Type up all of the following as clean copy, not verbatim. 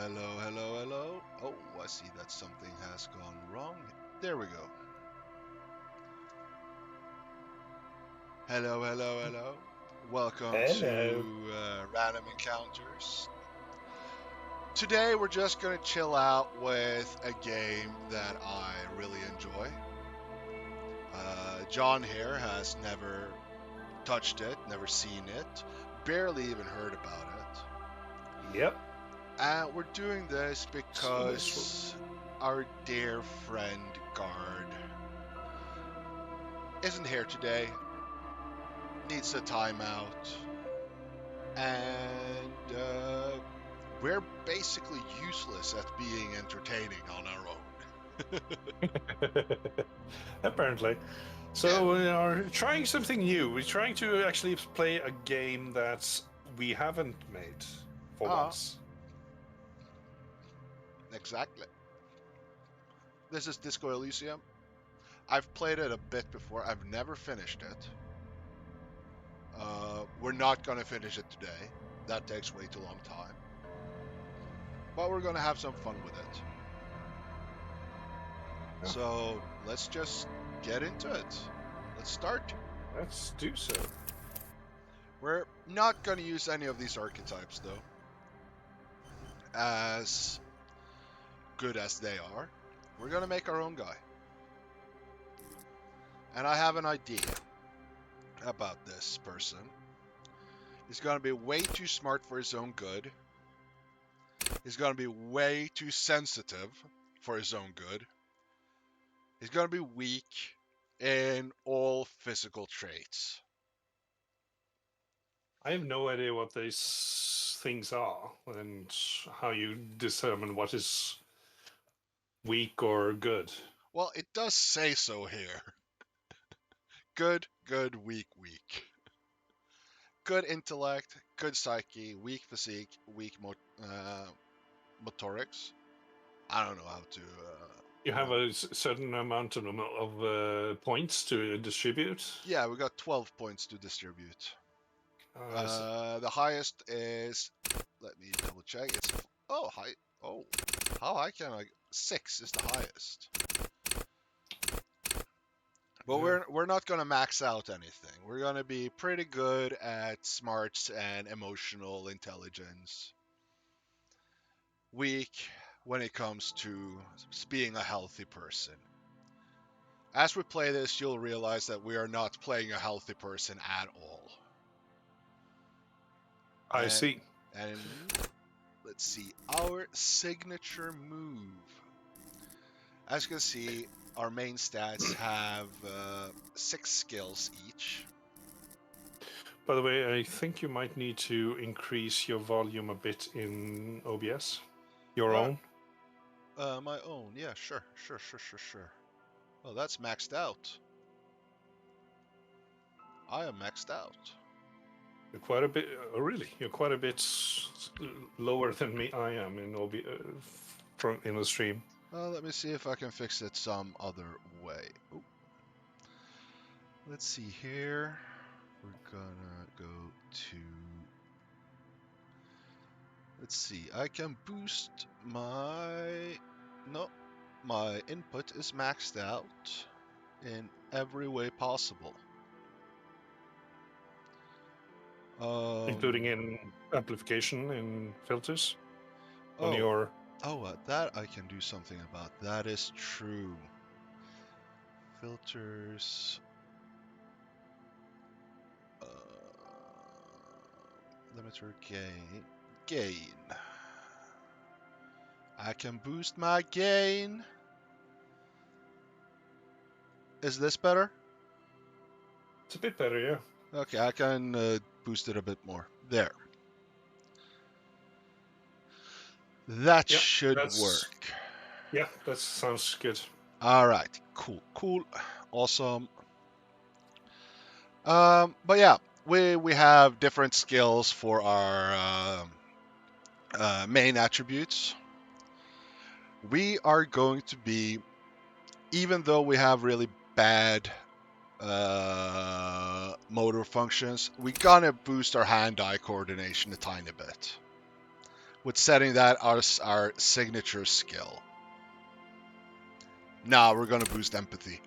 Hello, hello, hello. Oh, I see that something has gone wrong. There we go. Hello, hello, hello. Welcome Hello. to Random Encounters. Today we're just gonna chill out with a game that I really enjoy. John here has never touched it, never seen it, barely even heard about it. Yep. And we're doing this So this because our dear friend Guard isn't here today, needs a timeout, and we're basically useless at being entertaining on our own. apparently. Yeah. So we are trying something new. We're trying to actually play a game that we haven't made for Ah, once. exactly. This is Disco Elysium. I've played it a bit before. I've never finished it. We're not gonna finish it today. That takes way too long time. But we're gonna have some fun with it. Yeah, So let's just get into it. Let's start. let's do so. We're not gonna use any of these archetypes though, as good as they are. We're gonna make our own guy. And I have an idea about this person. He's gonna be way too smart for his own good. He's gonna be way too sensitive for his own good. He's gonna be weak in all physical traits. I have no idea what these things are and how you determine what is weak or good. Well, it does say so here. Good, good, weak, weak. Good intellect, good psyche, weak physique, weak motorics. I don't know how to. You have a certain amount of points to distribute. Yeah, we got 12 points to distribute. I see. The highest is. Let me double check. It's high. Oh, how high can I? 6 is the highest. But Yeah. we're not gonna max out anything. We're gonna be pretty good at smarts and emotional intelligence. Weak when it comes to being a healthy person. As we play this, you'll realize that we are not playing a healthy person at all. I And, see. and let's see, our signature move. As you can see, our main stats have 6 skills each. By the way, I think you might need to increase your volume a bit in OBS. Your Uh, own. my own, yeah, sure. Oh, that's maxed out. I am maxed out. You're quite a bit. Really, you're quite a bit lower than me. I am in from in the stream. Let me see if I can fix it some other way. Ooh. Let's see here. We're gonna go to. Let's see. I can boost my. No, my input is maxed out in every way possible. Including in amplification and filters on Oh, your. that I can do something about. That is true. Filters. Uh, limiter gain. Gain. I can boost my gain. Is this better? It's a bit better, yeah. Okay, I can boost it a bit more. There. That Yeah, should that's work. yeah, that sounds good. All right. Cool. Awesome. But yeah, we have different skills for our main attributes. We are going to be, even though we have really bad motor functions, we gonna boost our hand-eye coordination a tiny bit. with setting that as our signature skill. Nah, we're gonna boost empathy.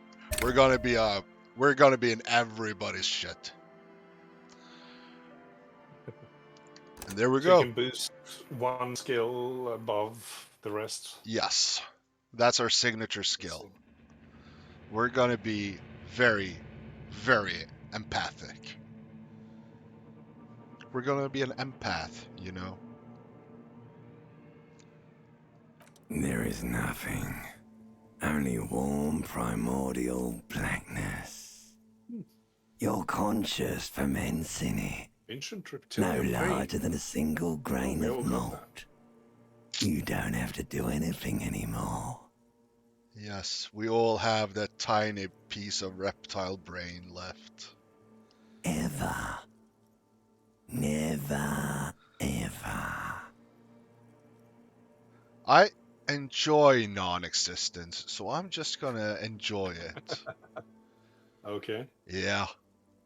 We're gonna be in everybody's shit. And there we So you go. can boost one skill above the rest. Yes, that's our signature skill. We're gonna be very, very empathic. We're gonna be an empath, you know. There is nothing. Only warm primordial blackness. Your conscious ferments in it. Ancient No reptilian brain. larger than a single grain we all of got malt. You don't have to do anything anymore. Yes, we all have that tiny piece of reptile brain left. Ever. Never, ever. I enjoy non-existence, so I'm just gonna enjoy it. Okay. Yeah.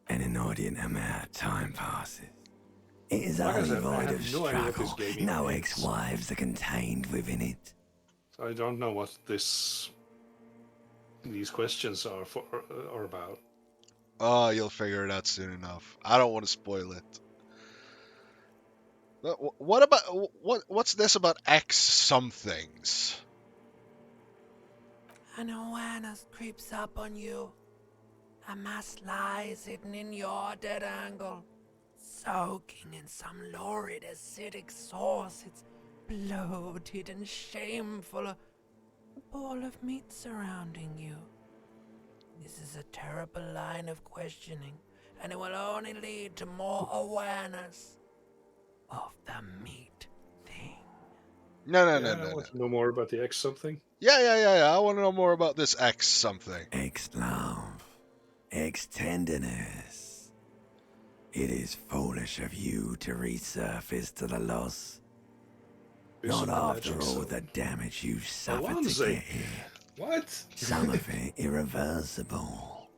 An inordinate amount of time passes. It is Like I only said, I void have of no idea what this struggle. game No is. ex-wives are contained within it. So I don't know what these questions are about. Oh, you'll figure it out soon enough. I don't want to spoil it. What about what's this about X somethings? An awareness creeps up on you. A mass lies hidden in your dead angle, soaking in some lurid acidic sauce. It's bloated and shameful, a ball of meat surrounding you. This is a terrible line of questioning, and it will only lead to more awareness of the meat thing. No. I want to know more about the X something. Yeah. I want to know more about this X something. Ex-love. Ex-tenderness. It is foolish of you to resurface to the loss. Not after all the damage you've suffered to get here. What? Some of it irreversible.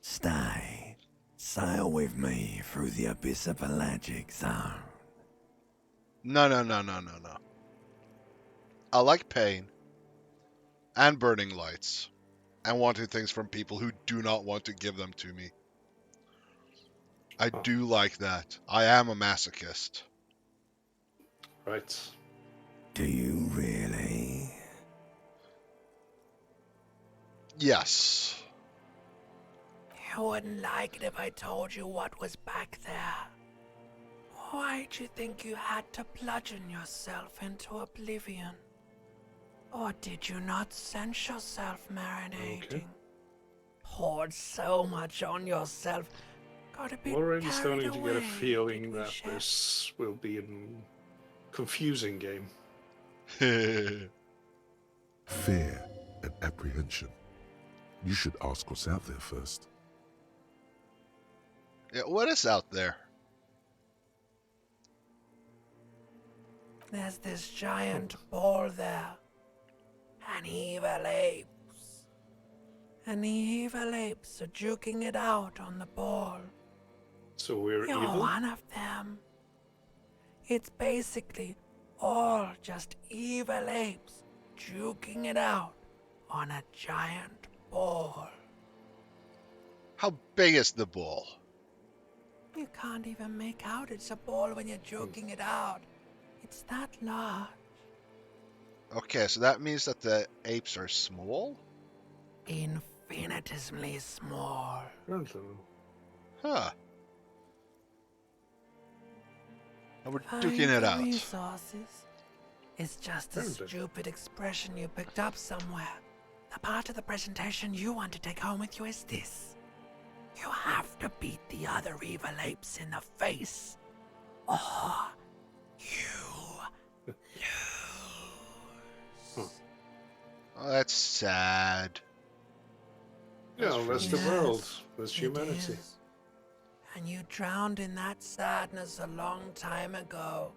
Stay. Sail with me through the abyss of pelagic zone. No. I like pain and burning lights and wanting things from people who do not want to give them to me. I do like that. I am a masochist. Right. Do you really? Yes. You wouldn't like it if I told you what was back there. Why'd you think you had to bludgeon yourself into oblivion? Or did you not sense yourself marinating? Okay. Poured so much on yourself, got a bit Already carried starting to get a away, feeling did we, that Chef? this will be a confusing game. Fear and apprehension. You should ask what's out there first. Yeah, what is out there? There's this giant ball there. An evil apes. And the evil apes are juking it out on the ball. So we're You're evil? one of them. It's basically all just evil apes juking it out on a giant ball. How big is the ball? You can't even make out it's a ball when you're joking it out. It's that large. Okay, so that means that the apes are small? Infinitesimally small. I don't know. Huh. And we're Find duking it the out. resources. It's just a Apparently. stupid expression you picked up somewhere. The part of the presentation you want to take home with you is this. You have to beat the other evil apes in the face, or you lose. Oh, that's sad. Yeah, That's that's really the world. Yes, That's it humanity. is. And you drowned in that sadness a long time ago.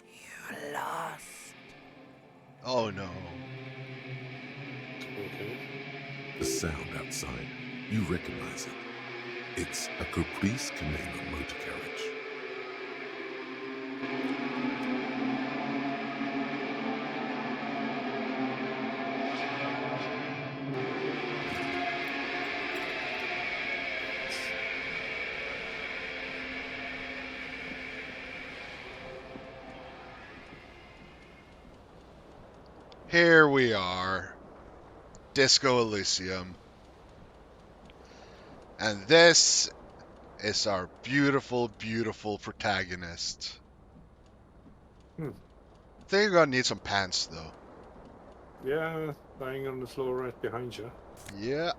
You lost. Oh no. Okay. The sound outside, you recognize it. It's a Caprice Canela motor carriage. Here we are. Disco Elysium. And this is our beautiful, beautiful protagonist. Hmm. I think you're gonna need some pants, though. Yeah, lying on the floor right behind you. Yeah.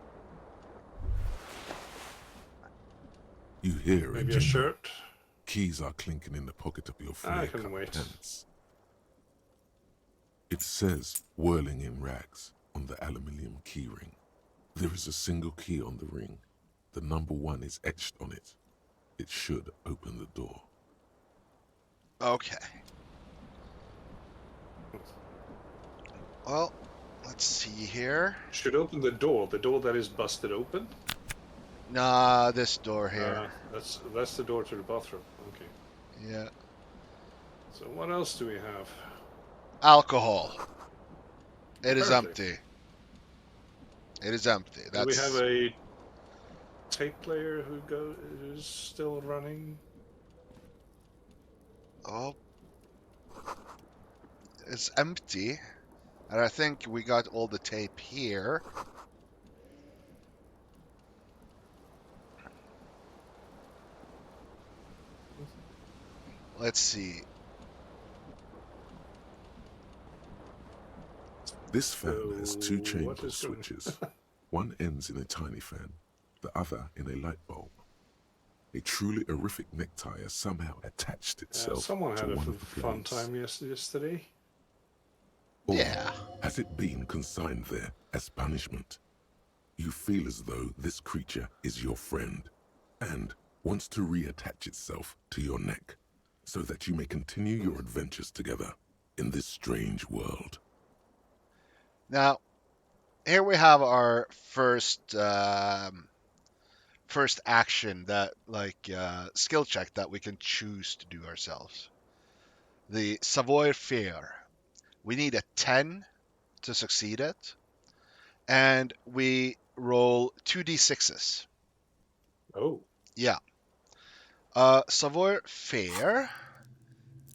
You hear it, Maybe a Jingle. shirt. Keys are clinking in the pocket of your I flare can cut wait. pants. It says, whirling in rags, on the aluminium keyring. There is a single key on the ring. The number 1 is etched on it. It should open the door. Okay. Well, let's see here. Should open the door that is busted open. Nah, this door here. That's the door to the bathroom. Okay. Yeah. So what else do we have? Alcohol. It is Apparently. empty. It is empty. Do we have That's a tape player who's still running? oh. It's empty. And I think we got all the tape here. Let's see. This fan has 2 What chamber is going- switches. One ends in a tiny fan, the other in a light bulb. A truly horrific necktie has somehow attached itself someone to had a one of the fun blades. time yesterday. Or Yeah. has it been consigned there as punishment? You feel as though this creature is your friend and wants to reattach itself to your neck so that you may continue your adventures together in this strange world. Now, here we have our first first action that skill check that we can choose to do ourselves. The savoir faire. We need a 10 to succeed it, and we roll 2d6s. Oh, Yeah. Savoir faire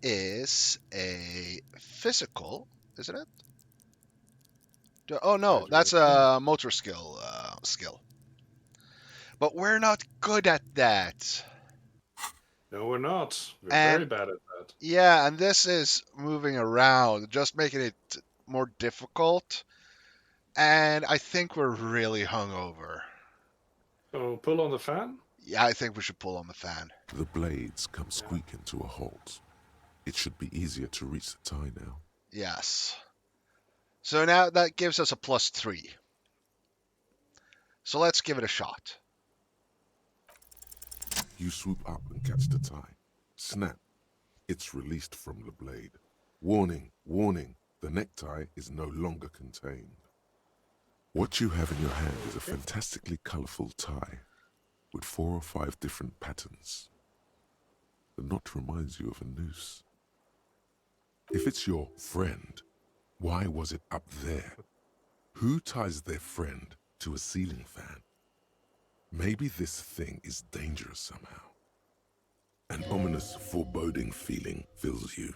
is a physical, isn't it? Oh no, that's a motor skill. But we're not good at that. no, we're not. We're And very bad at that. yeah, and this is moving around, just making it more difficult. And I think we're really hungover. So pull on the fan. Yeah, I think we should pull on the fan. The blades come squeaking to a halt. It should be easier to reach the tie now. Yes. So now that gives us a +3. So let's give it a shot. You swoop up and catch the tie. Snap. It's released from the blade. Warning, warning, the necktie is no longer contained. What you have in your hand is a fantastically colorful tie with 4 or 5 different patterns. The knot reminds you of a noose. If it's your friend, why was it up there? Who ties their friend to a ceiling fan? Maybe this thing is dangerous somehow. An ominous, foreboding feeling fills you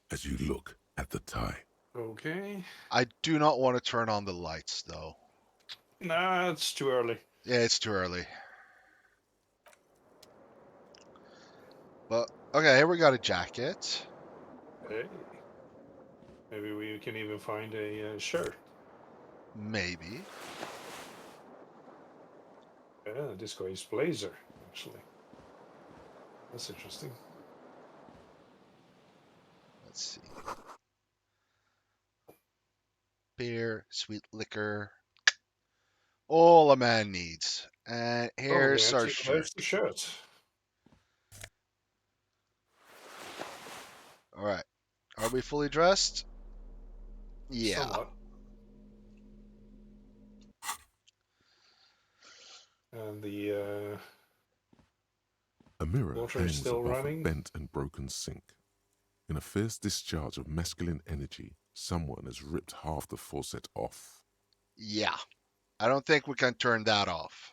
as you look at the tie. Okay. I do not want to turn on the lights, though. Nah, it's too early. Yeah, it's too early. But, okay, here we got a jacket. Hey. Maybe we can even find a shirt. Maybe. Yeah, this guy's blazer, actually. That's interesting. Let's see. Beer, sweet liquor. All a man needs. And here's our shirt. There's the shirt. Alright. Are we fully dressed? Yeah. Somewhat. And the A mirror water is hangs still above running. a bent and broken sink. In a fierce discharge of masculine energy, someone has ripped half the faucet off. Yeah. I don't think we can turn that off.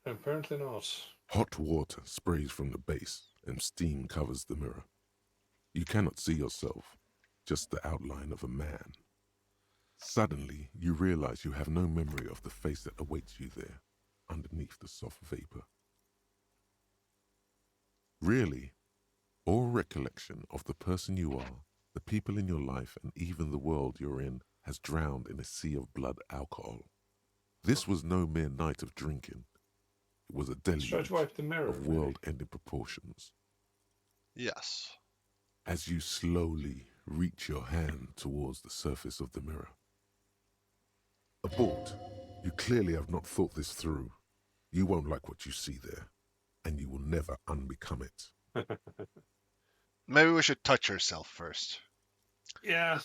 Apparently not. Hot water sprays from the base, and steam covers the mirror. You cannot see yourself, just the outline of a man. Suddenly, you realize you have no memory of the face that awaits you there, underneath the soft vapor. Really, all recollection of the person you are, the people in your life, and even the world you're in has drowned in a sea of blood alcohol. This was no mere night of drinking. It was a Let's try deluge to wipe the mirror. of world-ending proportions. Yes. As you slowly reach your hand towards the surface of the mirror. Abort. You clearly have not thought this through. You won't like what you see there, and you will never unbecome it. Maybe we should touch herself first. Yeah.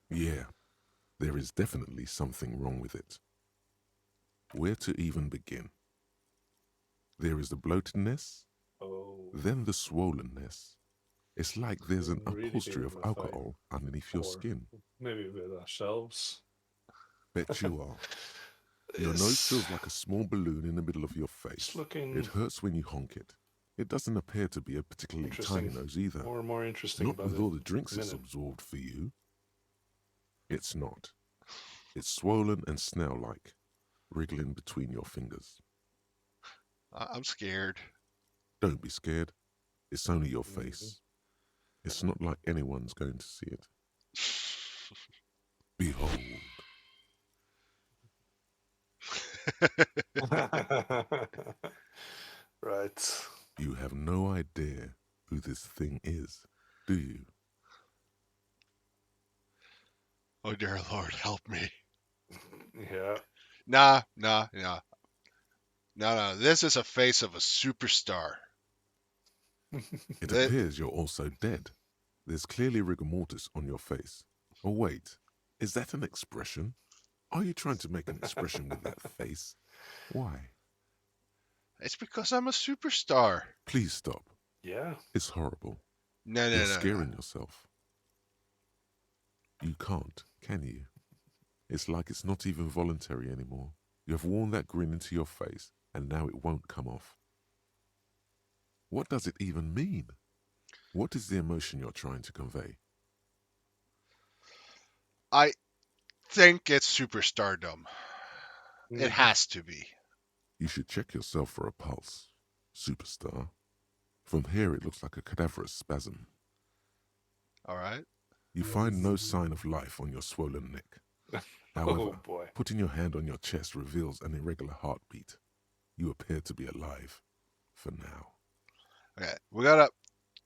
Yeah, there is definitely something wrong with it. Where to even begin? There is the bloatedness, Oh. then the swollenness. It's like there's an Really upholstery of doing my fight. alcohol underneath your Or skin. maybe with ourselves. Bet you are. Your nose feels like a small balloon in the middle of your face. It's looking It hurts when you honk it. It doesn't appear to be a particularly tiny Interesting. nose either. more and more interesting. Not by with the all the drinks it's minute. absorbed for you. It's not. It's swollen and snail-like, wriggling between your fingers. I'm scared. Don't be scared. It's only your Mhm. face. It's not like anyone's going to see it. Behold. Right. You have no idea who this thing is, do you? Oh dear Lord, help me. Yeah. Nah. No. This is a face of a superstar. It That- appears you're also dead. There's clearly rigor mortis on your face. Oh wait, is that an expression? Are you trying to make an expression with that face? Why? It's because I'm a superstar. Please stop. Yeah. It's horrible. No. You're scaring yourself. You can't, can you? It's like it's not even voluntary anymore. You have worn that grin into your face, and now it won't come off. What does it even mean? What is the emotion you're trying to convey? I think it's superstardom. It Mhm. has to be. You should check yourself for a pulse, superstar. From here it looks like a cadaverous spasm. All right. You find no sign of life on your swollen neck. However, Oh boy. putting your hand on your chest reveals an irregular heartbeat. You appear to be alive, for now. Okay. We got a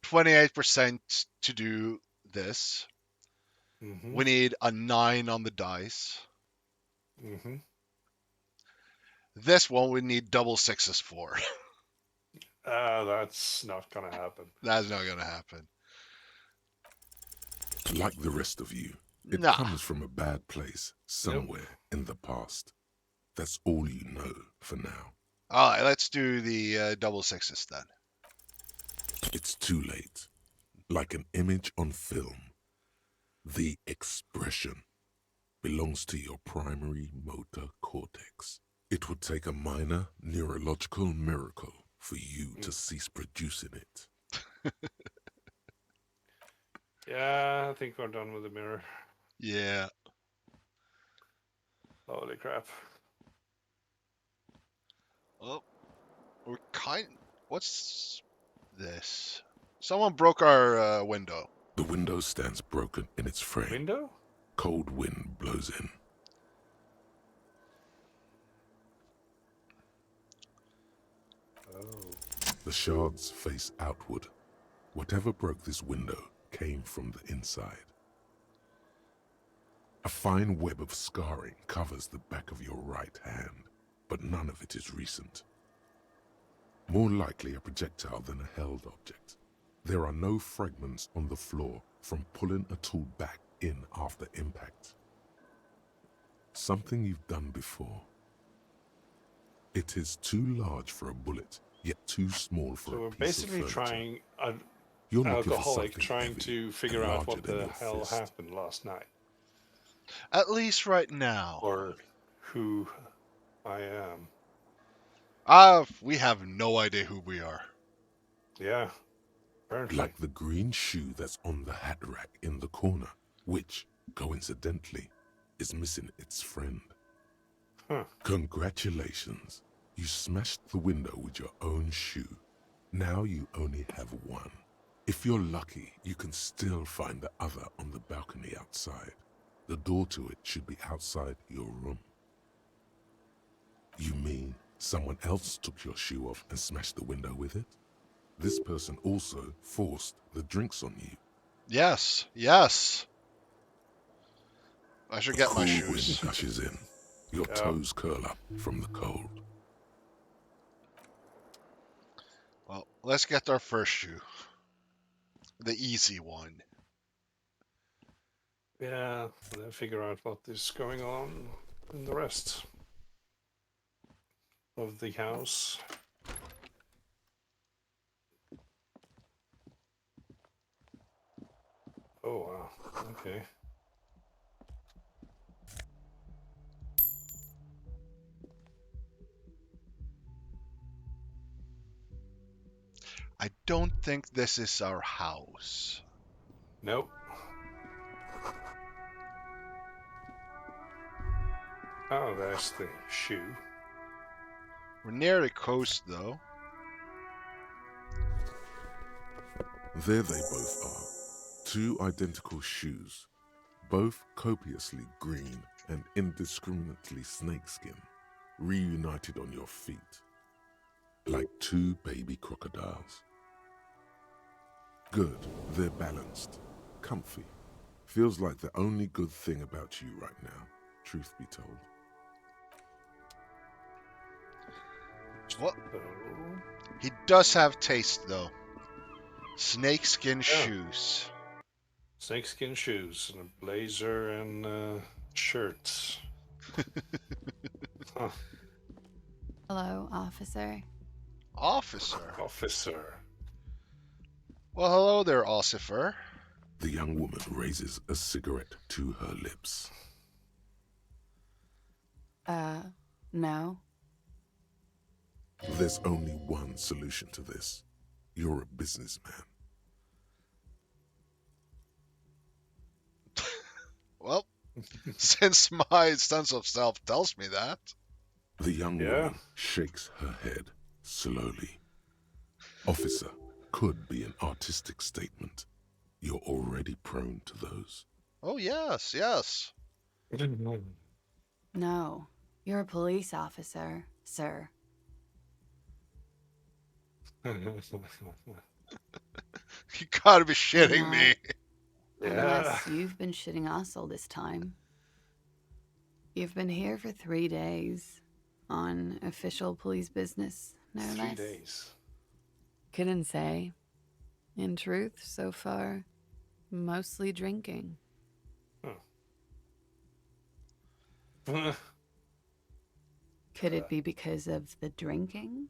28% to do this. Mm-hmm. We need a 9 on the dice. Mm-hmm. This one we need double sixes for. That's not gonna happen. That's not gonna happen. Like the rest of you, it Nah. comes from a bad place, somewhere in the past. That's all you know for now. All right, let's do the double sixes then. It's too late. Like an image on film. The expression belongs to your primary motor cortex. It would take a minor neurological miracle for you to cease producing it. Yeah, I think we're done with the mirror. Yeah. Holy crap. Oh, we're What's this? Someone broke our window. The window stands broken in its frame. Window? Cold wind blows in. Oh. The shards face outward. Whatever broke this window came from the inside. A fine web of scarring covers the back of your right hand, but none of it is recent. More likely a projectile than a held object. There are no fragments on the floor from pulling a tool back in after impact. Something you've done before. It is too large for a bullet, yet too small for So a we're piece basically of furniture. trying You're looking for alcoholic something trying heavy to and figure out larger what than the your hell fist. happened last night, At least right now. or who I am. We have no idea who we are. Yeah, apparently. Like the green shoe that's on the hat rack in the corner, which, coincidentally, is missing its friend. Huh. Congratulations. You smashed the window with your own shoe. Now you only have one. If you're lucky, you can still find the other on the balcony outside. The door to it should be outside your room. You mean someone else took your shoe off and smashed the window with it? This person also forced the drinks on you. Yes, yes. I should get my Cool shoes. wind gushes in. Your toes curl up from the cold. Well, let's get our first shoe. The easy one. Yeah, and then figure out what is going on in the rest of the house. Oh, wow. Okay. I don't think this is our house. Nope. Oh, there's the shoe. We're near the coast, though. There they both are. Two identical shoes, both copiously green and indiscriminately snakeskin, reunited on your feet, like two baby crocodiles. Good, they're balanced, comfy. Feels like the only good thing about you right now, truth be told. What? So, He does have taste, though. Snakeskin shoes. snakeskin shoes and a blazer and shirts. Huh. Hello, officer. Officer. Officer. Well, hello there, Ossifer. The young woman raises a cigarette to her lips. No. There's only one solution to this. You're a businessman. Well, since my sense of self tells me that. The young woman shakes her head slowly. Officer could be an artistic statement. You're already prone to those. Oh, yes, yes. No. You're a police officer, sir. You gotta be shitting Not. me. Unless you've been shitting us all this time. You've been here for 3 days. On official police business, no 3 less. days. Couldn't say. In truth, so far, mostly drinking. Huh. Could it be because of the drinking?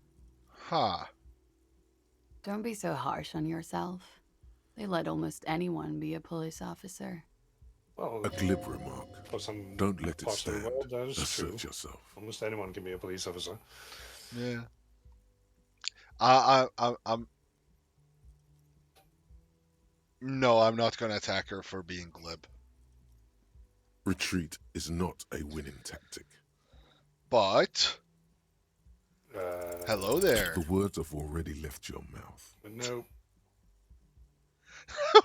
Huh. Don't be so harsh on yourself. They let almost anyone be a police officer. Well, A glib remark. for some Don't let it parts of the stand. world, that is true. Assert yourself. Almost anyone can be a police officer. Yeah. I'm. No, I'm not gonna attack her for being glib. Retreat is not a winning tactic. But hello there. The words have already left your mouth. But no. Oh,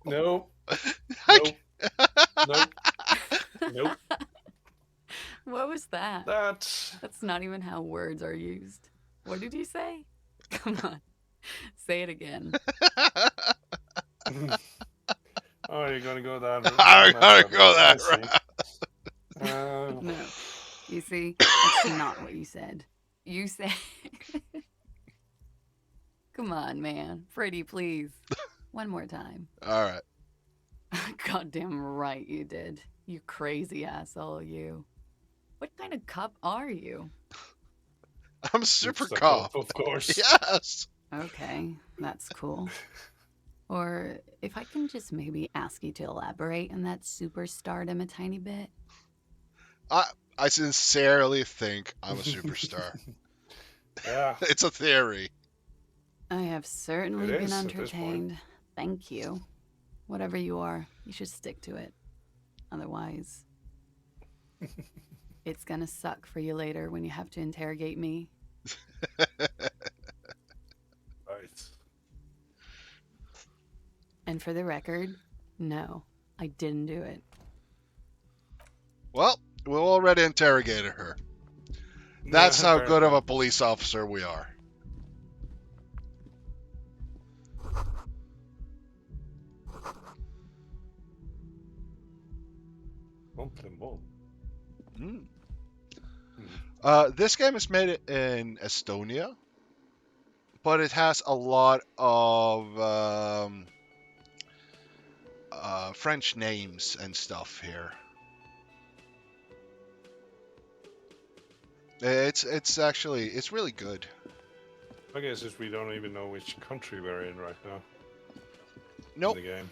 no! Nope. Nope. Nope. Nope. What was that? That's That's not even how words are used. What did you say? Come on. Say it again. Oh, you're gonna go that route. I'm gonna go that I see. No. You see, that's not what you said. You said... Come on, man. Pretty, please. One more time. All right. Goddamn right you did. You crazy asshole, you. What kind of cop are you? I'm a super It's the cop. of course. Yes. Okay, that's cool. Or if I can just maybe ask you to elaborate on that superstardom a tiny bit. I sincerely think I'm a superstar. Yeah, It's a theory. I have certainly It been is at this point. entertained. Thank you. Whatever you are, you should stick to it. Otherwise, it's gonna suck for you later when you have to interrogate me. right. And for the record, no, I didn't do it. Well, we already interrogated her. That's No, how good of apparently. a police officer we are. Compliment. Mm. This game is made in Estonia, but it has a lot of French names and stuff here. It's actually it's really good. I guess is we don't even know which country we're in right now Nope, in the game.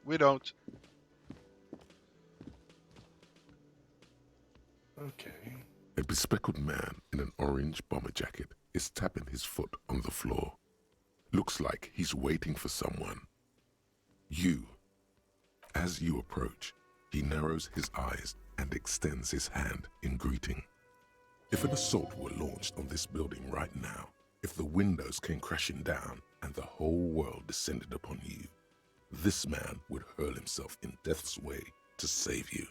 we don't. Okay. A bespectacled man in an orange bomber jacket is tapping his foot on the floor. Looks like he's waiting for someone. You. As you approach, he narrows his eyes and extends his hand in greeting. If an assault were launched on this building right now, if the windows came crashing down and the whole world descended upon you, this man would hurl himself in death's way to save you.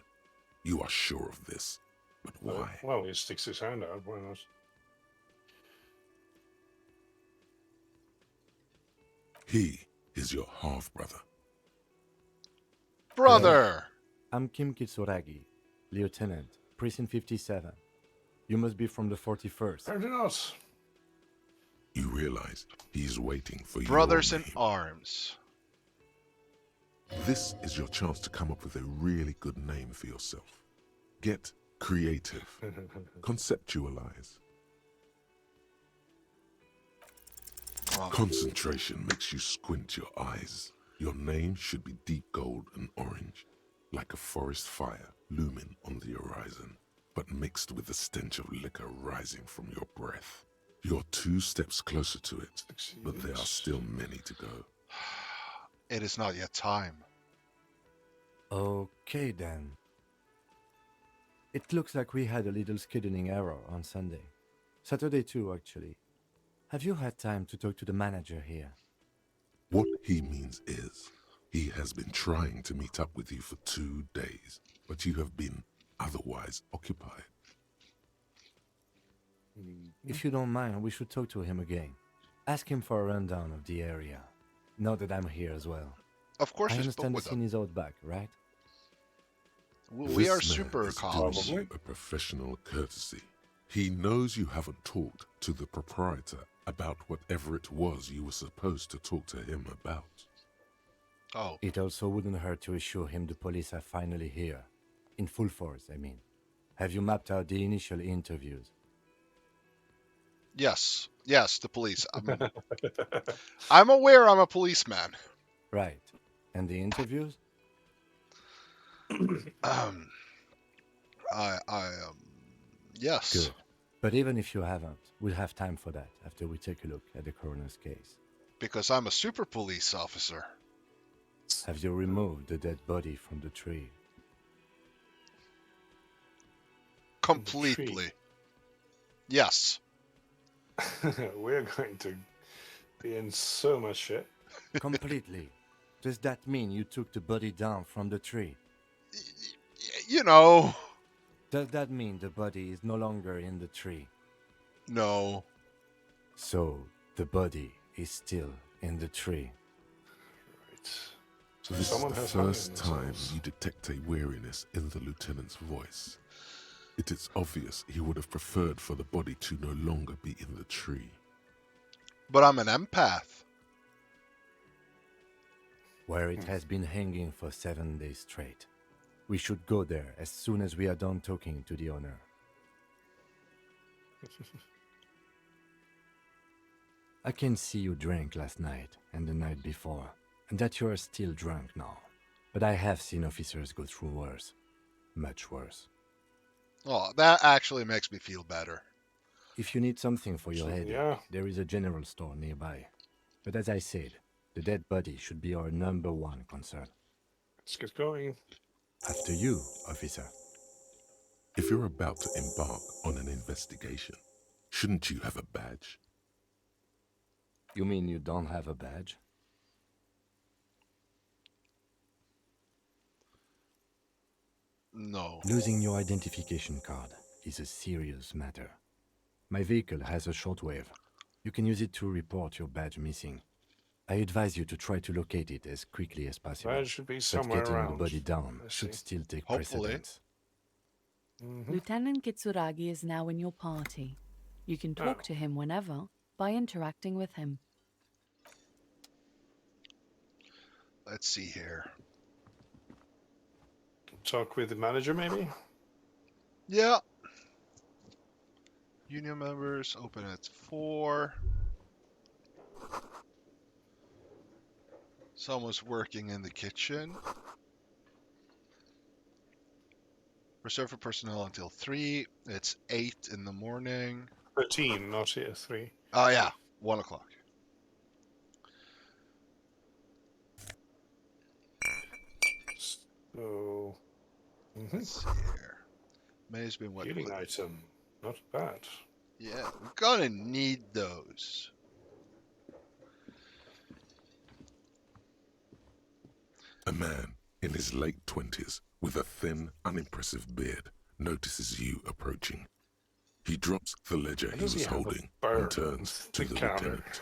You are sure of this, but why? Well, he sticks his hand out. Why not? He is your half-brother. Brother! I'm Kim Kitsuragi, Lieutenant, Precinct 57. You must be from the 41st. Apparently not. You realize he's waiting for Brothers your in name. arms. This is your chance to come up with a really good name for yourself. Get creative. Conceptualize. Concentration makes you squint your eyes. Your name should be deep gold and orange, like a forest fire looming on the horizon, but mixed with the stench of liquor rising from your breath. You're 2 steps closer to it, but there are still many to go. It is not yet time. Okay then. It looks like we had a little scheduling error on Sunday. Saturday too, actually. Have you had time to talk to the manager here? What he means is, he has been trying to meet up with you for 2 days, but you have been otherwise occupied. If you don't mind, we should talk to him again. Ask him for a rundown of the area. Now that I'm here as well. Of course, I you spoke understand the with scene them. is out back, right? We are This man super is cops. doing you a professional courtesy. He knows you haven't talked to the proprietor about whatever it was you were supposed to talk to him about. Oh, It also wouldn't hurt to assure him the police are finally here. In full force, I mean. Have you mapped out the initial interviews? yes. Yes, the police. I'm aware I'm a policeman. Right. And the interviews? Yes. Good. But even if you haven't, we'll have time for that after we take a look at the coroner's case. Because I'm a super police officer. Have you removed the dead body from the tree? Completely. Yes. We're going to be in so much shit. Completely. Does that mean you took the body down from the tree? You know. Does that mean the body is no longer in the tree? No. So, the body is still in the tree. Right. So This someone is the has hung first time themselves. you detect a weariness in the lieutenant's voice. It is obvious he would have preferred for the body to no longer be in the tree. But I'm an empath. Where it has been hanging for 7 days straight. We should go there as soon as we are done talking to the owner. I can see you drank last night and the night before, and that you are still drunk now. But I have seen officers go through worse. Much worse. Oh, that actually makes me feel better. If you need something for your headache, Yeah. there is a general store nearby. But as I said, the dead body should be our #1 concern. Let's get going. After you, officer. If you're about to embark on an investigation, shouldn't you have a badge? You mean you don't have a badge? No. Losing your identification card is a serious matter. My vehicle has a shortwave. You can use it to report your badge missing. I advise you to try to locate it as quickly as possible. Badge should be But somewhere getting around. the body down I should see. still take Hopefully. precedence. Lieutenant Kitsuragi is now in your party. You can talk to him whenever by interacting with him. Let's see here. Talk with the manager, maybe? Yeah. Union members open at 4. Someone's working in the kitchen. Reserved for personnel until 3. It's 8 in the morning. 13, not here, 3. Oh yeah, 1 o'clock. So... Let's see here. May's been what? Healing item. Not bad. Yeah, we're gonna need those. A man in his late 20s with a thin, unimpressive beard notices you approaching. He drops the ledger he Does he was have a holding bird and turns on to the the counter? lieutenant.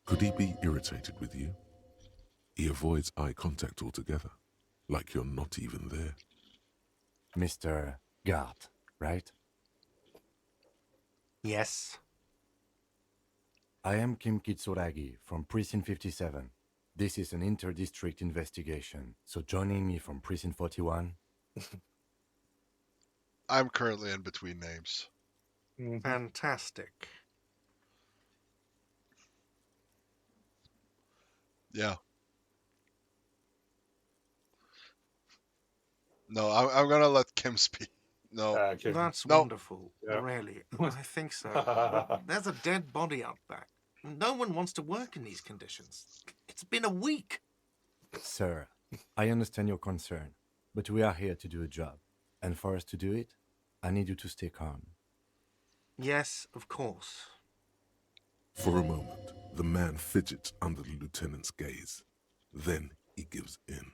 Could he be irritated with you? He avoids eye contact altogether, like you're not even there. Mr. Gart, right? Yes. I am Kim Kitsuragi from Precinct 57. This is an inter-district investigation, so joining me from Precinct 41... I'm currently in between names. Fantastic. Yeah. No, I'm gonna let Kim speak. No. Okay. That's No. wonderful, Yeah. really. I think so. But there's a dead body out back. No one wants to work in these conditions. It's been a week. Sir, I understand your concern, but we are here to do a job. And for us to do it, I need you to stay calm. Yes, of course. For a moment, the man fidgets under the lieutenant's gaze. Then he gives in.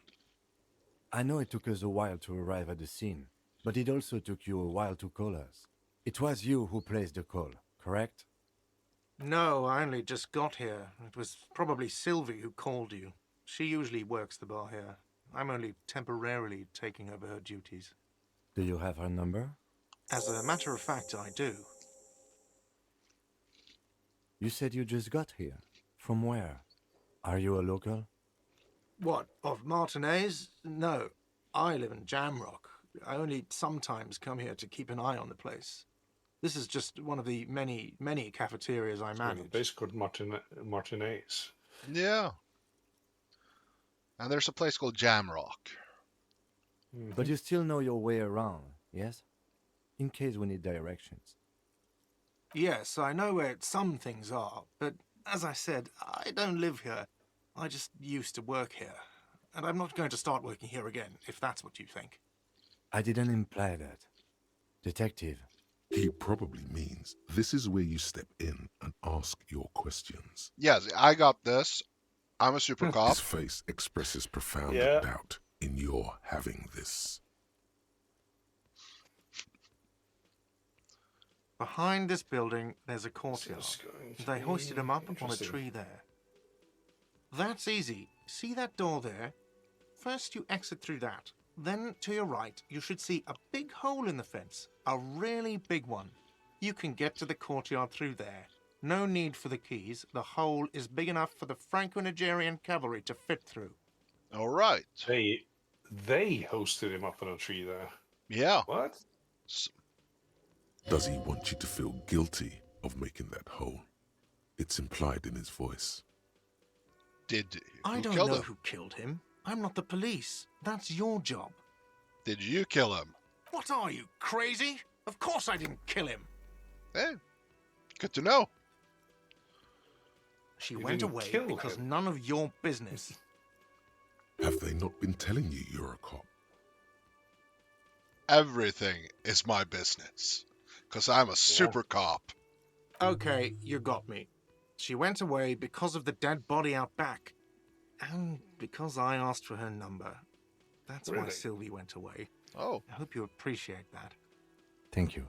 I know it took us a while to arrive at the scene, but it also took you a while to call us. It was you who placed the call, correct? No, I only just got here. It was probably Sylvie who called you. She usually works the bar here. I'm only temporarily taking over her duties. Do you have her number? As a matter of fact, I do. You said you just got here. From where? Are you a local? What, of Martinez? No, I live in Jamrock. I only sometimes come here to keep an eye on the place. This is just one of the many, many cafeterias I manage. Base called Martinez. Yeah. And there's a place called Jamrock. But you still know your way around, yes? In case we need directions. Yes, I know where some things are, but as I said, I don't live here. I just used to work here. And I'm not going to start working here again, if that's what you think. I didn't imply that. Detective. He probably means this is where you step in and ask your questions. Yes, I got this. I'm a super cop. His face expresses profound Yeah. doubt in your having this. Behind this building, there's a courtyard. This is going to They hoisted be him up upon a interesting. tree there. That's easy. See that door there? First you exit through that. Then to your right, you should see a big hole in the fence. A really big one. You can get to the courtyard through there. No need for the keys. The hole is big enough for the Franco-Nigerian cavalry to fit through. All right. They hosted him up on a tree there. Yeah. What? Does he want you to feel guilty of making that hole? It's implied in his voice. I don't know who killed him. I'm not the police. That's your job. Did you kill him? What are you, crazy? Of course I didn't kill him. Hey, good to know. She You went didn't away kill because him. none of your business. Have they not been telling you you're a cop? Everything is my business. Because I'm a super cop. Okay, you got me. She went away because of the dead body out back. And because I asked for her number. That's why Really? Sylvie went away. Oh, I hope you appreciate that. Thank you.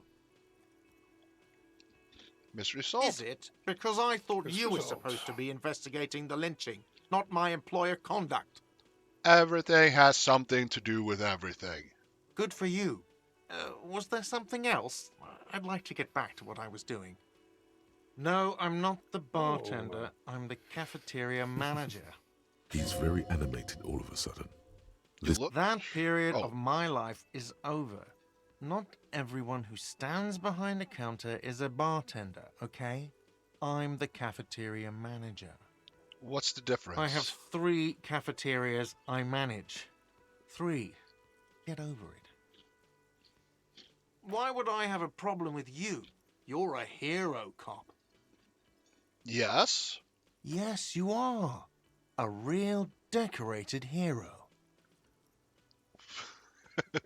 mystery Is solved. it? Because I thought It's you were resolved. supposed to be investigating the lynching, not my employer conduct. Everything has something to do with everything. Good for you. Was there something else? I'd like to get back to what I was doing. No, I'm not the bartender. I'm the cafeteria manager. He's very animated all of a sudden. You look. That period Oh. of my life is over. Not everyone who stands behind a counter is a bartender, okay? I'm the cafeteria manager. What's the difference? I have 3 cafeterias I manage. 3. Get over it. Why would I have a problem with you? You're a hero, cop. Yes. Yes, you are. A real decorated hero.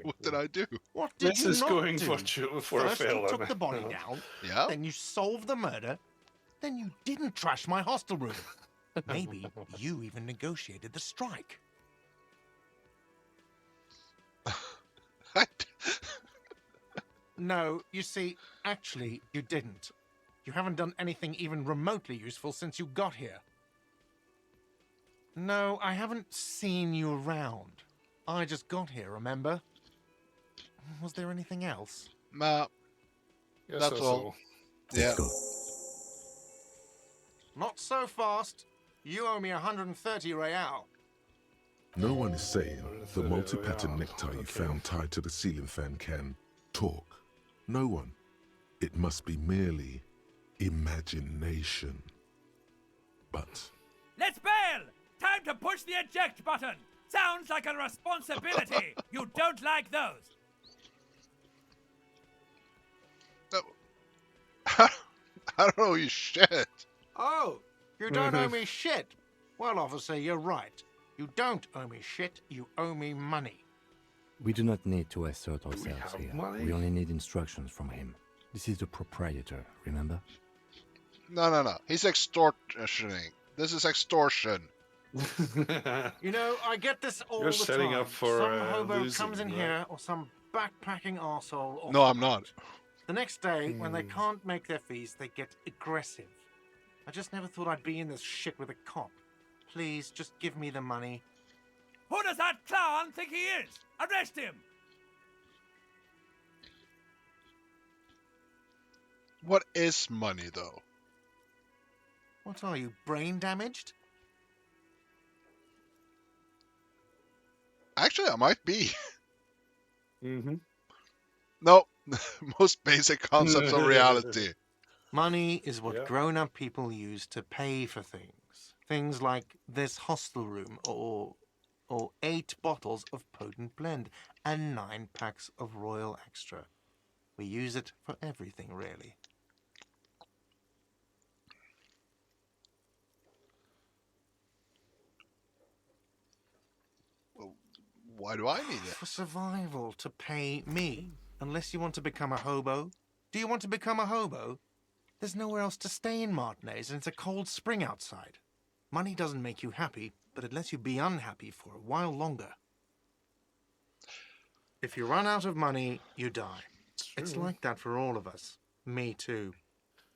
What did I do? What did This you is not going do? for a First fail. you took the body down, Yeah. then you solved the murder, then you didn't trash my hostel room. Maybe you even negotiated the strike. No, you see, actually, you didn't. You haven't done anything even remotely useful since you got here. No, I haven't seen you around. I just got here, remember? Was there anything else? Nah, Yes, That's all. yeah. Let's go. Not so fast. You owe me 130 real. No one is saying the 130 multi-pattern real. necktie you Okay. found tied to the ceiling fan can talk. No one. It must be merely imagination. But Let's bail! Time to push the eject button! Sounds like a responsibility! You don't like those! I don't know you shit. Oh, you don't owe me shit. Well, officer, you're right. You don't owe me shit. You owe me money. We do not need to assert ourselves have here. money? We only need instructions from him. This is the proprietor, remember? No. He's extortioning. This is extortion. You know, I get this all You're the setting time. up for, some hobo losing, comes in right? here, or some backpacking arsehole. Or No, I'm not. The next day, when they can't make their fees, they get aggressive. I just never thought I'd be in this shit with a cop. Please, just give me the money. Who does that clown think he is? Arrest him! What is money, though? What are you, brain damaged? Actually, I might be. Mm-hmm. No, most basic concepts of reality. Money is what Yeah. grown-up people use to pay for things. Things like this hostel room, or 8 bottles of potent blend, and 9 packs of Royal Extra. We use it for everything, really. Why do I need it? For survival, to pay me. Unless you want to become a hobo. Do you want to become a hobo? There's nowhere else to stay in Martinez, and it's a cold spring outside. Money doesn't make you happy, but it lets you be unhappy for a while longer. If you run out of money, you die. It's like that for all of us. Me too.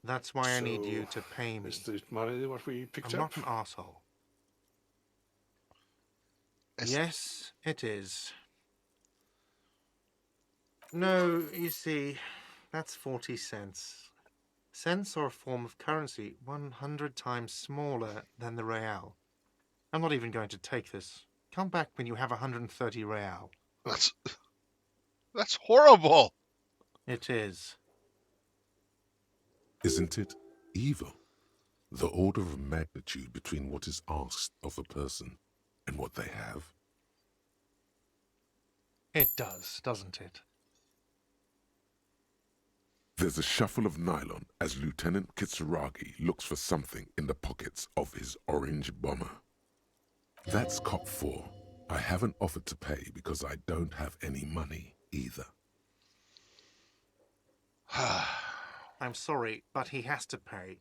That's why I need you to pay me. Is the money what we picked I'm up? not an asshole. Is- Yes, it is. No, you see, that's 40 cents. Cents are a form of currency 100 times smaller than the real. I'm not even going to take this. Come back when you have 130 real. That's horrible. It is. Isn't it evil? The order of magnitude between what is asked of a person and what they have? It does, doesn't it? There's a shuffle of nylon as Lieutenant Kitsuragi looks for something in the pockets of his orange bomber. That's Cop 4. I haven't offered to pay because I don't have any money either. I'm sorry, but he has to pay.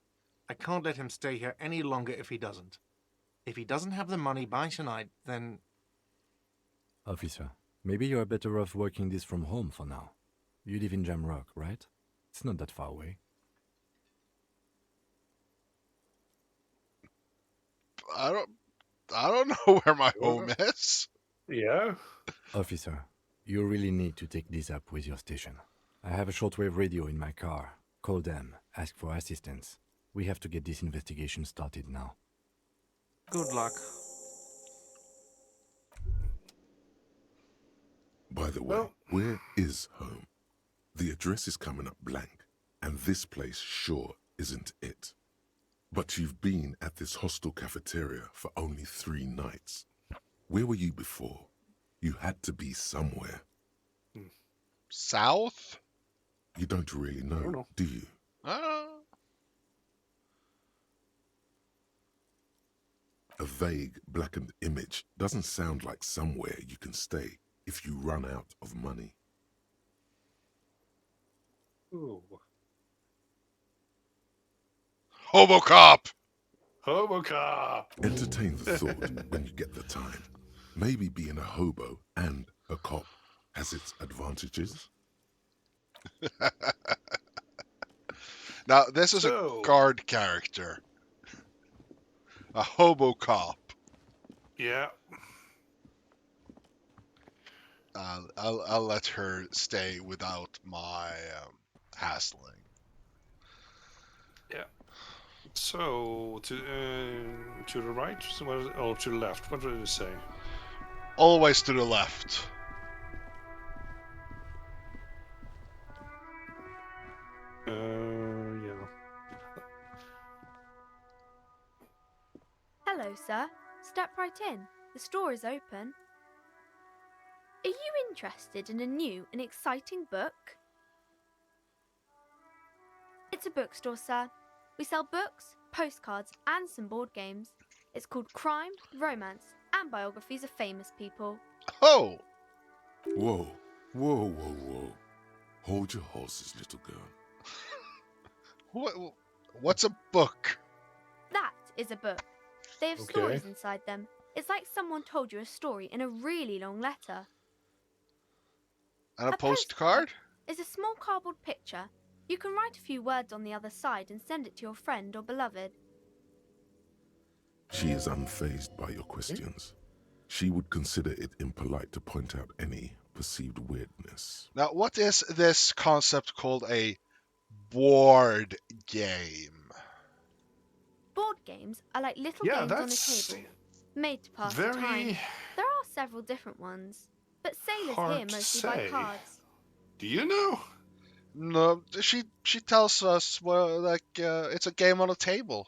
I can't let him stay here any longer if he doesn't. If he doesn't have the money by tonight, then... Officer, maybe you are better off working this from home for now. You live in Jamrock, right? It's not that far away. I don't know where my home is. Yeah. Officer, you really need to take this up with your station. I have a shortwave radio in my car. Call them, ask for assistance. We have to get this investigation started now. Good luck. By the way, where is home? The address is coming up blank, and this place sure isn't it. But you've been at this hostel cafeteria for only 3 nights. Where were you before? You had to be somewhere. South? You don't really know, do you? A vague, blackened image doesn't sound like somewhere you can stay if you run out of money. Ooh. Hobocop! Hobocop! Entertain the thought when you get the time. Maybe being a hobo and a cop has its advantages. Now, this is a guard character. A Hobocop. Yeah. I'll let her stay without my hassling. Yeah. So to the right, or to the left? What did it say? Always to the left. Yeah. Hello, sir. Step right in. The store is open. Are you interested in a new and exciting book? It's a bookstore, sir. We sell books, postcards, and some board games. It's called Crime, Romance, and Biographies of Famous People. Oh! Whoa, whoa, whoa, whoa. Hold your horses, little girl. What's a book? That is a book. They have stories inside them. It's like someone told you a story in a really long letter. And a postcard? Is a small cardboard picture. You can write a few words on the other side and send it to your friend or beloved. She is unfazed by your questions. She would consider it impolite to point out any perceived weirdness. Now, what is this concept called a board game? Board games are like little games on a table, made to pass the time. There are several different ones, but sailors here mostly buy cards. Do you know? No, she tells us, well, it's a game on a table.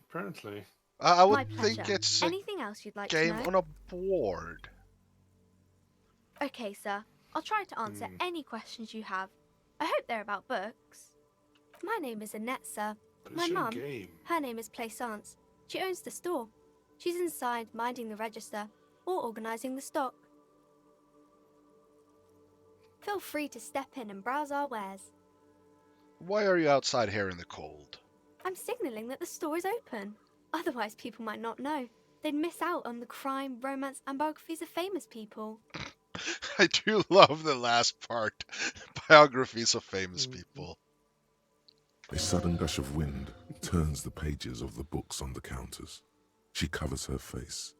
Apparently. I would think it's a Anything else you'd like game to know? on a board. Okay, sir. I'll try to answer any questions you have. I hope they're about books. My name is Annette, sir. My mum, her name is Plaisance. She owns the store. She's inside minding the register or organising the stock. Feel free to step in and browse our wares. Why are you outside here in the cold? I'm signalling that the store is open. Otherwise, people might not know. They'd miss out on the crime, romance, and biographies of famous people. I do love the last part. Biographies of famous people. A sudden gush of wind turns the pages of the books on the counters. She covers her face,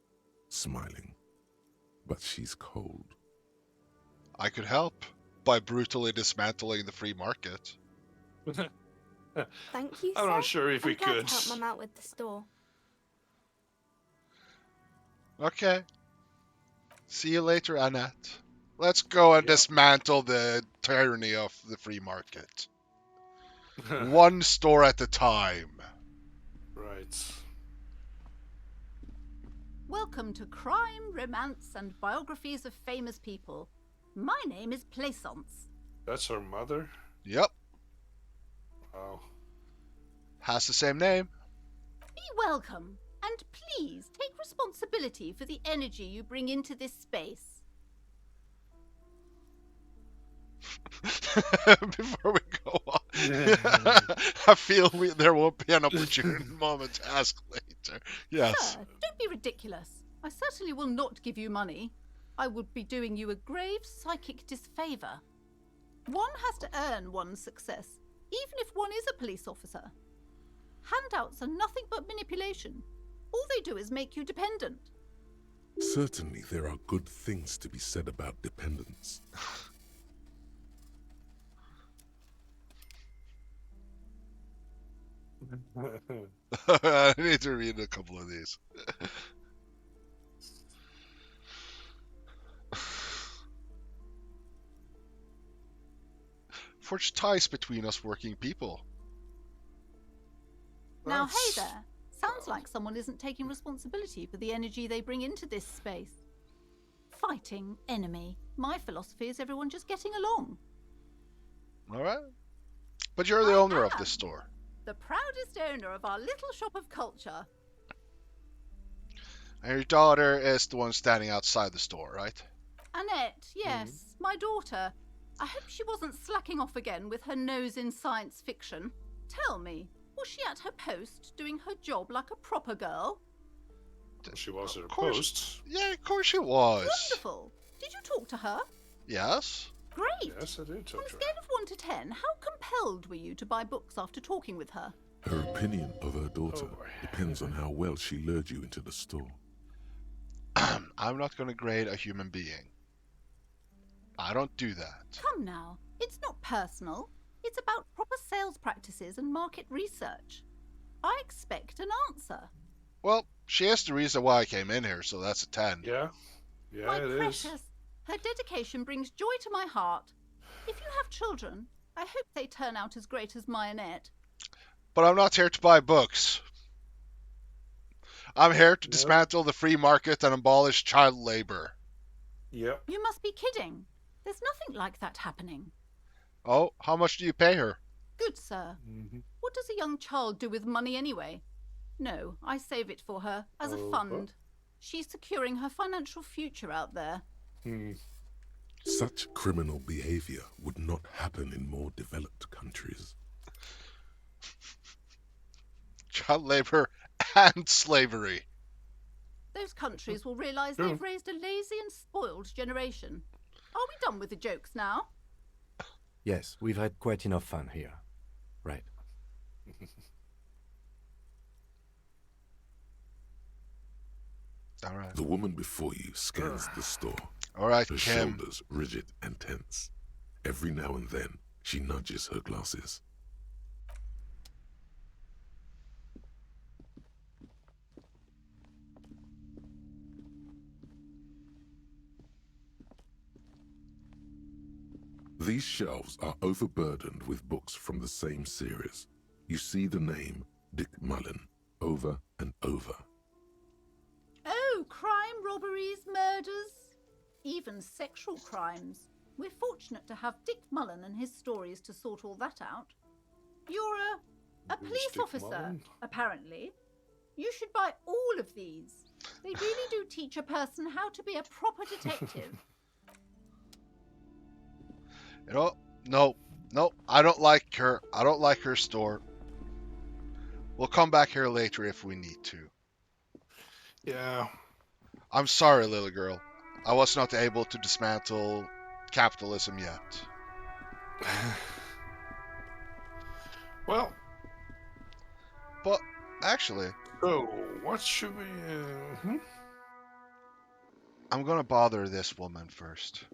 smiling. But she's cold. I could help by brutally dismantling the free market. Thank you, I'm sir. not sure if we I'm glad could. to help Mum out with the store. Okay. See you later, Annette. Let's go and dismantle the tyranny of the free market. One store at a time. Right. Welcome to Crime, Romance, and Biographies of Famous People. My name is Plaisance. That's her mother? Yep. Wow. Has the same name. Be welcome, and please take responsibility for the energy you bring into this space. Before we go on, I feel there won't be an opportune moment to ask later. Yes. Sir, don't be ridiculous. I certainly will not give you money. I would be doing you a grave psychic disfavour. One has to earn one's success, even if one is a police officer. Handouts are nothing but manipulation. All they do is make you dependent. Certainly there are good things to be said about dependence. I need to read a couple of these. Forge ties between us working people. Now, hey there. Sounds like someone isn't taking responsibility for the energy they bring into this space. Fighting enemy. My philosophy is everyone just getting along. Alright. But you're the owner of this store. The proudest owner of our little shop of culture. And your daughter is the one standing outside the store, right? Annette, yes, my daughter. I hope she wasn't slacking off again with her nose in science fiction. Tell me, was she at her post doing her job like a proper girl? She was at her post. Yeah, of course she was. Wonderful. Did you talk to her? Yes. Great. Yes, I did talk On a to her. scale of 1 to 10, how compelled were you to buy books after talking with her? Her opinion of her daughter depends on how well she lured you into the store. I'm not going to grade a human being. I don't do that. Come now, it's not personal. It's about proper sales practices and market research. I expect an answer. Well, she is the reason why I came in here, so that's a 10. Yeah. Yeah, My it is. precious, her dedication brings joy to my heart. If you have children, I hope they turn out as great as my Annette. But I'm not here to buy books. I'm here to dismantle the free market and abolish child labor. Yep. You must be kidding. There's nothing like that happening. Oh, how much do you pay her? Good sir. What does a young child do with money anyway? No, I save it for her as a fund. She's securing her financial future out there. Such criminal behavior would not happen in more developed countries. Child labor and slavery. Those countries will realise they've raised a lazy and spoiled generation. Are we done with the jokes now? Yes, we've had quite enough fun here. Right. All right. The woman before you scans the store. All right, her Kim. shoulders rigid and tense. Every now and then, she nudges her glasses. These shelves are overburdened with books from the same series. You see the name Dick Mullen over and over. Oh, crime, robberies, murders, even sexual crimes. We're fortunate to have Dick Mullen and his stories to sort all that out. You're a police Dick officer, Mullen? apparently. You should buy all of these. They really do teach a person how to be a proper detective. You know, no, I don't like her. I don't like her store. We'll come back here later if we need to. Yeah. I'm sorry, little girl. I was not able to dismantle capitalism yet. Well. But, actually... So, what should we... I'm gonna bother this woman first.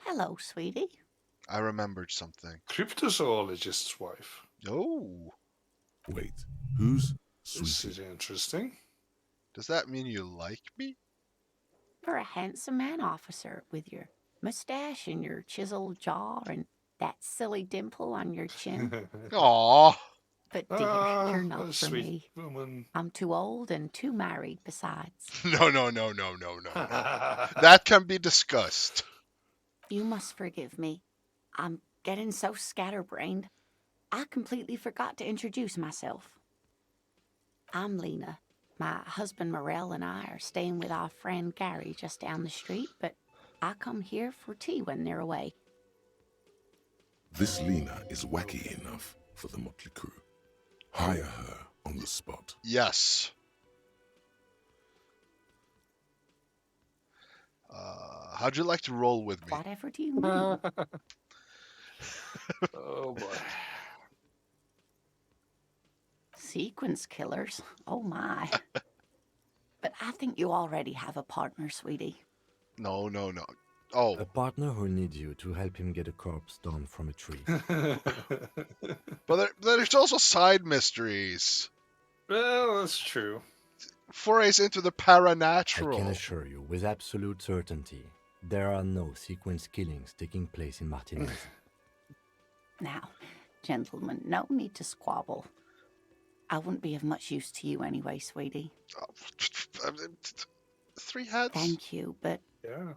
Hello, sweetie. I remembered something. Cryptozoologist's wife. Oh. Wait, who's This sweetie? is interesting. Does that mean you like me? You're a handsome man, officer, with your mustache and your chiseled jaw and That silly dimple on your chin. Aww. But dear, you're not for sweet me. woman. I'm too old and too married besides. No. That can be discussed. You must forgive me. I'm getting so scatterbrained. I completely forgot to introduce myself. I'm Lena. My husband Morel and I are staying with our friend Gary just down the street, but I come here for tea when they're away. This Lena is wacky enough for the motley crew. Hire her on the spot. Yes. How'd you like to roll with me? Whatever do you mean? Oh boy. Sequence killers? Oh my. But I think you already have a partner, sweetie. No. Oh. A partner who needs you to help him get a corpse down from a tree. But there's also side mysteries. Well, that's true. Forays into the I paranatural. can assure you, with absolute certainty, there are no sequence killings taking place in Martinez. Now, gentlemen, no need to squabble. I wouldn't be of much use to you anyway, sweetie. 3 heads? Thank you, but Yeah.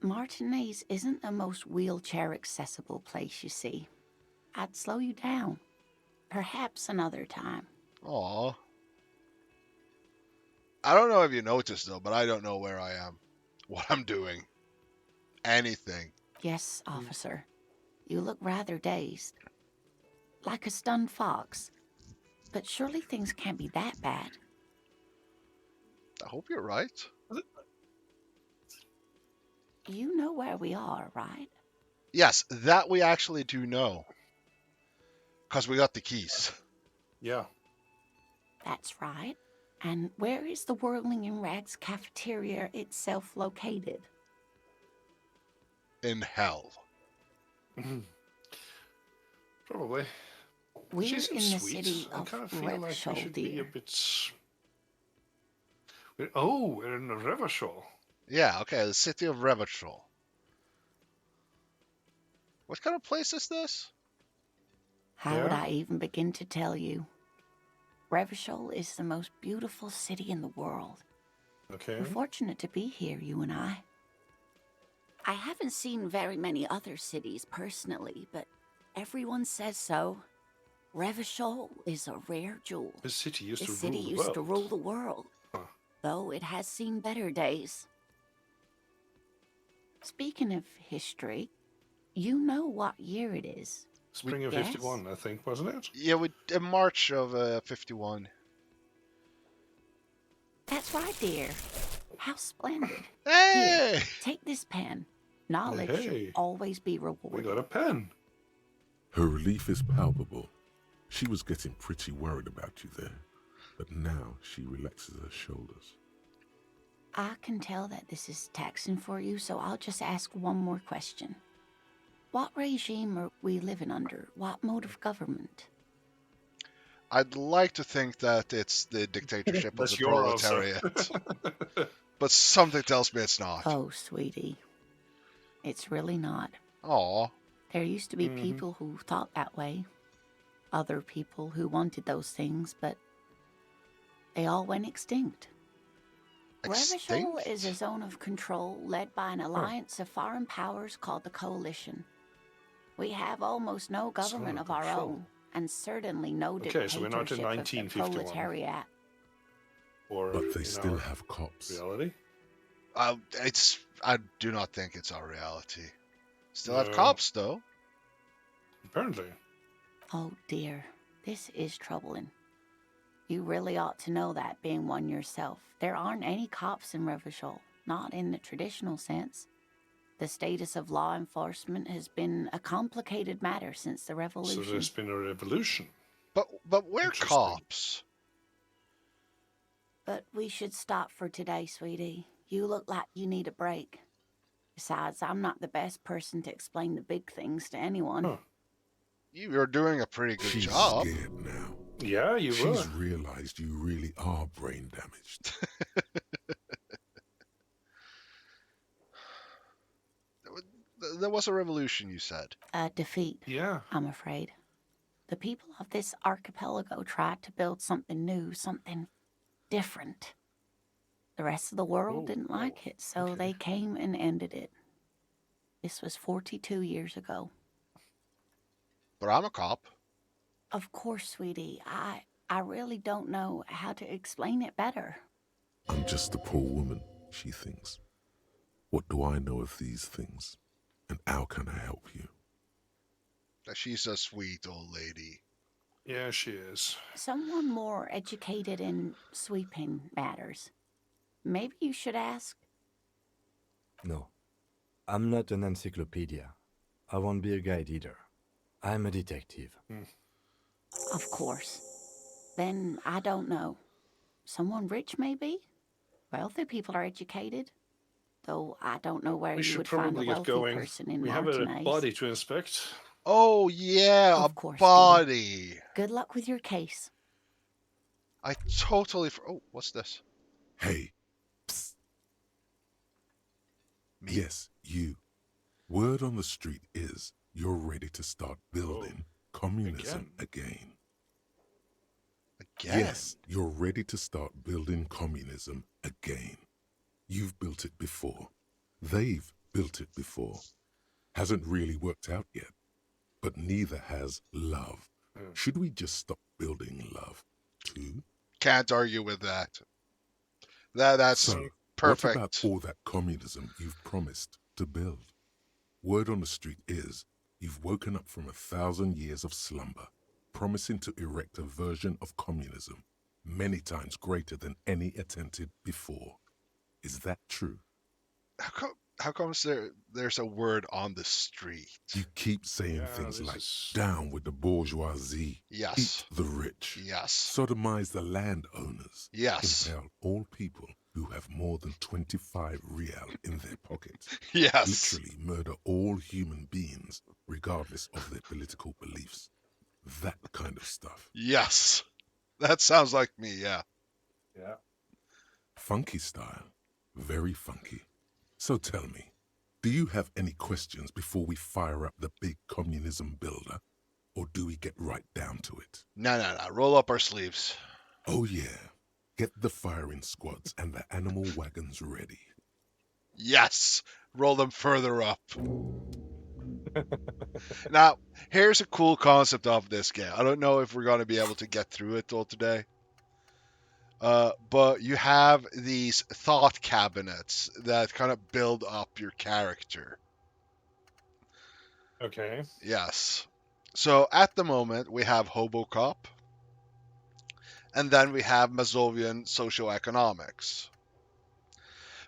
Martinez isn't the most wheelchair-accessible place, you see. I'd slow you down. Perhaps another time. Aw. I don't know if you noticed, though, but I don't know where I am. What I'm doing. Anything. Yes, officer. You look rather dazed. Like a stunned fox. But surely things can't be that bad. I hope you're right. You know where we are, right? Yes, that we actually do know. Because we got the keys. Yeah. That's right. And where is the Whirling in Rags cafeteria itself located? In hell. Probably. We're She in seems the sweet. city I of kind of feel like we Revachol, should be a dear. bit... we're in Revachol. Yeah, okay, the city of Revachol. What kind of place is this? How would I even begin to tell you? Revachol is the most beautiful city in the world. Okay. We're fortunate to be here, you and I. I haven't seen very many other cities personally, but everyone says so. Revachol is a rare jewel. This city used This to rule city the used world. to rule the world, Huh. though it has seen better days. Speaking of history, you know what year it is. Spring of Yes? 51, I think, wasn't it? Yeah, in March of 51. That's right, dear. How splendid. Hey! Here, take this pen. Knowledge Hey. should always be We rewarded. got a pen. Her relief is palpable. She was getting pretty worried about you there, but now she relaxes her shoulders. I can tell that this is taxing for you, so I'll just ask one more question. What regime are we living under? What mode of government? I'd like to think that it's the dictatorship of That's the your answer. proletariat. But something tells me it's not. Oh, sweetie. It's really not. Aw. There used to be people who thought that way. Other people who wanted those things, but they all went extinct. Revachol is a zone of control led by an alliance of foreign powers called the Coalition. We have almost no government of our own, and certainly no Okay, so we're not in dictatorship of the 1951. proletariat. Or But they in still our have cops. reality. I do not think it's our reality. Still have No. cops, though. Apparently. Oh dear, this is troubling. You really ought to know that, being one yourself. There aren't any cops in Revachol, not in the traditional sense. The status of law enforcement has been a complicated matter since the revolution. So there's been a revolution. But we're cops. But we should stop for today, sweetie. You look like you need a break. Besides, I'm not the best person to explain the big things to anyone. Huh. You're doing a pretty good She's job. scared now. Yeah, you She's were. realized you really are brain damaged. there was a revolution, you said. A defeat. Yeah. I'm afraid. The people of this archipelago tried to build something new, something different. The rest of the world didn't like it, so they came and ended it. This was 42 years ago. But I'm a cop. Of course, sweetie. I really don't know how to explain it better. I'm just a poor woman, she thinks. What do I know of these things? And how can I help you? She's a sweet old lady. Yeah, she is. Someone more educated in sweeping matters. Maybe you should ask. No, I'm not an encyclopedia. I won't be a guide either. I'm a detective. Of course. Then I don't know. Someone rich, maybe? Wealthy people are educated. Though I don't know where you would find a wealthy person in Martinez. We have a body to inspect. Oh, yeah, of a course, body. Dean. Good luck with your case. I totally... Oh, what's this? Hey. Psst. Yes, you. Word on the street is you're ready to start building communism again. Yes, you're ready to start building communism again. You've built it before. They've built it before. Hasn't really worked out yet. But neither has love. Should we just stop building love, too? Can't argue with that. That's so, perfect. What about all that communism you've promised to build? Word on the street is you've woken up from 1,000 years of slumber, promising to erect a version of communism many times greater than any attempted before. Is that true? How come there's a word on the street? You keep saying things like, down with the bourgeoisie, yes, eat the rich, yes, sodomize the landowners, yes, compel all people who have more than 25 real in their pockets, yes, literally murder all human beings regardless of their political beliefs. That kind of stuff. Yes, that sounds like me, yeah. Yeah. Funky style, very funky. So tell me, do you have any questions before we fire up the big communism builder? Or do we get right down to it? No. Roll up our sleeves. Oh, yeah. Get the firing squads and the animal wagons ready. Yes. Roll them further up. Now, here's a cool concept of this game. I don't know if we're going to be able to get through it all today. But you have these thought cabinets that kind of build up your character. Okay. Yes. So at the moment, we have Hobocop. And then we have Mazovian socioeconomics.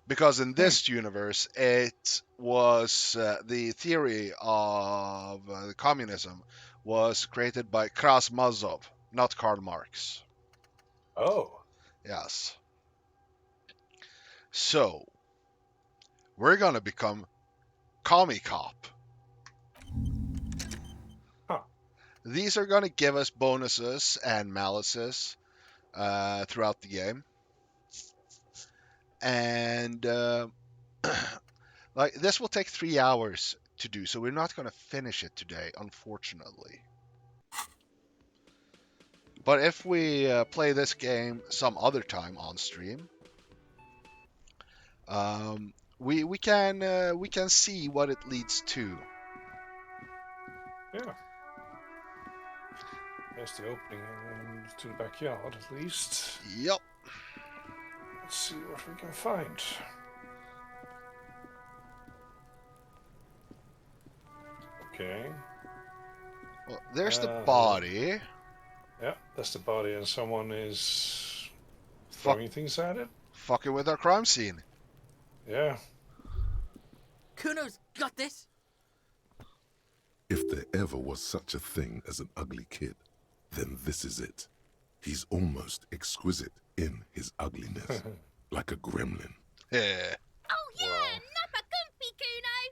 Because in this universe, it was the theory of communism was created by Krasmazov, not Karl Marx. Oh. Yes. So, we're going to become Commie Cop. Huh. These are going to give us bonuses and malices throughout the game. And like this will take 3 hours to do, so we're not going to finish it today, unfortunately. But if we play this game some other time on stream, we can see what it leads to. Yeah. There's the opening to the backyard, at least. Yep. Let's see what we can find. Okay. Well, there's the body. Yeah, that's the body, and someone is throwing things at it. Fucking with our crime scene. Yeah. Kuno's got this. If there ever was such a thing as an ugly kid, then this is it. He's almost exquisite in his ugliness, like a gremlin. Yeah. Oh yeah, Nappa Gumpy, Kuno.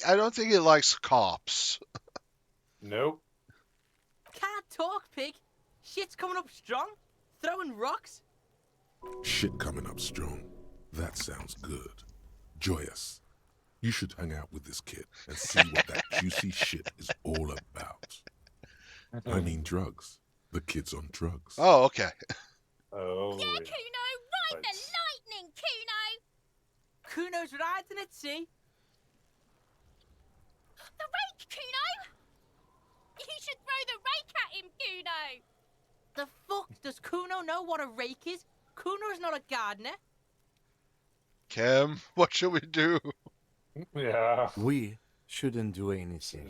I don't think he likes cops. Nope. Can't talk, pig. Shit's coming up strong. throwing rocks? Shit coming up strong. That sounds good. Joyous. You should hang out with this kid and see what that juicy shit is all about. I mean drugs. The kid's on drugs. Oh, okay. Oh. Yeah, Kuno! Ride the lightning, Kuno! Kuno's riding at sea. The rake, Kuno! You should throw the rake at him, Kuno! The fuck? Does Kuno know what a rake is? Kuno's not a gardener. Kim, what should we do? Yeah. We shouldn't do anything.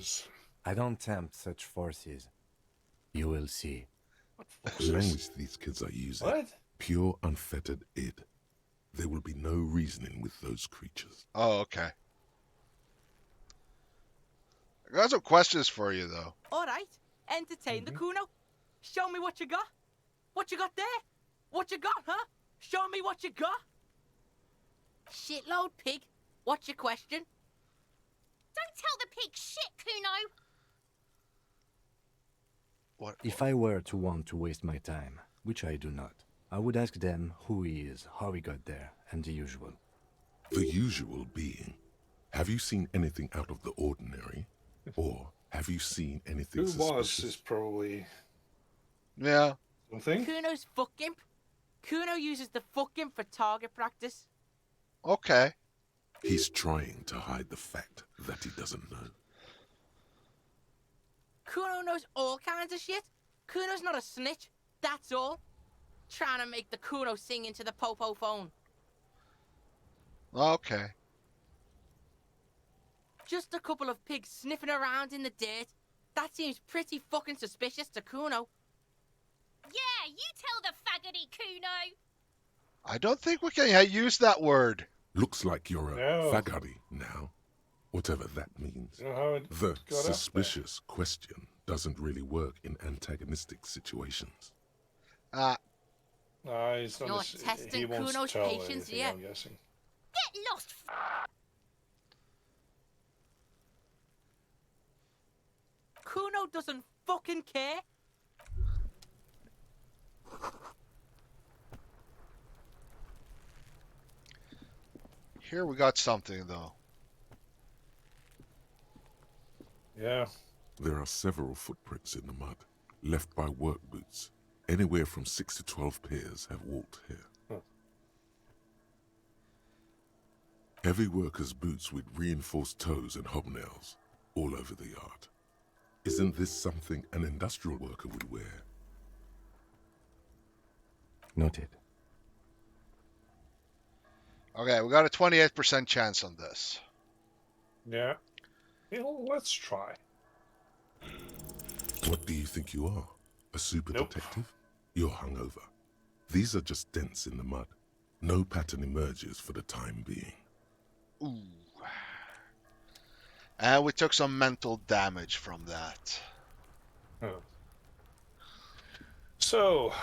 I don't tempt such forces. You will see. The language these kids are using. What? Pure, unfettered id. There will be no reasoning with those creatures. Oh, okay. I got some questions for you, though. All right, entertain the Kuno. Show me what you got. What you got there? What you got, huh? Show me what you got. Shitload pig. What's your question? Don't tell the pig shit, Kuno! What? If I were to want to waste my time, which I do not, I would ask them who he is, how he got there, and the usual. The usual being, have you seen anything out of the ordinary? Or have you seen anything Who suspicious? was is probably... Yeah. Something? Kuno's fuck imp. Kuno uses the fuck imp for target practice. Okay. He's trying to hide the fact that he doesn't know. Kuno knows all kinds of shit. Kuno's not a snitch, that's all. Trying to make the Kuno sing into the popo phone. Okay. Just a couple of pigs sniffing around in the dirt. That seems pretty fucking suspicious to Kuno. Yeah, you tell the faggoty, Kuno! I don't think we can use that word. Looks like you're a No. faggoty now. Whatever that means. You know how it The got up suspicious question doesn't really work in antagonistic situations. Ah. No, he's not. You're he testing won't Kuno's tell patience, anything, yeah? I'm guessing. Get lost, Kuno doesn't fucking care. Here we got something, though. Yeah. There are several footprints in the mud, left by work boots. Anywhere from 6 to 12 pairs have walked here. Huh. Heavy workers' boots with reinforced toes and hobnails, all over the yard. Isn't this something an industrial worker would wear? Noted. Okay, we got a 28% chance on this. Yeah. Well, let's try. What do you think you are? A super Nope. detective? You're hungover. These are just dents in the mud. No pattern emerges for the time being. Ooh. And we took some mental damage from that. Oh. So,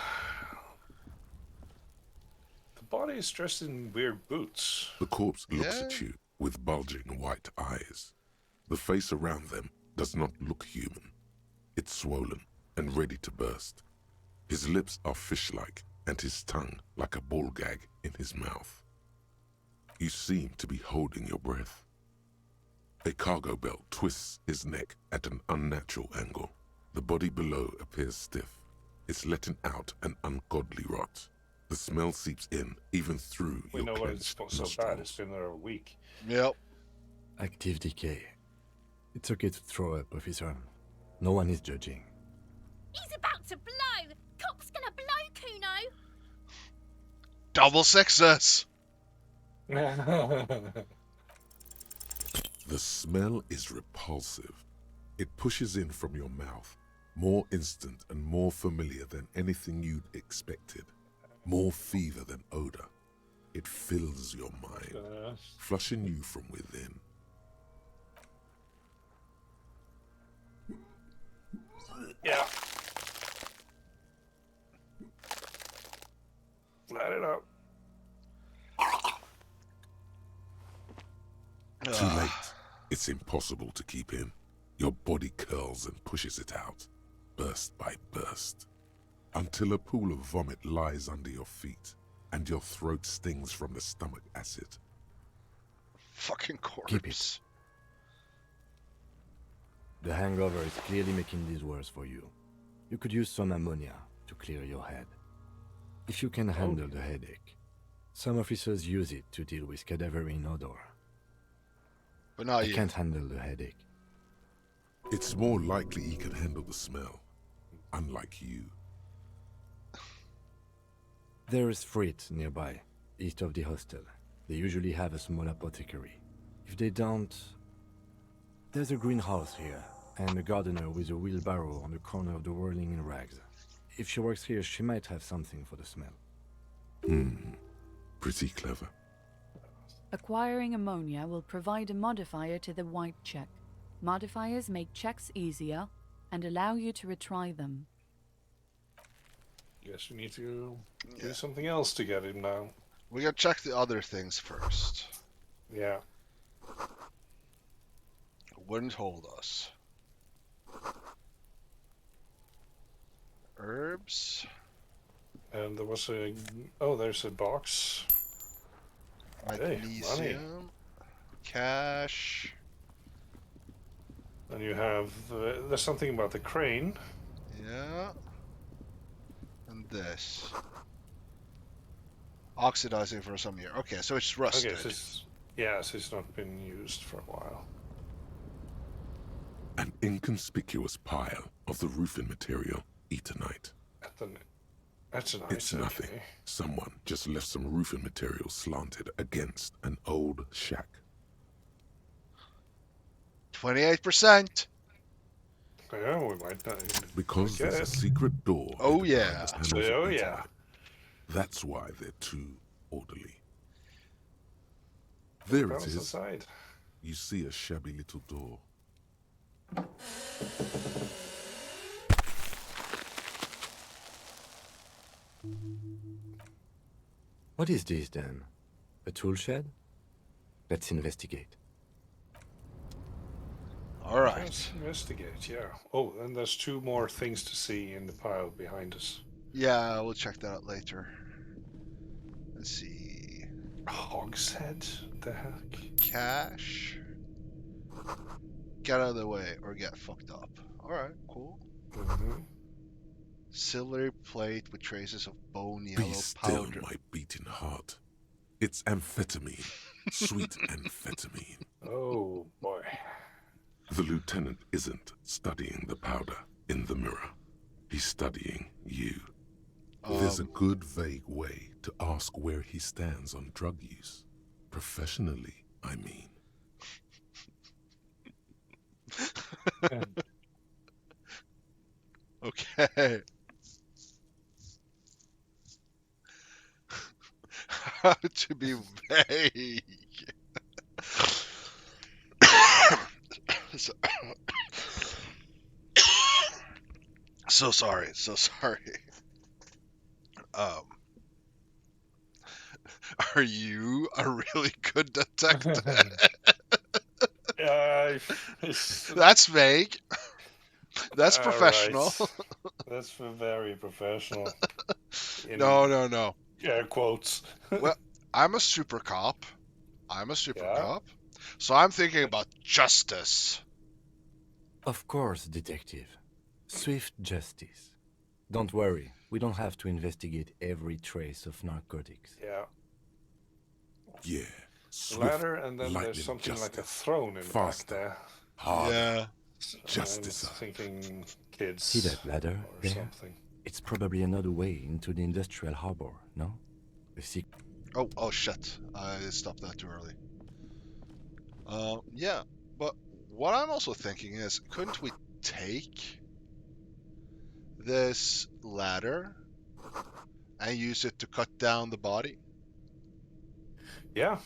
the body is dressed in weird boots. The corpse looks Yeah. at you with bulging white eyes. The face around them does not look human. It's swollen and ready to burst. His lips are fish-like and his tongue like a ball gag in his mouth. You seem to be holding your breath. A cargo belt twists his neck at an unnatural angle. The body below appears stiff. It's letting out an ungodly rot. The smell seeps in, even through We your know why it's clenched so bad. It's nostrils. been there a week. Yep. Active decay. It's okay to throw up, officer. No one is judging. He's about to blow! Cop's gonna blow, Kuno! Double sixes! The smell is repulsive. It pushes in from your mouth, more instant and more familiar than anything you'd expected. More fever than odor. It fills your mind, flushing you from within. Yeah. Let it out. Too late. It's impossible to keep in. Your body curls and pushes it out, burst by burst. until a pool of vomit lies under your feet and your throat stings from the stomach acid. Fucking corpse. Keep it. The hangover is clearly making this worse for you. You could use some ammonia to clear your head. If you can handle the headache. Some officers use it to deal with cadaverine odor. But not I you. can't handle the headache. It's more likely he can handle the smell, unlike you. There is Frit nearby, east of the hostel. They usually have a small apothecary. If they don't... There's a greenhouse here, and a gardener with a wheelbarrow on the corner of the whirling in rags. If she works here, she might have something for the smell. Pretty clever. Acquiring ammonia will provide a modifier to the white check. Modifiers make checks easier and allow you to retry them. Guess we need to do something else to get him now. We gotta check the other things first. Yeah. Wouldn't hold us. Herbs. And there was a... Oh, there's a box. Elysium. Cash. And you have... there's something about the crane. Yeah. And this. Oxidizing for some year. Okay, so it's rusted. Okay, so it's, so it's not been used for a while. An inconspicuous pile of the roofing material, Eternite. That's nice. It's nothing. Okay. Someone just left some roofing material slanted against an old shack. 28%. Yeah, we might not. Because there's a secret door. Oh yeah. Oh yeah. That's why they're too orderly. There it is. Inside. You see a shabby little door. What is this then? A tool shed? Let's investigate. Alright. Let's investigate, yeah. Oh, and there's two more things to see in the pile behind us. Yeah, we'll check that out later. Let's see. Hogshead? What the heck? Cash. Get out of the way or get fucked up. Alright, cool. Silvery plate with traces of bone yellow Be still, powder. my beating heart. It's amphetamine. Sweet amphetamine. Oh, boy. The lieutenant isn't studying the powder in the mirror. He's studying you. There's a good vague way to ask where he stands on drug use. Professionally, I mean. Okay. How to be vague. So sorry. Are you a really good detective? That's vague. That's professional. Right. That's very professional. No. Air quotes. Well, I'm a super cop. Cop. So I'm thinking about justice. Of course, detective. Swift justice. Don't worry, we don't have to investigate every trace of narcotics. Yeah. Yeah. Ladder, and then there's something like a throne in back there. Yeah. Justice. I'm thinking kids. See that ladder there? Something. It's probably another way into the industrial harbor, no? Oh shit. I stopped that too early. Yeah, but what I'm also thinking is, couldn't we take this ladder and use it to cut down the body? Yeah,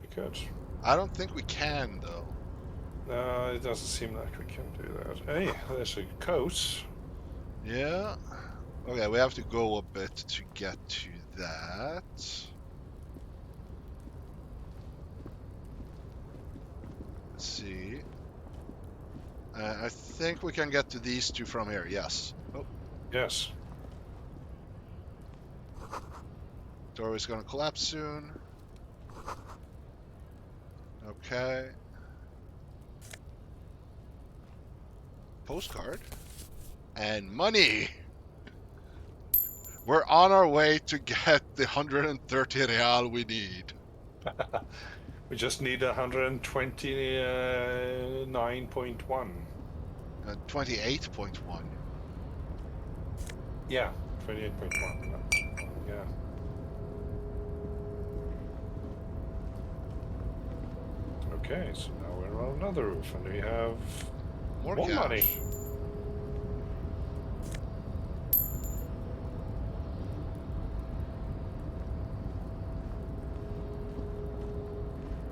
we could. I don't think we can, though. No, it doesn't seem like we can do that. Hey, there's a coat. Yeah. Okay, we have to go a bit to get to that. Let's see. I think we can get to these two from here, yes. Oh. Yes. Door is gonna collapse soon. Okay. Postcard. And money! We're on our way to get the 130 real we need. We just need 129.1. 28.1. Yeah, 28.1. Yeah. Okay, so now we're on another roof, and we have more money.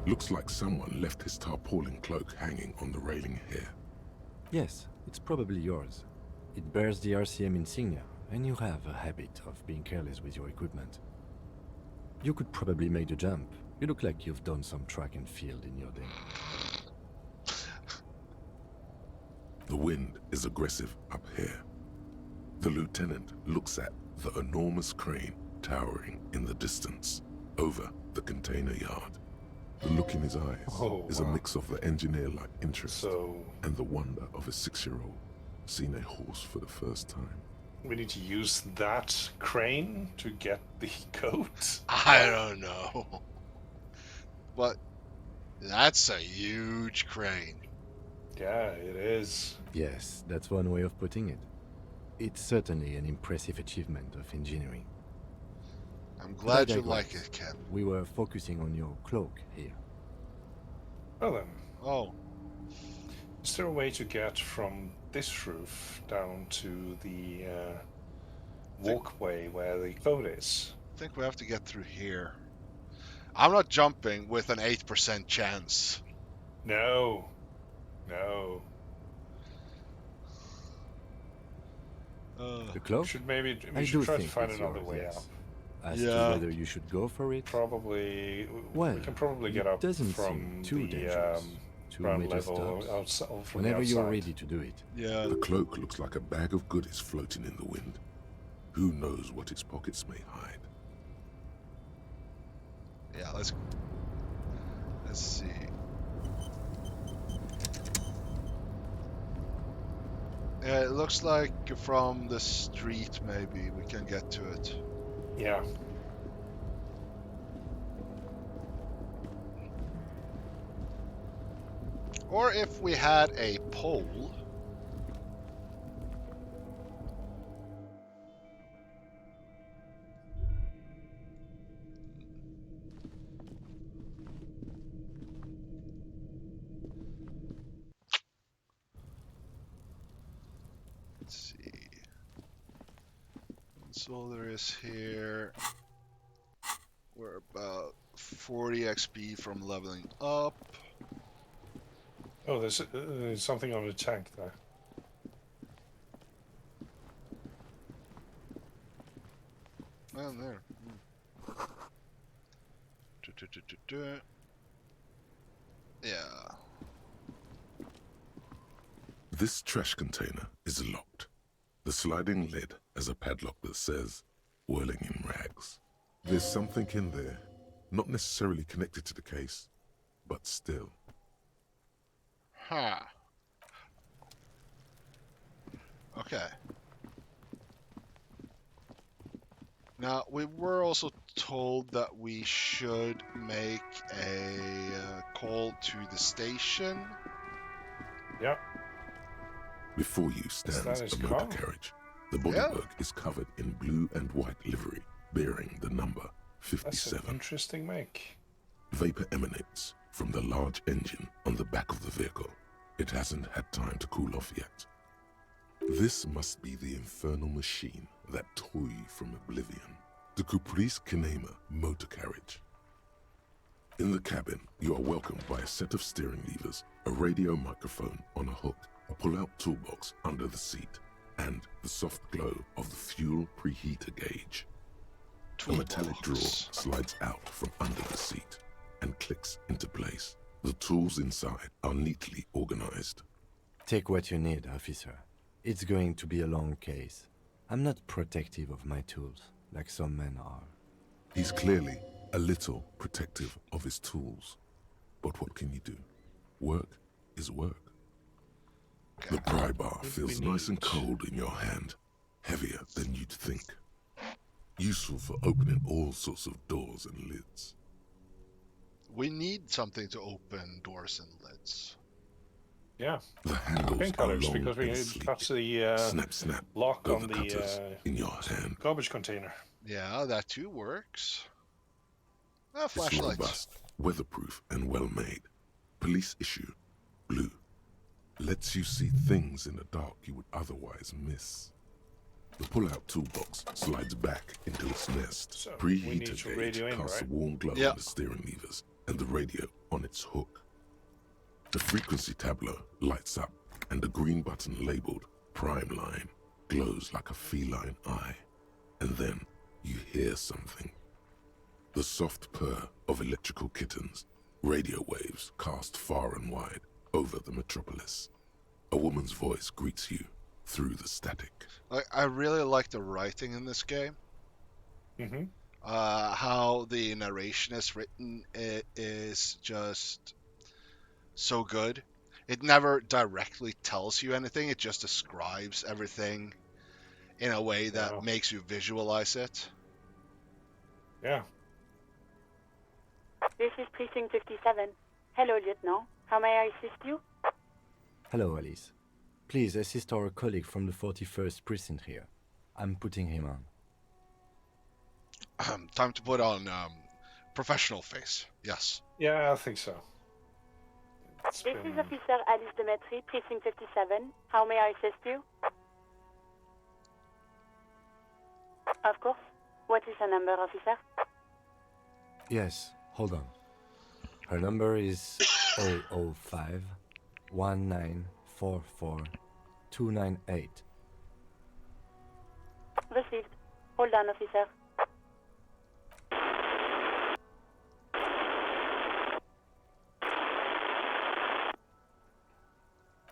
Looks like someone left his tarpaulin cloak hanging on the railing here. Yes, it's probably yours. It bears the RCM insignia, and you have a habit of being careless with your equipment. You could probably make the jump. You look like you've done some track and field in your day. The wind is aggressive up here. The lieutenant looks at the enormous crane towering in the distance over the container yard. The look in his eyes is a mix of the engineer-like interest and the wonder of a 6-year-old seeing a horse for the first time. We need to use that crane to get the coat? I don't know. But that's a huge crane. Yeah, it is. Yes, that's one way of putting it. It's certainly an impressive achievement of engineering. I'm glad you like it, Ken. We were focusing on your cloak here. Well then. Oh. Is there a way to get from this roof down to the walkway where the code is? I think we have to get through here. I'm not jumping with an 8% chance. No. No. The cloak? We should try to find another way up. As to whether you should go for it? Probably. Well, we can probably get up doesn't from seem too the dangerous. ground level outside. Whenever you're ready to do it. Yeah. The cloak looks like a bag of goodies floating in the wind. Who knows what its pockets may hide? Yeah, let's see. Yeah, it looks like from the street maybe we can get to it. Yeah. Or if we had a pole. Let's see. That's all there is here. We're about 40 XP from leveling up. Oh, there's something on the tank there. Oh, there. Yeah. This trash container is locked. The sliding lid has a padlock that says, "Whirling in rags." There's something in there, not necessarily connected to the case, but still. Huh. Okay. Now, we were also told that we should make a call to the station. Yep. Before you stands a motor carriage. The bodywork is covered in blue and white livery, bearing the number 57. That's an interesting make. Vapor emanates from the large engine on the back of the vehicle. It hasn't had time to cool off yet. This must be the infernal machine that tore you from oblivion. The Caprice Kinema motor carriage. In the cabin, you are welcomed by a set of steering levers, a radio microphone on a hook, a pull-out toolbox under the seat, and the soft glow of the fuel preheater gauge. A metallic drawer slides out from under the seat and clicks into place. The tools inside are neatly organized. Take what you need, officer. It's going to be a long case. I'm not protective of my tools, like some men are. He's clearly a little protective of his tools. But what can you do? Work is work. The pry bar feels nice and cold in your hand, heavier than you'd think. Useful for opening all sorts of doors and lids. We need something to open doors and lids. Yeah. The handles Pink are colors long because we and got sleek. the Snap, snap. lock Go on the cutters in your hand. garbage container. Yeah, that too works. It's Flashlights. robust, weatherproof, and well-made. Police issue, blue. Lets you see things in the dark you would otherwise miss. The pull-out toolbox slides back into its nest. So, Preheater gauge casts a warm glow on the steering levers and the radio on its hook. The frequency tableau lights up, and the green button labeled Prime Line glows like a feline eye. And then you hear something. The soft purr of electrical kittens, radio waves cast far and wide over the metropolis. A woman's voice greets you through the static. I really like the writing in this game. Mm-hmm. How the narration is written is just so good. It never directly tells you anything. It just describes everything in a way that makes you visualize it. Yeah. This is Precinct 57. Hello, Lieutenant. How may I assist you? Hello, Alice. Please assist our colleague from the 41st precinct here. I'm putting him on. Time to put on professional face. Yes. Yeah, I think so. This is Officer Alice Demetri, Precinct 57. How may I assist you? Of course. What is her number, officer? Yes, hold on. Her number is 005 1944 298. Received. Hold on, officer.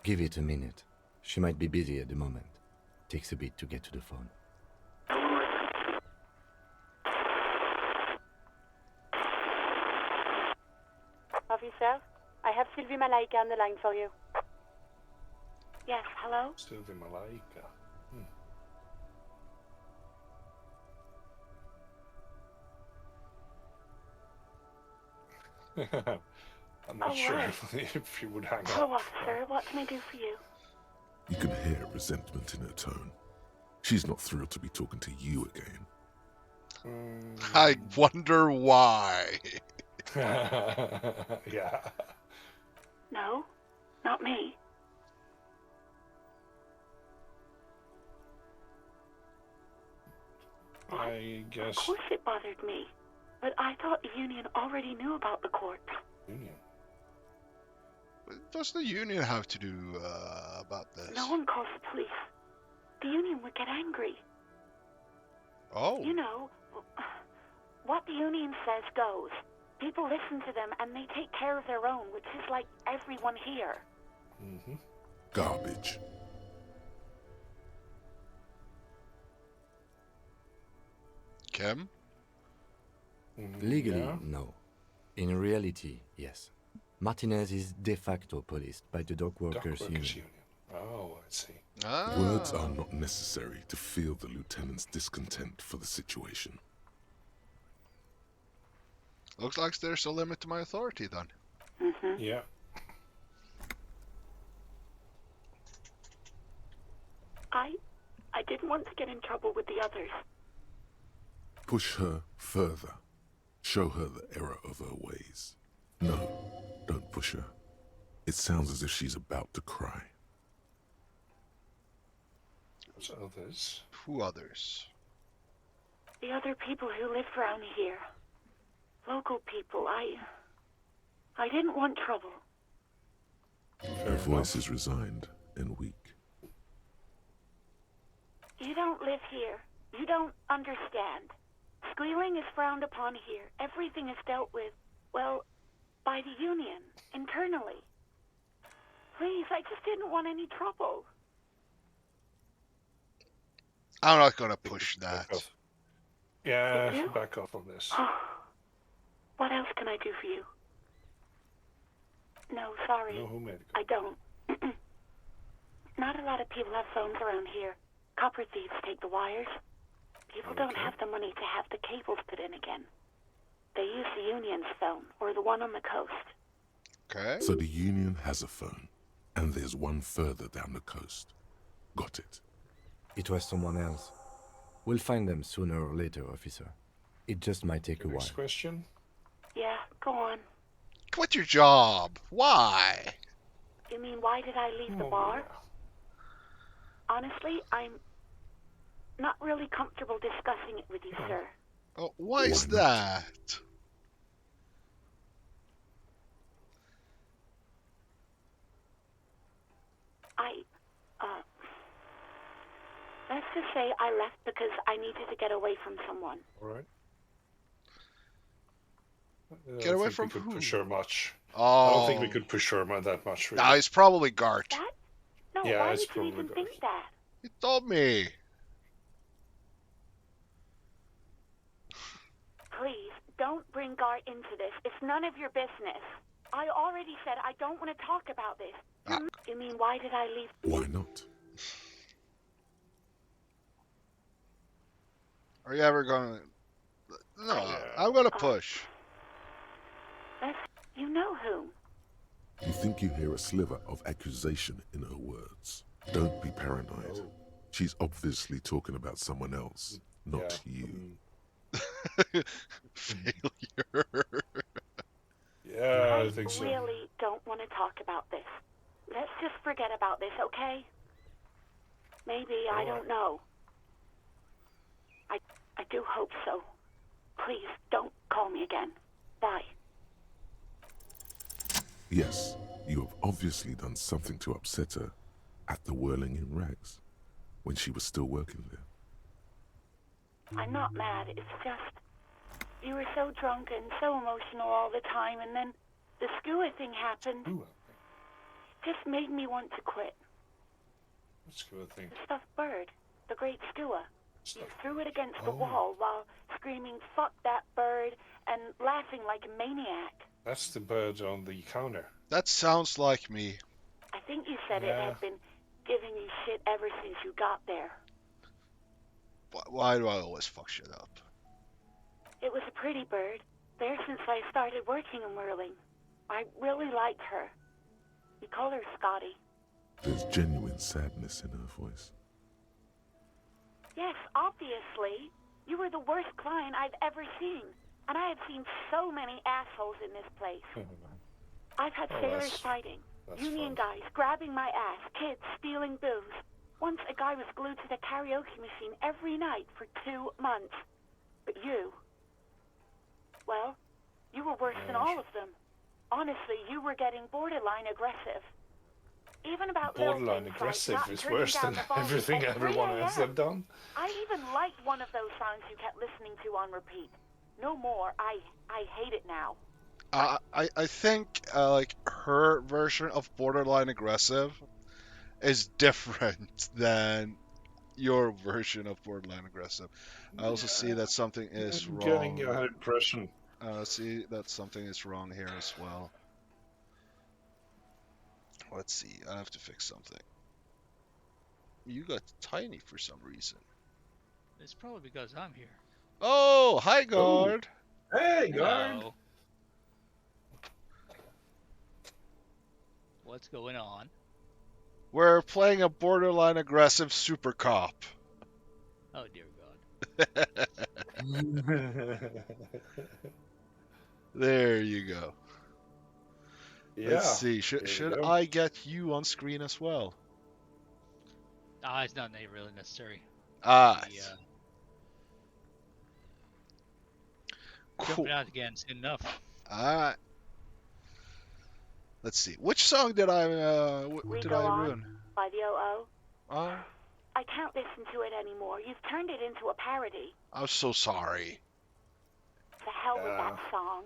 Give it a minute. She might be busy at the moment. Takes a bit to get to the phone. Officer, I have Sylvie Malaika on the line for you. Yes, hello? Sylvie Malaika. I'm not sure if you would hang Hello, up. officer. What can I do for you? You can hear resentment in her tone. She's not thrilled to be talking to you again. I wonder why. Yeah. No, not me. I guess. Of course it bothered me. But I thought the Union already knew about the court. Union? What does the Union have to do about this? No one calls the police. The Union would get angry. Oh. You know, what the Union says goes. People listen to them and they take care of their own, which is like everyone here. Mm-hmm. Garbage. Kim? Legally, Yeah. no. In reality, yes. Martinez is de facto policed by the Dock Workers Union. Oh, I see. Words are not necessary to feel the lieutenant's discontent for the situation. Looks like there's a limit to my authority then. Mm-hmm. Yeah. I didn't want to get in trouble with the others. Push her further. Show her the error of her ways. No, don't push her. It sounds as if she's about to cry. What's others? Who others? The other people who live around here. Local people. I didn't want trouble. Her voice is resigned and weak. You don't live here. You don't understand. Squealing is frowned upon here. Everything is dealt with, well, by the Union, internally. Please, I just didn't want any trouble. I'm not gonna push that. Yeah, You? back off on this. What else can I do for you? No, sorry. No, who made it? I don't. Not a lot of people have phones around here. Copper thieves take the wires. People don't have the money to have the cables put in again. They use the Union's phone, or the one on the coast. Okay. So the Union has a phone, and there's one further down the coast. Got it. It was someone else. We'll find them sooner or later, officer. It just might take a while. Next question. Yeah, go on. Quit your job. Why? You mean, why did I leave the bar? Honestly, I'm not really comfortable discussing it with you, sir. Oh, why is that? Let's just say I left because I needed to get away from someone. All right. Get away from we could who? push her much. Oh. I don't think we could push her that much. Really. Nah, it's probably Gart. That? No, Yeah, why it's would you probably even Gart. think that? He told me. Please, don't bring Gart into this. It's none of your business. I already said I don't want to talk about this. You mean, why did I leave? Why not? Are you ever going to... No, I'm going to push. You know who? You think you hear a sliver of accusation in her words. Don't be paranoid. She's obviously talking about someone else, not you. Failure. Yeah, I think so. I really don't want to talk about this. Let's just forget about this, okay? Maybe, I don't know. I do hope so. Please, don't call me again. Bye. Yes, you have obviously done something to upset her at the Whirling in Rags, when she was still working there. I'm not mad, it's just... You were so drunk and so emotional all the time, and then the skua thing happened. It just made me want to quit. What skua thing? The stuffed bird. The great skua. You threw it against the wall while screaming, "Fuck that bird," and laughing like a maniac. That's the bird on the counter. That sounds like me. I think you said it had been giving you shit ever since you got there. Why do I always fuck shit up? It was a pretty bird. There since I started working in whirling. I really liked her. We call her Scotty. There's genuine sadness in her voice. Yes, obviously. You were the worst client I've ever seen. And I have seen so many assholes in this place. I've had sailors fighting, union guys grabbing my ass, kids stealing booze. Once a guy was glued to the karaoke machine every night for 2 months. But you... Well, you were worse than all of them. Honestly, you were getting borderline aggressive. Even about borderline little aggressive like is not worse turning than down the volume everything at 3 everyone else a.m. have done. I even liked one of those songs you kept listening to on repeat. No more. I hate it now. I think like her version of borderline aggressive is different than your version of borderline aggressive. I also see that something is I'm wrong. getting your impression. See that something is wrong here as well. Let's see. I have to fix something. You got tiny for some reason. It's probably because I'm here. Oh, hi, guard. Hey, guard. Hello. What's going on? We're playing a borderline aggressive super cop. Oh dear God. There you go. Yeah, let's see. Should I get you on screen as well? It's not really necessary. Cool. Jumping out again soon enough. Alright. Let's see. Which song did I ruin? By the OO. Oh. I can't listen to it anymore. You've turned it into a parody. I'm so sorry. To hell with that song.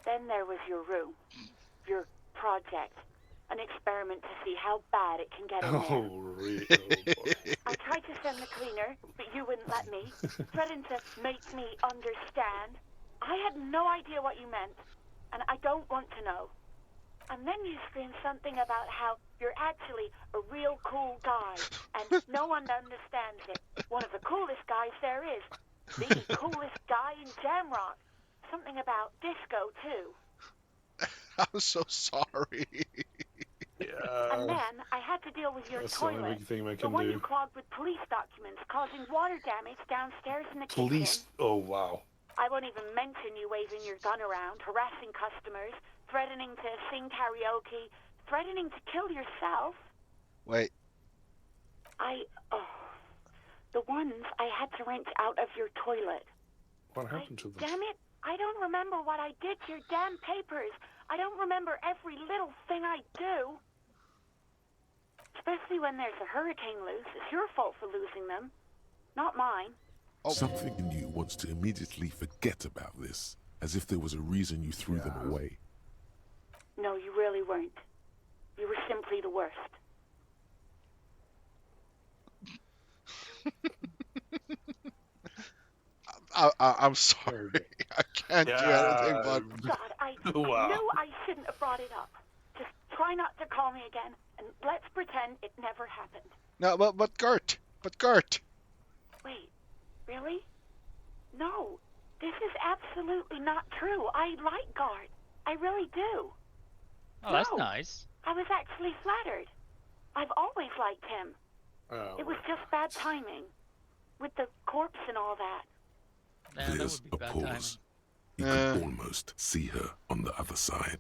Then there was your room. Your project. An experiment to see how bad it can get in there. Oh, really? Oh, boy. I tried to send the cleaner, but you wouldn't let me. Threatened to make me understand. I had no idea what you meant, and I don't want to know. And then you screamed something about how you're actually a real cool guy, and no one understands it. One of the coolest guys there is. The coolest guy in Jamrock. Something about disco, too. I'm so sorry. And then I had to deal with your That's the toilet, only big thing I the can one do. you clogged with police documents, causing water damage downstairs in the Police. kitchen. Oh, wow. I won't even mention you waving your gun around, harassing customers, threatening to sing karaoke, threatening to kill yourself. Wait. The ones I had to wrench out of your toilet. What happened to them? Damn it, I don't remember what I did to your damn papers. I don't remember every little thing I do. Especially when there's a hurricane loose. It's your fault for losing them, not mine. Something in you wants to immediately forget about this, as if there was a reason you threw them away. No, you really weren't. You were simply the worst. I'm sorry. I can't do anything but... God, I knew I shouldn't have brought it up. Just try not to call me again, and let's pretend it never happened. No, but Gert. Wait, really? No, this is absolutely not true. I like Guard. I really do. Oh, that's nice. I was actually flattered. I've always liked him. Oh. It was just bad timing. With the corpse and all that. There's a pause. You can almost see her on the other side.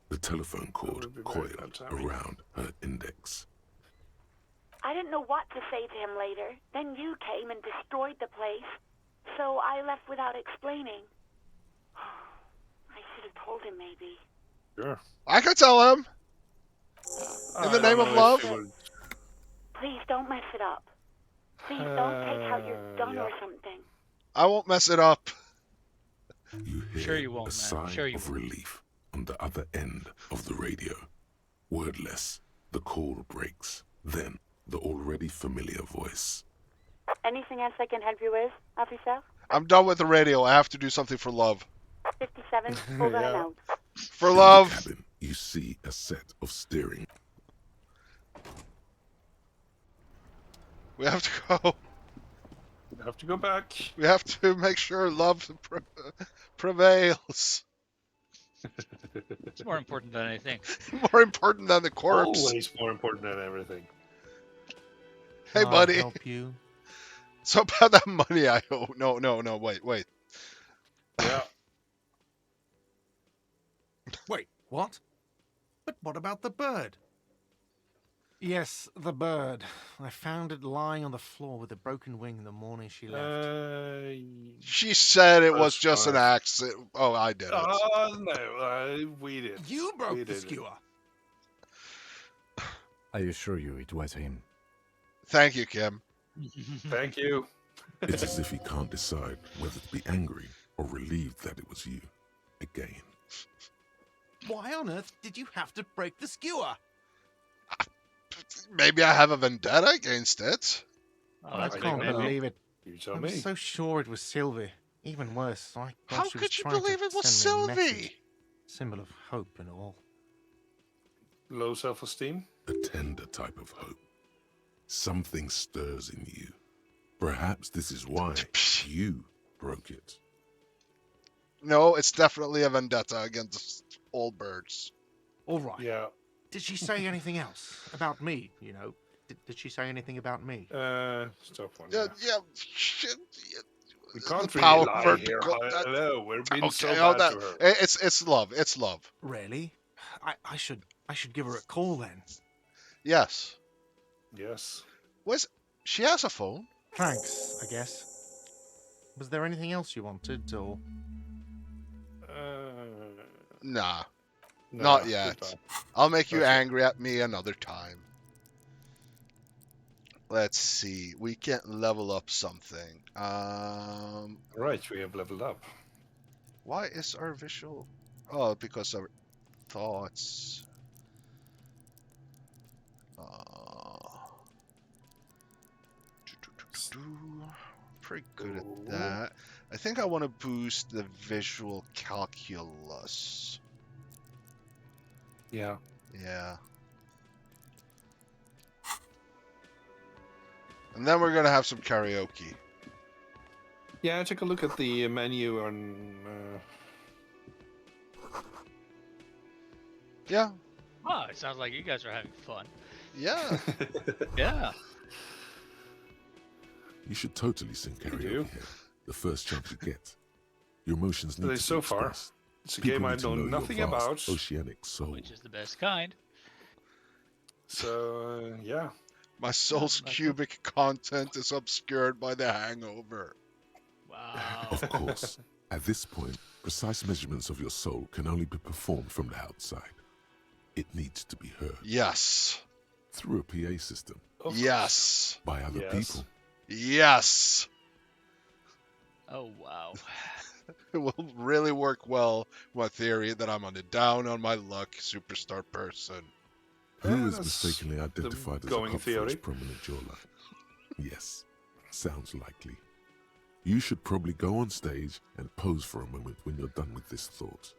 The telephone cord coiled around her index. I didn't know what to say to him later. Then you came and destroyed the place. So I left without explaining. I should have told him, maybe. Sure. I could tell him. In the name of love. Please don't mess it up. Please don't take out your gun or something. I won't mess it up. You hear a sigh of relief on the other end of the radio. Wordless, the call breaks. Then, the already familiar voice. Anything else I can help you with, officer? I'm done with the radio. I have to do something for love. 57, over and out. For love. In the cabin, you see a set of steering. We have to go. We have to go back. We have to make sure love prevails. It's more important than anything. More important than the corpse. Always more important than everything. Hey, buddy. Help you? So about that money I owe. No, wait. Yeah. Wait, what? But what about the bird? Yes, the bird. I found it lying on the floor with a broken wing the morning she left. She said it was just an accident. Oh, I did it. No, we did. You broke the skewer. I assure you it was him. Thank you, Kim. Thank you. It's as if he can't decide whether to be angry or relieved that it was you. Again. Why on earth did you have to break the skewer? Maybe I have a vendetta against it. Oh, I can't believe it. You tell I me. was so sure it was Sylvie. Even worse, I thought How she was could you trying believe to it was send me a Sylvie? message. Symbol of hope and all. Low self-esteem? A tender type of hope. Something stirs in you. Perhaps this is why you broke it. No, it's definitely a vendetta against old birds. All right. Yeah. Did she say anything else about me, you know? Did she say anything about me? Tough one. Yeah, shit. We can't The really power lie vertical, here. that- Hello, we're being so Okay, bad that, to her. it's love. It's love. Really? I should give her a call then. Yes. Yes. She has a phone? Thanks, I guess. Was there anything else you wanted, or? Nah. No, Not yet. goodbye. I'll make you That's it. angry at me another time. Let's see. We can level up something. Right, we have leveled up. Why is our visual... Oh, because our thoughts... Pretty good at that. I think I want to boost the visual calculus. Yeah. Yeah. And then we're going to have some karaoke. Yeah, take a look at the menu and... Yeah. Oh, it sounds like you guys are having fun. Yeah. Yeah. You should totally sing karaoke here, the first chance you get. Your emotions need to be so far, expressed. it's a People game I need to know your nothing vast about. Oceanic soul. Which is the best kind. So, yeah. My soul's cubic content is obscured by the hangover. Wow. Of course, at this point, precise measurements of your soul can only be performed from the outside. It needs to be heard. Yes. Through a PA system. Yes. By other people. Yes. Oh, wow. It will really work well with my theory that I'm on the down on my luck superstar person. Who is mistakenly identified as a cop for theory. his prominent jawline? Yes, sounds likely. You should probably go on stage and pose for a moment when you're done with this thought.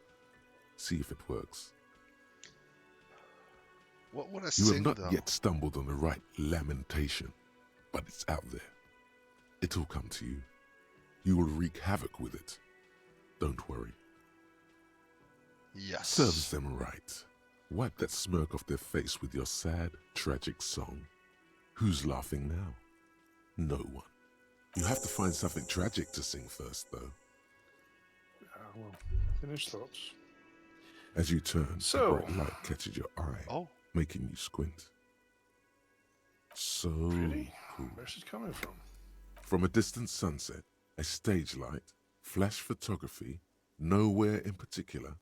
See if it works. What would I You sing, have not though? yet stumbled on the right lamentation, but it's out there. It'll come to you. You will wreak havoc with it. Don't worry. Yes. Serves them right. Wipe that smirk off their face with your sad, tragic song. Who's laughing now? No one. You have to find something tragic to sing first, though. Well, finish thoughts. As you turn, So- a bright light catches your eye, making you squint. So Really? cool. Where's it coming from? From a distant sunset, a stage light, flash photography, nowhere in particular.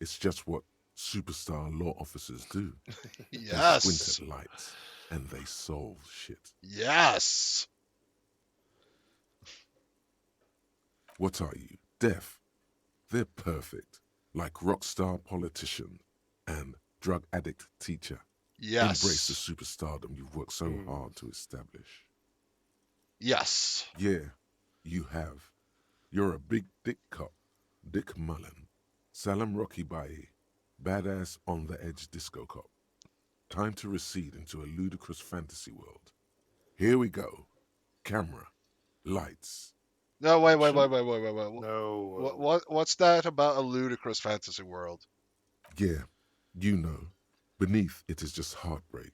It's just what superstar law officers do. Yes. They squint at lights, and they solve shit. Yes. What are you, deaf? They're perfect, like rockstar politician and drug addict teacher. Yes. Embrace the superstardom you've worked so hard to establish. Yes. Yeah, you have. You're a big dick cop, Dick Mullen, Salam Rocky Baye, badass on the edge disco cop. Time to recede into a ludicrous fantasy world. Here we go. Camera, lights. No, wait. No. What's that about a ludicrous fantasy world? Yeah, you know. Beneath it is just heartbreak,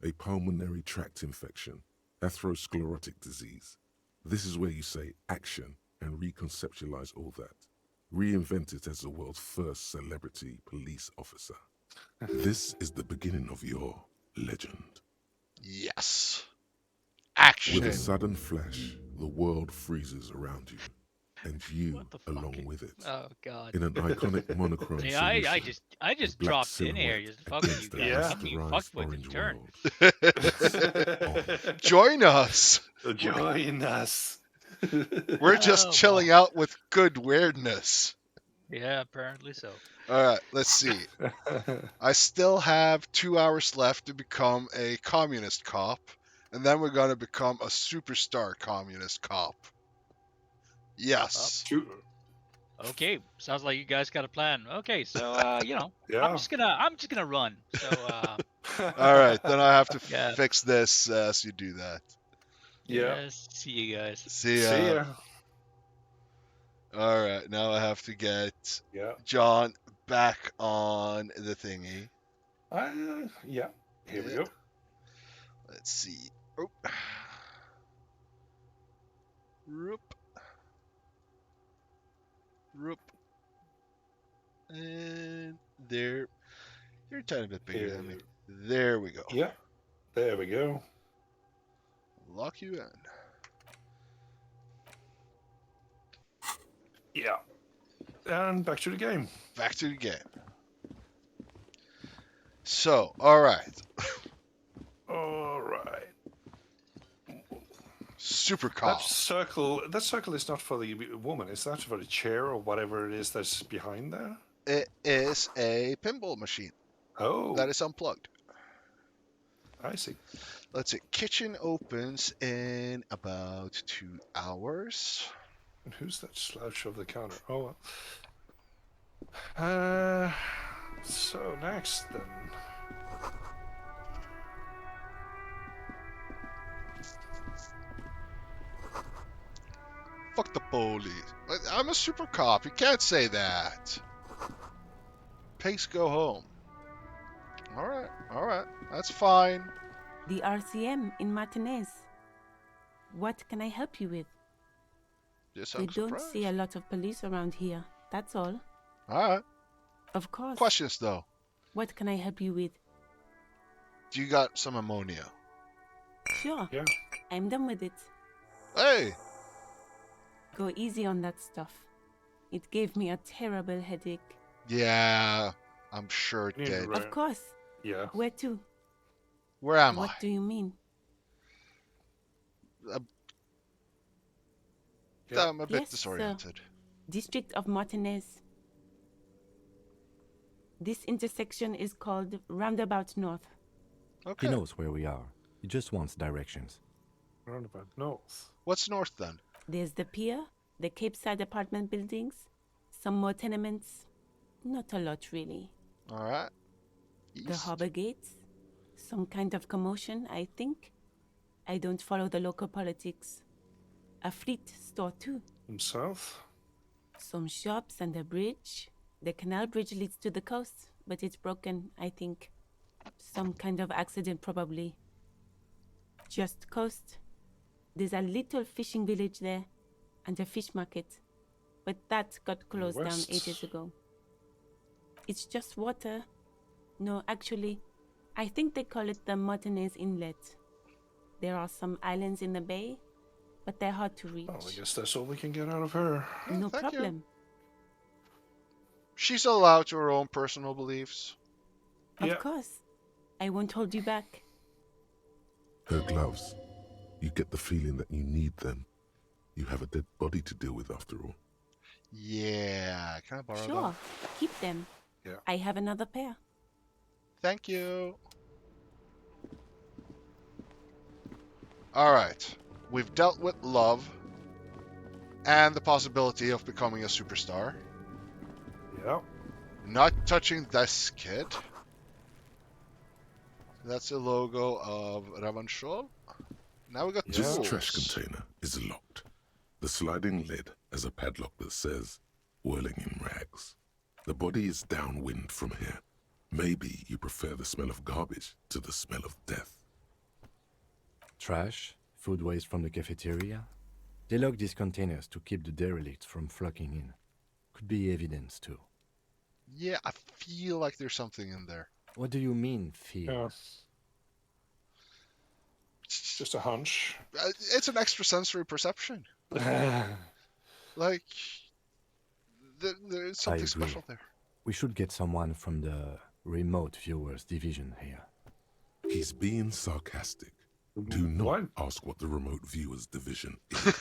a pulmonary tract infection, atherosclerotic disease. This is where you say action and reconceptualize all that. Reinvent it as the world's first celebrity police officer. This is the beginning of your legend. Yes. Action. With a sudden flash, the world freezes around you, and you along with it. Oh, God. In an iconic monochrome Yeah, I just black dropped in here. Just fucking you guys. Yeah. I'm being fucked with in turn. Join us. Join us. We're just chilling out with good weirdness. Yeah, apparently so. All right, let's see. I still have 2 hours left to become a communist cop, and then we're going to become a superstar communist cop. Yes. Okay, sounds like you guys got a plan. Okay, so Yeah. I'm just gonna run. So All right, then I have to Yeah. fix this as you do that. Yes, see you guys. See ya. All right, now I have to get John back on the thingy. Yeah. Here we go. Let's see. Oh. Roop. Roop. And there. You're a tiny bit bigger than me. There we go. Yeah. There we go. Lock you in. Yeah. And back to the game. Back to the game. So, all right. All right. Super cop. That circle is not for the woman. Is that for the chair or whatever it is that's behind there? It is a pinball machine. Oh. That is unplugged. I see. Let's see. Kitchen opens in about 2 hours. And who's that slouch of the counter? Oh, well. So next then. Fuck the police. I'm a super cop. You can't say that. Pigs go home. All right. That's fine. The RCM in Martinez. What can I help you with? Yes, We I'm don't surprised. see a lot of police around here. That's all. All right. Of course. Questions, though. What can I help you with? Do you got some ammonia? Sure. Yeah. I'm done with it. Hey! Go easy on that stuff. It gave me a terrible headache. Yeah, I'm sure it did. Of course. Yeah. Where to? Where am What do you mean? I'm a bit Yes, disoriented. District of Martinez. This intersection is called Roundabout North. Okay. He knows where we are. He just wants directions. Roundabout North. What's north then? There's the pier, the Cape Side apartment buildings, some more tenements. Not a lot, really. All right. The harbor gates. Some kind of commotion, I think. I don't follow the local politics. A fleet store, too. And south? Some shops and a bridge. The canal bridge leads to the coast, but it's broken, I think. Some kind of accident, probably. Just coast. There's a little fishing village there, and a fish market. But that got closed down West. ages ago. It's just water. No, actually, I think they call it the Martinez Inlet. There are some islands in the bay, but they're hard to reach. Well, I guess that's all we can get out of her. No Thank you. problem. She's allowed to her own personal beliefs. Of course. I won't hold you back. Her gloves. You get the feeling that you need them. You have a dead body to deal with after all. Yeah, can I borrow them? Sure. Keep them. Yeah. I have another pair. Thank you. All right. We've dealt with love and the possibility of becoming a superstar. Yeah. Not touching this kid. That's the logo of Ravanchol. Now we got This tools. trash container is locked. The sliding lid has a padlock that says, whirling in rags. The body is downwind from here. Maybe you prefer the smell of garbage to the smell of death. Trash, food waste from the cafeteria. They lock these containers to keep the derelicts from flocking in. Could be evidence too. Yeah, I feel like there's something in there. What do you mean, feel? Yeah. Just a hunch. It's an extrasensory perception. Like, there's I something agree. special there. We should get someone from the remote viewers division here. He's being sarcastic. Do not ask what the remote viewers division is.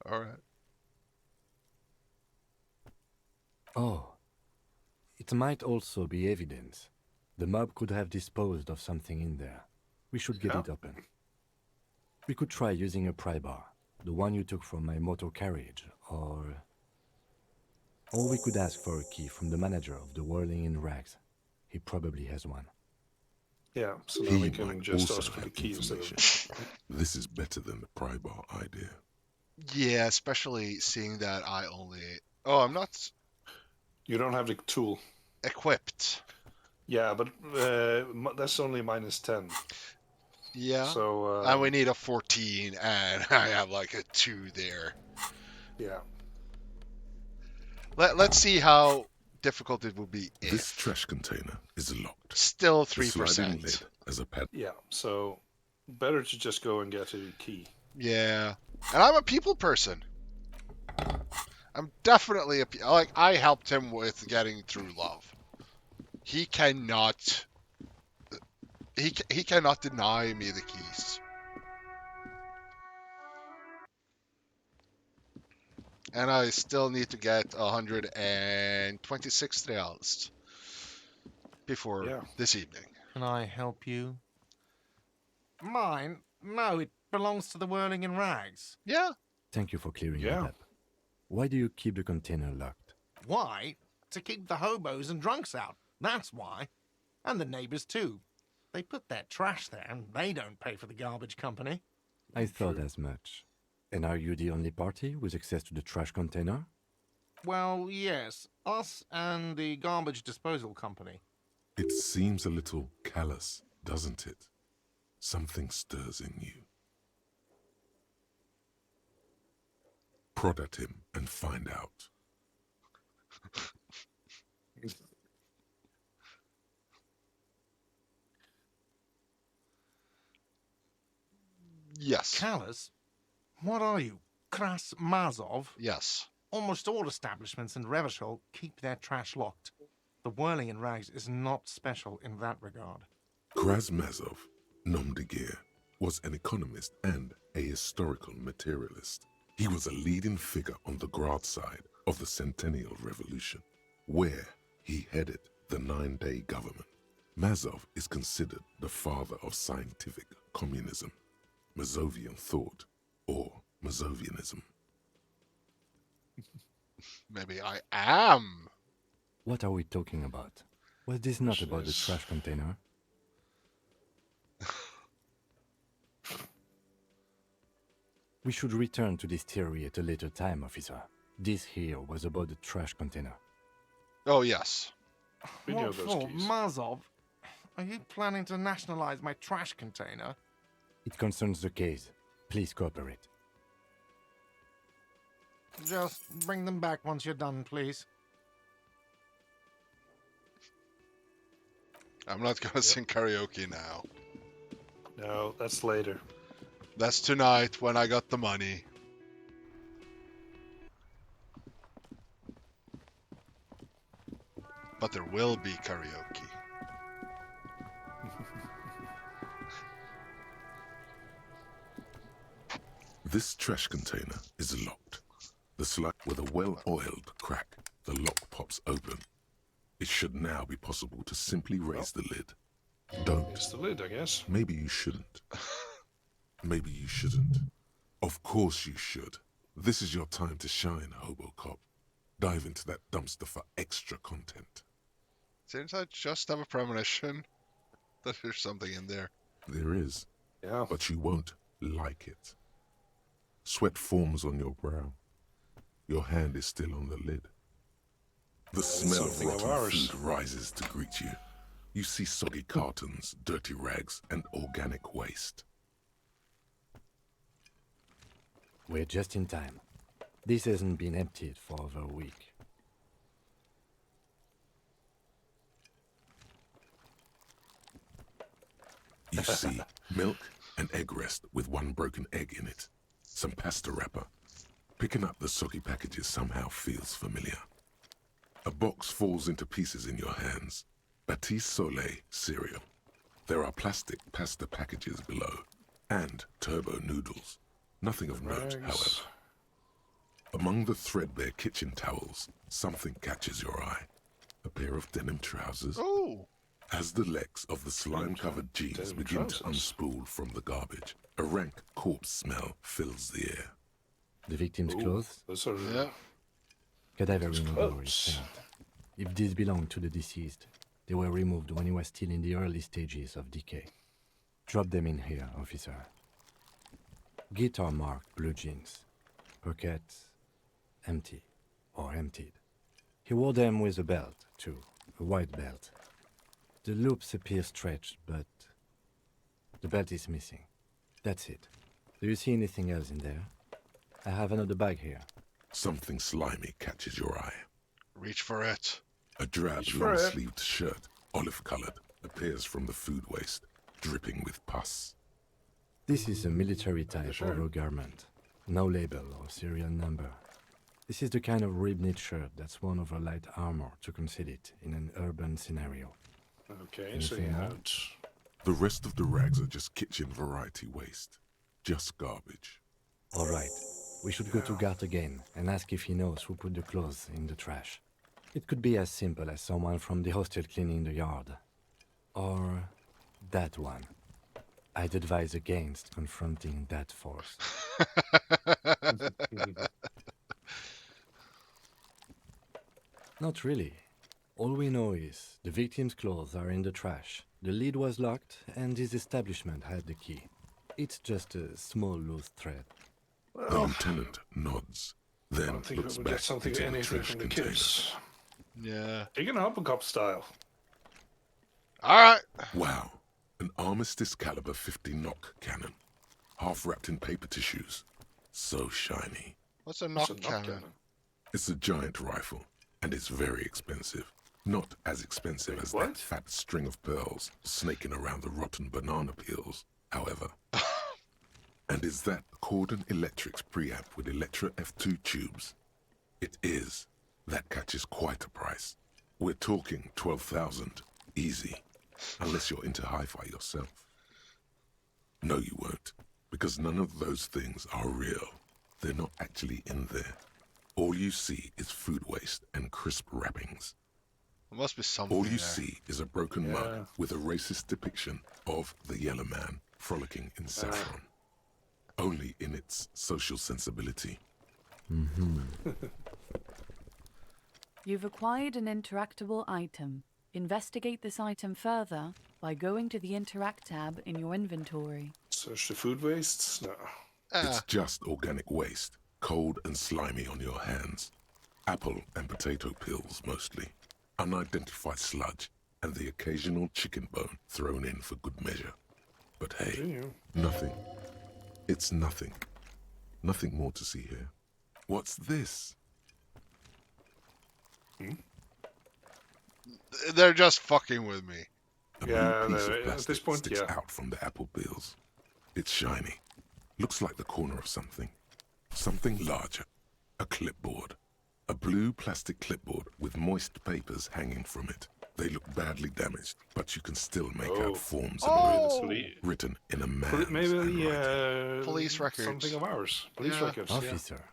All right. Oh. It might also be evidence. The mob could have disposed of something in there. We should get it open. We could try using a pry bar, the one you took from my motor carriage, or we could ask for a key from the manager of the Whirling in Rags. He probably has one. Yeah, so now He we can might just also ask for the have key instead of... information. This is better than the pry bar idea. Yeah, especially seeing that I only... Oh, I'm not You don't have the tool. equipped. Yeah, but that's only -10. Yeah. So... and we need a 14, and I have like a 2 there. Yeah. Let's see how difficult it will be if. This trash container is locked. Still The sliding 3%. lid has a pad. Yeah, so better to just go and get a key. Yeah. And I'm a people person. I'm definitely like, I helped him with getting through love. He cannot... He cannot deny me the keys. And I still need to get 126 trials before this evening. Can I help you? Mine? No, it belongs to the Whirling in Rags. Yeah. Thank you for clearing that up. Why do you keep the container locked? Why? To keep the hobos and drunks out. That's why. And the neighbors too. They put their trash there and they don't pay for the garbage company. I thought as much. And are you the only party with access to the trash container? Well, yes. Us and the garbage disposal company. It seems a little callous, doesn't it? Something stirs in you. Prod at him and find out. Yes. Callous? What are you? Kras Mazov? Yes. Almost all establishments in Revachol keep their trash locked. The Whirling in Rags is not special in that regard. Krasmazov, nom de guerre, was an economist and a historical materialist. He was a leading figure on the Grad side of the Centennial Revolution, where he headed the 9-day government. Mazov is considered the father of scientific communism, Mazovian thought, or Mazovianism. Maybe I am. What are we talking about? Was this not about the trash container? We should return to this theory at a later time, officer. This here was about the trash container. Oh, yes. What for, Mazov? Are you planning to nationalize my trash container? It concerns the case. Please cooperate. Just bring them back once you're done, please. I'm not gonna sing karaoke now. No, that's later. That's tonight when I got the money. But there will be karaoke. This trash container is locked. The slide with a well-oiled crack, the lock pops open. It should now be possible to simply raise the lid. Don't. It's the lid, I guess. Maybe you shouldn't. Maybe you shouldn't. Of course you should. This is your time to shine, Hobocop. Dive into that dumpster for extra content. Seems I just have a premonition that there's something in there. There is. Yeah. But you won't like it. Sweat forms on your brow. Your hand is still on the lid. The smell of rotten food rises to greet you. You see soggy cartons, dirty rags, and organic waste. We're just in time. This hasn't been emptied for over a week. You see milk and egg rest with one broken egg in it. Some pasta wrapper. Picking up the soggy packages somehow feels familiar. A box falls into pieces in your hands. Batiste Soleil cereal. There are plastic pasta packages below. And turbo noodles. Nothing of note, however. Among the threadbare kitchen towels, something catches your eye. A pair of denim trousers. Oh! As the legs of the slime-covered jeans begin to unspool from the garbage, a rank corpse smell fills the air. The victim's clothes? Yeah. Cadaver removal is found. If these belong to the deceased, they were removed when he was still in the early stages of decay. Drop them in here, officer. Guitar-marked blue jeans. Pockets empty or emptied. He wore them with a belt, too. A white belt. The loops appear stretched, but the belt is missing. That's it. Do you see anything else in there? I have another bag here. Something slimy catches your eye. Reach for it. A drab, long-sleeved shirt, olive-colored, appears from the food waste, dripping with pus. This is a military-type overgarment. No label or serial number. This is the kind of rib-knit shirt that's worn over light armor to conceal it in an urban scenario. Okay, so you had... The rest of the rags are just kitchen variety waste. Just garbage. All right. We should go to Gart again and ask if he knows who put the clothes in the trash. It could be as simple as someone from the hostel cleaning the yard. Or That one. I'd advise against confronting that force. Not really. All we know is the victim's clothes are in the trash, the lid was locked, and his establishment had the key. It's just a small loose thread. The lieutenant nods, then looks back something into the anything trash from the container. kids. Yeah. Taking up a cop style. Alright. Wow. An Armistice caliber 50 knock cannon. Half wrapped in paper tissues. So shiny. What's a knock cannon? It's a giant rifle, and it's very expensive. Not as expensive as that fat string of pearls snaking around the rotten banana peels, however. And is that Cordon Electric's preamp with Electra F2 tubes? It is. That catches quite a price. We're talking 12,000, easy. Unless you're into hi-fi yourself. No, you won't, because none of those things are real. They're not actually in there. All you see is food waste and crisp wrappings. There must be something All you there. see is a broken mug with a racist depiction of the yellow man frolicking in saffron. Only in its social sensibility. You've acquired an interactable item. Investigate this item further by going to the Interact tab in your inventory. Search the food wastes? No. It's just organic waste, cold and slimy on your hands. Apple and potato peels, mostly. Unidentified sludge, and the occasional chicken bone thrown in for good measure. But hey, nothing. It's nothing. Nothing more to see here. What's this? They're just fucking with me. A blue piece of plastic sticks out from the apple peels. It's shiny. Looks like the corner of something. Something larger. A clipboard. A blue plastic clipboard with moist papers hanging from it. They look badly damaged, but you can still make out forms and words written in a man's handwriting. Police records. Something of ours. Police records. Officer,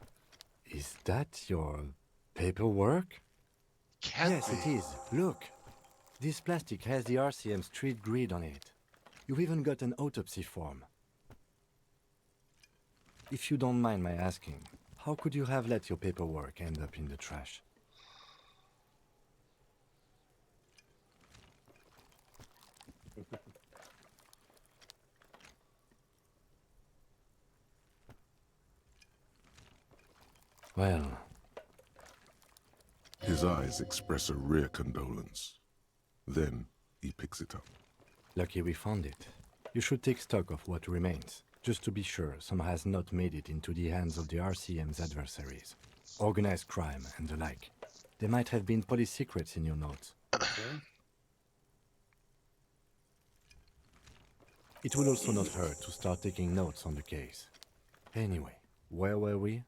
is that your paperwork? Yes, it is. Look. This plastic has the RCM street grid on it. You've even got an autopsy form. If you don't mind my asking, how could you have let your paperwork end up in the trash? Well... His eyes express a rare condolence. Then he picks it up. Lucky we found it. You should take stock of what remains, just to be sure some has not made it into the hands of the RCM's adversaries. Organized crime and the like. There might have been police secrets in your notes. It will also not hurt to start taking notes on the case. Anyway, where were we?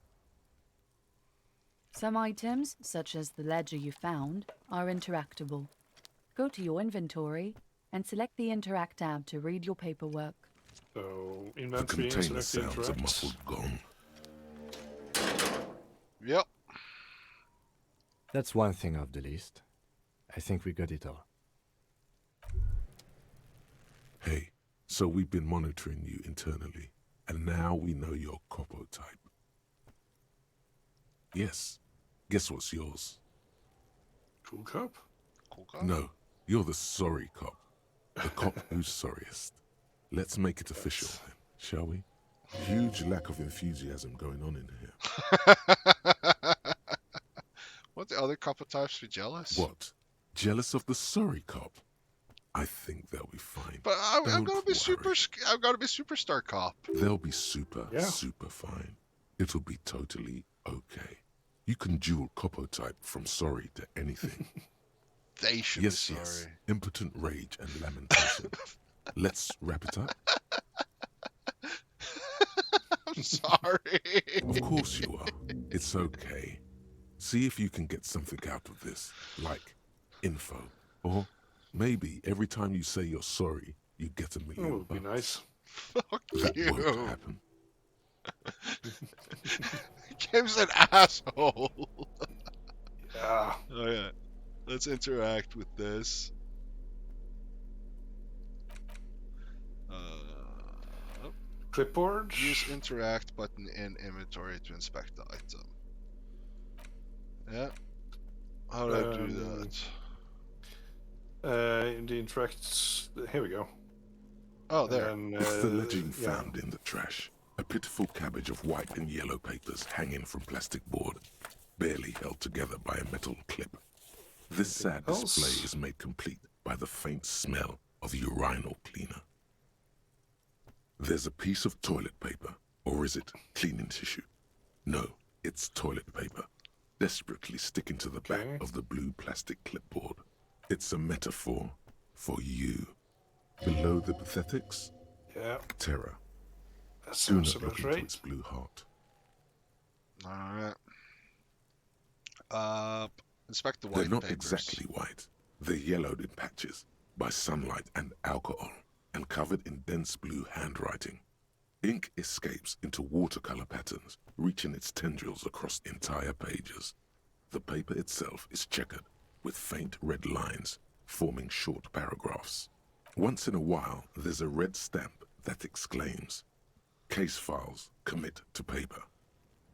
Some items, such as the ledger you found, are interactable. Go to your inventory and select the Interact tab to read your paperwork. So, The inventory and container select sounds a interact. muffled gong. Yep. That's one thing off the list. I think we got it all. Hey, so we've been monitoring you internally, and now we know your copo type. Yes. Guess what's yours? Cool cop? Cool cop? No, you're the sorry cop. The cop who's sorriest. Let's make it official then, shall we? Huge lack of enthusiasm going on in here. What, the other couple types be jealous? What? Jealous of the sorry cop? I think they'll be fine. But I'm Don't gonna be worry. I'm gonna be superstar cop. They'll be super fine. It'll be totally okay. You can dual copo type from sorry to anything. They should Yes, be yes. sorry. Impotent rage and lamentation. Let's wrap it up. I'm sorry. Of course you are. It's okay. See if you can get something out of this, like info. Or maybe every time you say you're sorry, you get $1 million. Oh, would be nice. Fuck That you. won't happen. Kim's an asshole. Yeah. Oh yeah. Let's interact with this. clipboard. Use interact button in inventory to inspect the item. Yeah. How do I do that? The interact. Here we go. Oh, there. It's the legend found in the trash. A pitiful cabbage of white and yellow papers hanging from plastic board, barely held together by a metal clip. This sad display is made complete by the faint smell of urinal cleaner. There's a piece of toilet paper, or is it cleaning tissue? No, it's toilet paper, desperately sticking to the back of the blue plastic clipboard. It's a metaphor for you. Below the pathetics, terror. Do not look into its blue heart. Alright. Inspect the white They're not papers. exactly white. They're yellowed in patches by sunlight and alcohol, and covered in dense blue handwriting. Ink escapes into watercolor patterns, reaching its tendrils across entire pages. The paper itself is checkered, with faint red lines, forming short paragraphs. Once in a while, there's a red stamp that exclaims, "Case files commit to paper."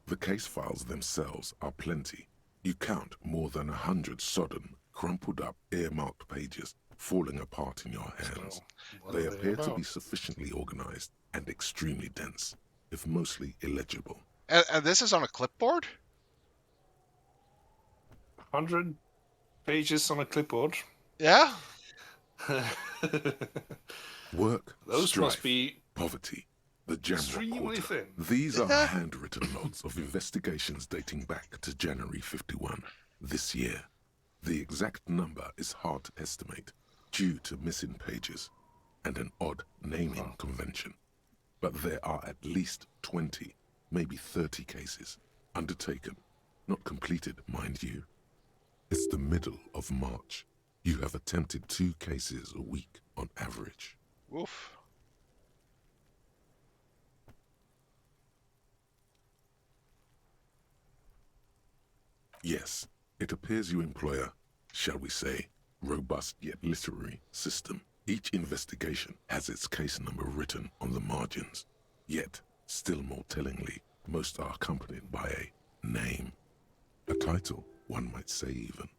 The case files themselves are plenty. You count more than 100 sodden, crumpled up, earmarked pages falling apart in your hands. They appear to be sufficiently organized and extremely dense, if mostly illegible. And this is on a clipboard? 100 pages on a clipboard. Yeah? Work, Those strife, must be poverty, the general extremely quarter. thin. These are handwritten logs of investigations dating back to January 51, this year. The exact number is hard to estimate due to missing pages and an odd naming convention. But there are at least 20, maybe 30 cases undertaken, not completed, mind you. It's the middle of March. You have attempted 2 cases a week on average. Woof. Yes, it appears you employ a, shall we say, robust yet literary system. Each investigation has its case number written on the margins. Yet, still more tellingly, most are accompanied by a name. A title, one might say even.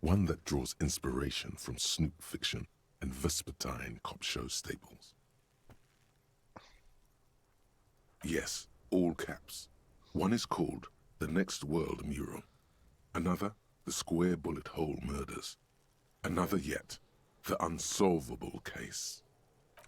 One that draws inspiration from snoop fiction and vespertine cop show staples. Yes, all caps. One is called The Next World Mural. Another, The Square Bullet Hole Murders. Another yet, The Unsolvable Case.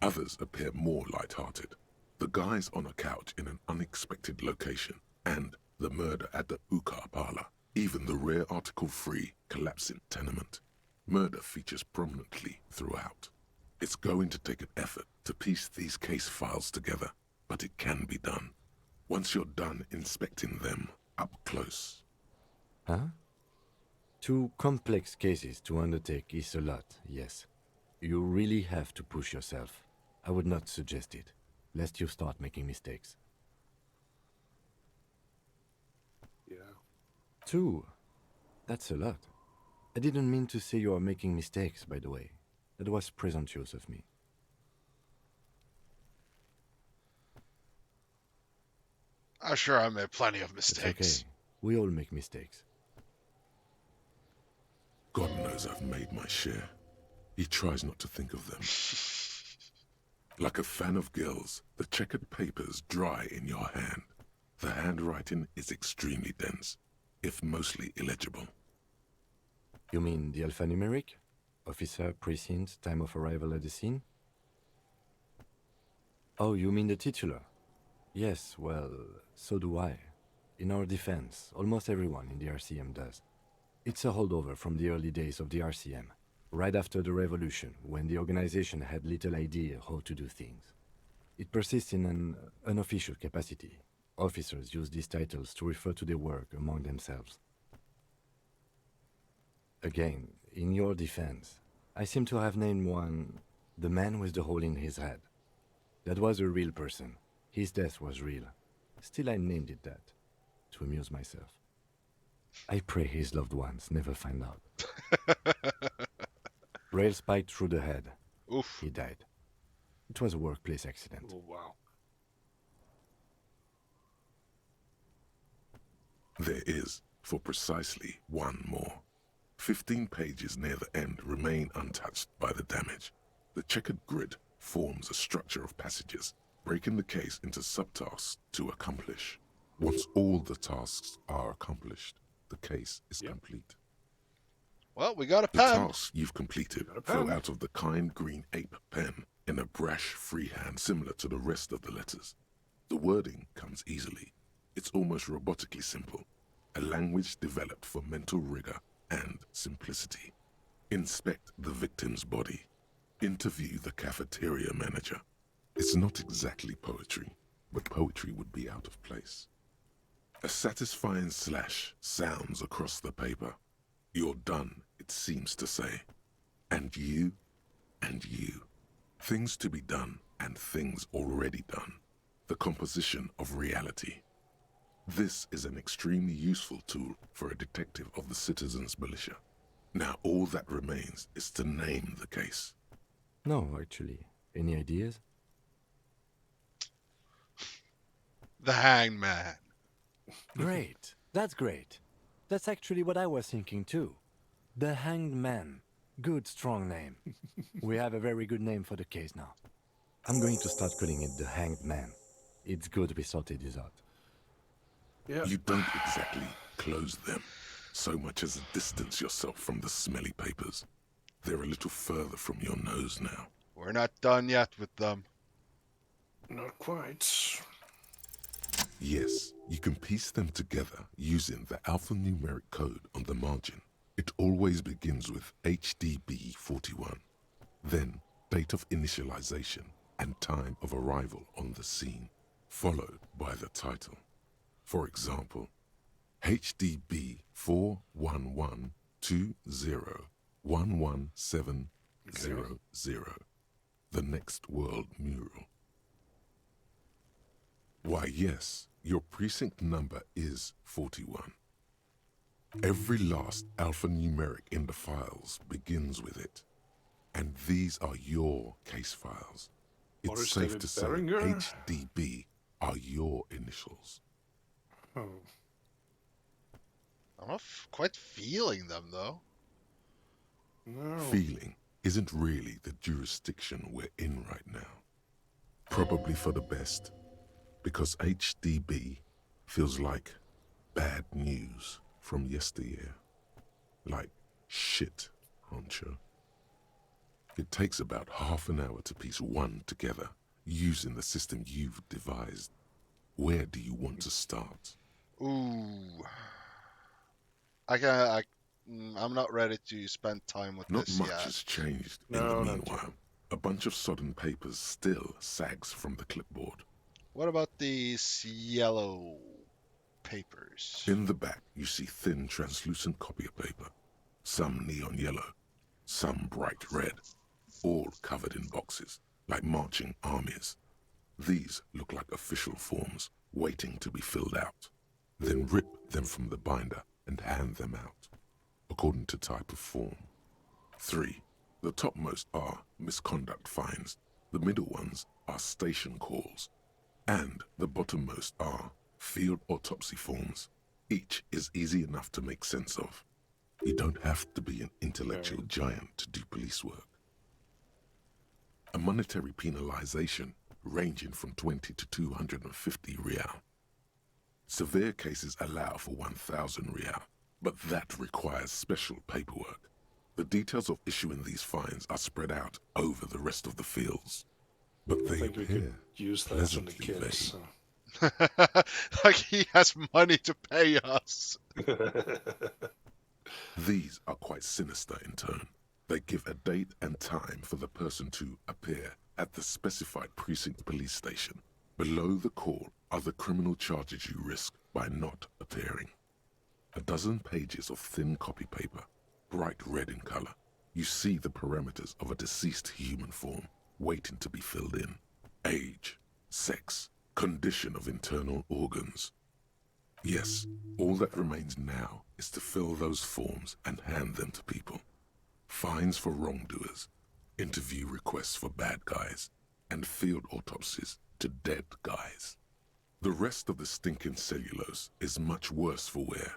Others appear more light-hearted. The Guys on a Couch in an Unexpected Location, and The Murder at the Ukar Parlor. Even the rare article-free Collapsing Tenement. Murder features prominently throughout. It's going to take an effort to piece these case files together, but it can be done. Once you're done inspecting them up close. Huh? 2 complex cases to undertake is a lot, yes. You really have to push yourself. I would not suggest it, lest you start making mistakes. Yeah. 2? That's a lot. I didn't mean to say you are making mistakes, by the way. That was presumptuous of me. I'm sure I made plenty of mistakes. It's okay. We all make mistakes. God knows I've made my share. He tries not to think of them. Like a fan of girls, the checkered papers dry in your hand. The handwriting is extremely dense, if mostly illegible. You mean the alphanumeric? Officer, precinct, time of arrival at the scene? Oh, you mean the titular? Yes, well, so do I. In our defense, almost everyone in the RCM does. It's a holdover from the early days of the RCM, right after the revolution, when the organization had little idea how to do things. It persists in an unofficial capacity. Officers use these titles to refer to their work among themselves. Again, in your defense, I seem to have named one, the man with the hole in his head. That was a real person. His death was real. Still, I named it that, to amuse myself. I pray his loved ones never find out. Rail spiked through the head. Oof. He died. It was a workplace accident. Oh, wow. There is, for precisely one more. 15 pages near the end remain untouched by the damage. The checkered grid forms a structure of passages, breaking the case into subtasks to accomplish. Once all the tasks are accomplished, the case is complete. Well, we got a The pen. tasks you've completed flow out of the kind green ape pen in a brash freehand similar to the rest of the letters. The wording comes easily. It's almost robotically simple, a language developed for mental rigor and simplicity. Inspect the victim's body. Interview the cafeteria manager. It's not exactly poetry, but poetry would be out of place. A satisfying slash sounds across the paper. You're done, it seems to say. And you, and you. Things to be done and things already done. The composition of reality. This is an extremely useful tool for a detective of the citizens' militia. Now all that remains is to name the case. No, actually. Any ideas? The Hanged Man. Great. That's great. That's actually what I was thinking too. The Hanged Man. Good, strong name. We have a very good name for the case now. I'm going to start calling it the Hanged Man. It's good we sorted this out. You don't exactly close them, so much as distance yourself from the smelly papers. They're a little further from your nose now. We're not done yet with them. Not quite. Yes, you can piece them together using the alphanumeric code on the margin. It always begins with HDB 41, then date of initialization and time of arrival on the scene, followed by the title. For example, HDB 41120111700, the Next World Mural. Why, yes, your precinct number is 41. Every last alphanumeric in the files begins with it. And these are your case files. It's safe to say HDB are your initials. I'm not quite feeling them, though. No. Feeling isn't really the jurisdiction we're in right now. Probably for the best, because HDB feels like bad news from yesteryear. Like shit, honcho. It takes about half an hour to piece one together, using the system you've devised. Where do you want to start? Ooh. I'm not ready to spend time with Not this much yet. has changed in the meanwhile. A bunch of sodden papers still sags from the clipboard. What about these yellow papers? In the back, you see thin, translucent copier paper. Some neon yellow, some bright red, all covered in boxes, like marching armies. These look like official forms, waiting to be filled out. Then rip them from the binder and hand them out, according to type of form. 3. The topmost are misconduct fines, the middle ones are station calls, and the bottommost are field autopsy forms. Each is easy enough to make sense of. You don't have to be an intellectual giant to do police work. A monetary penalization ranging from 20 to 250 real. Severe cases allow for 1,000 real, but that requires special paperwork. The details of issuing these fines are spread out over the rest of the fields, but they think we appear could use that on the pleasantly kids. vague. Like he has money to pay us. These are quite sinister in tone. They give a date and time for the person to appear at the specified precinct police station. Below the call are the criminal charges you risk by not appearing. A dozen pages of thin copy paper, bright red in color. You see the parameters of a deceased human form waiting to be filled in. Age, sex, condition of internal organs. Yes, all that remains now is to fill those forms and hand them to people. Fines for wrongdoers, interview requests for bad guys, and field autopsies to dead guys. The rest of the stinking cellulose is much worse for wear.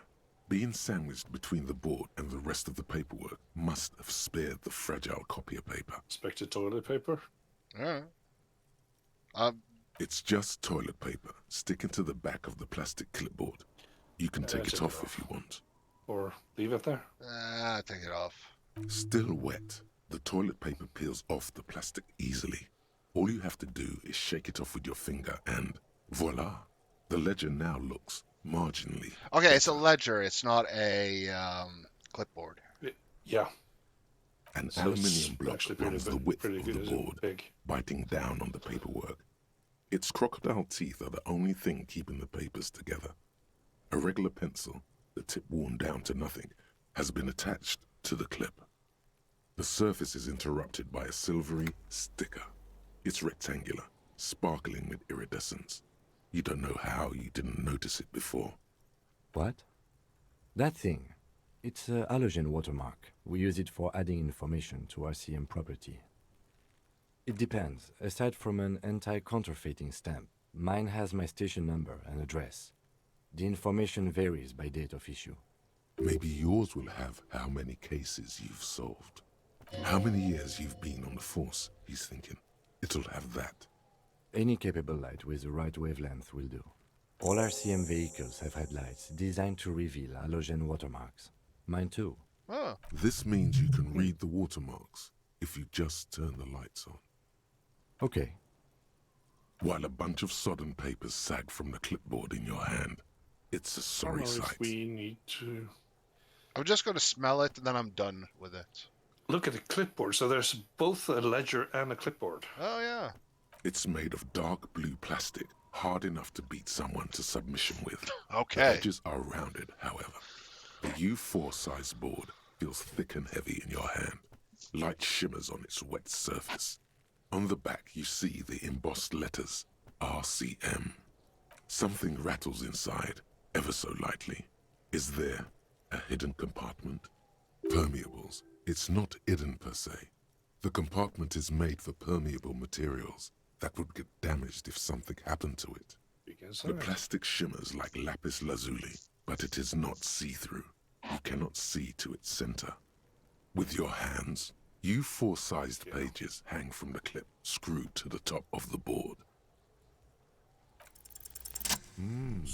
Being sandwiched between the board and the rest of the paperwork must have spared the fragile copier paper. Expected toilet paper? Yeah. It's just toilet paper sticking to the back of the plastic clipboard. You can take it off if you want. Or leave it there? Take it off. Still wet, the toilet paper peels off the plastic easily. All you have to do is shake it off with your finger and voila! The ledger now looks marginally. Okay, it's a ledger. It's not a clipboard. Yeah. An So aluminium block actually runs the width of the good, board, big. biting down on the paperwork. Its crocodile teeth are the only thing keeping the papers together. A regular pencil, the tip worn down to nothing, has been attached to the clip. The surface is interrupted by a silvery sticker. It's rectangular, sparkling with iridescence. You don't know how you didn't notice it before. What? That thing. It's a halogen watermark. We use it for adding information to RCM property. It depends. Aside from an anti-counterfeiting stamp, mine has my station number and address. The information varies by date of issue. Maybe yours will have how many cases you've solved. How many years you've been on the force, he's thinking. It'll have that. Any capable light with the right wavelength will do. All RCM vehicles have headlights designed to reveal halogen watermarks. Mine too. Oh. This means you can read the watermarks if you just turn the lights on. Okay. While a bunch of sodden papers sag from the clipboard in your hand, it's a sorry sight. If we need to... I'm just going to smell it, and then I'm done with it. Look at the clipboard. So there's both a ledger and a clipboard. Oh, yeah. It's made of dark blue plastic, hard enough to beat someone to submission with. Okay. The edges are rounded, however. The U4 size board feels thick and heavy in your hand. Light shimmers on its wet surface. On the back, you see the embossed letters, RCM. Something rattles inside, ever so lightly. Is there a hidden compartment? Permeables. It's not hidden per se. The compartment is made for permeable materials that would get damaged if something happened to it. The plastic shimmers like lapis lazuli, but it is not see-through. You cannot see to its center. With your hands, U4-sized pages hang from the clip screwed to the top of the board.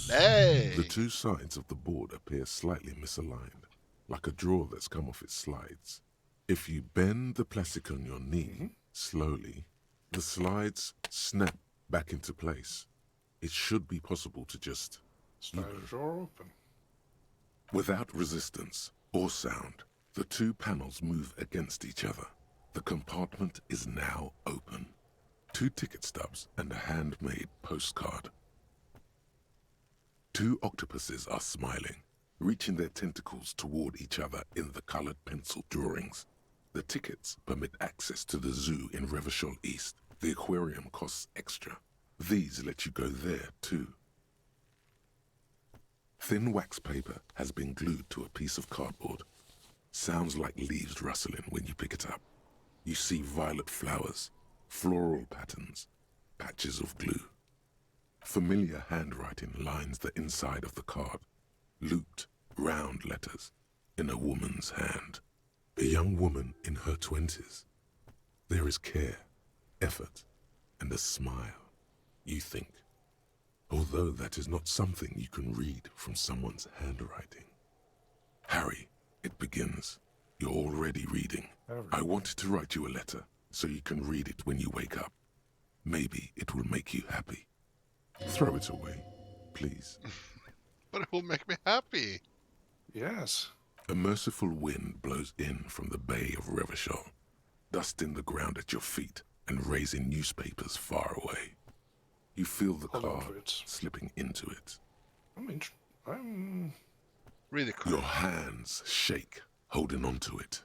Hey! The two sides of the board appear slightly misaligned, like a drawer that's come off its slides. If you bend the plastic on your knee, slowly, the slides snap back into place. It should be possible to just... Slide the drawer open. Without resistance or sound, the two panels move against each other. The compartment is now open. 2 ticket stubs and a handmade postcard. 2 octopuses are smiling, reaching their tentacles toward each other in the colored pencil drawings. The tickets permit access to the zoo in Revachol East. The aquarium costs extra. These let you go there, too. Thin wax paper has been glued to a piece of cardboard. Sounds like leaves rustling when you pick it up. You see violet flowers, floral patterns, patches of glue. Familiar handwriting lines the inside of the card. Looped, round letters in a woman's hand. A young woman in her 20s. There is care, effort, and a smile, you think. Although that is not something you can read from someone's handwriting. Harry, it begins. You're already reading. I wanted to write you a letter so you can read it when you wake up. Maybe it will make you happy. Throw it away, please. But it will make me happy. Yes. A merciful wind blows in from the bay of Revachol, dusting the ground at your feet and raising newspapers far away. You feel the card slipping into it. I'm Read the card. Your hands shake, holding onto it.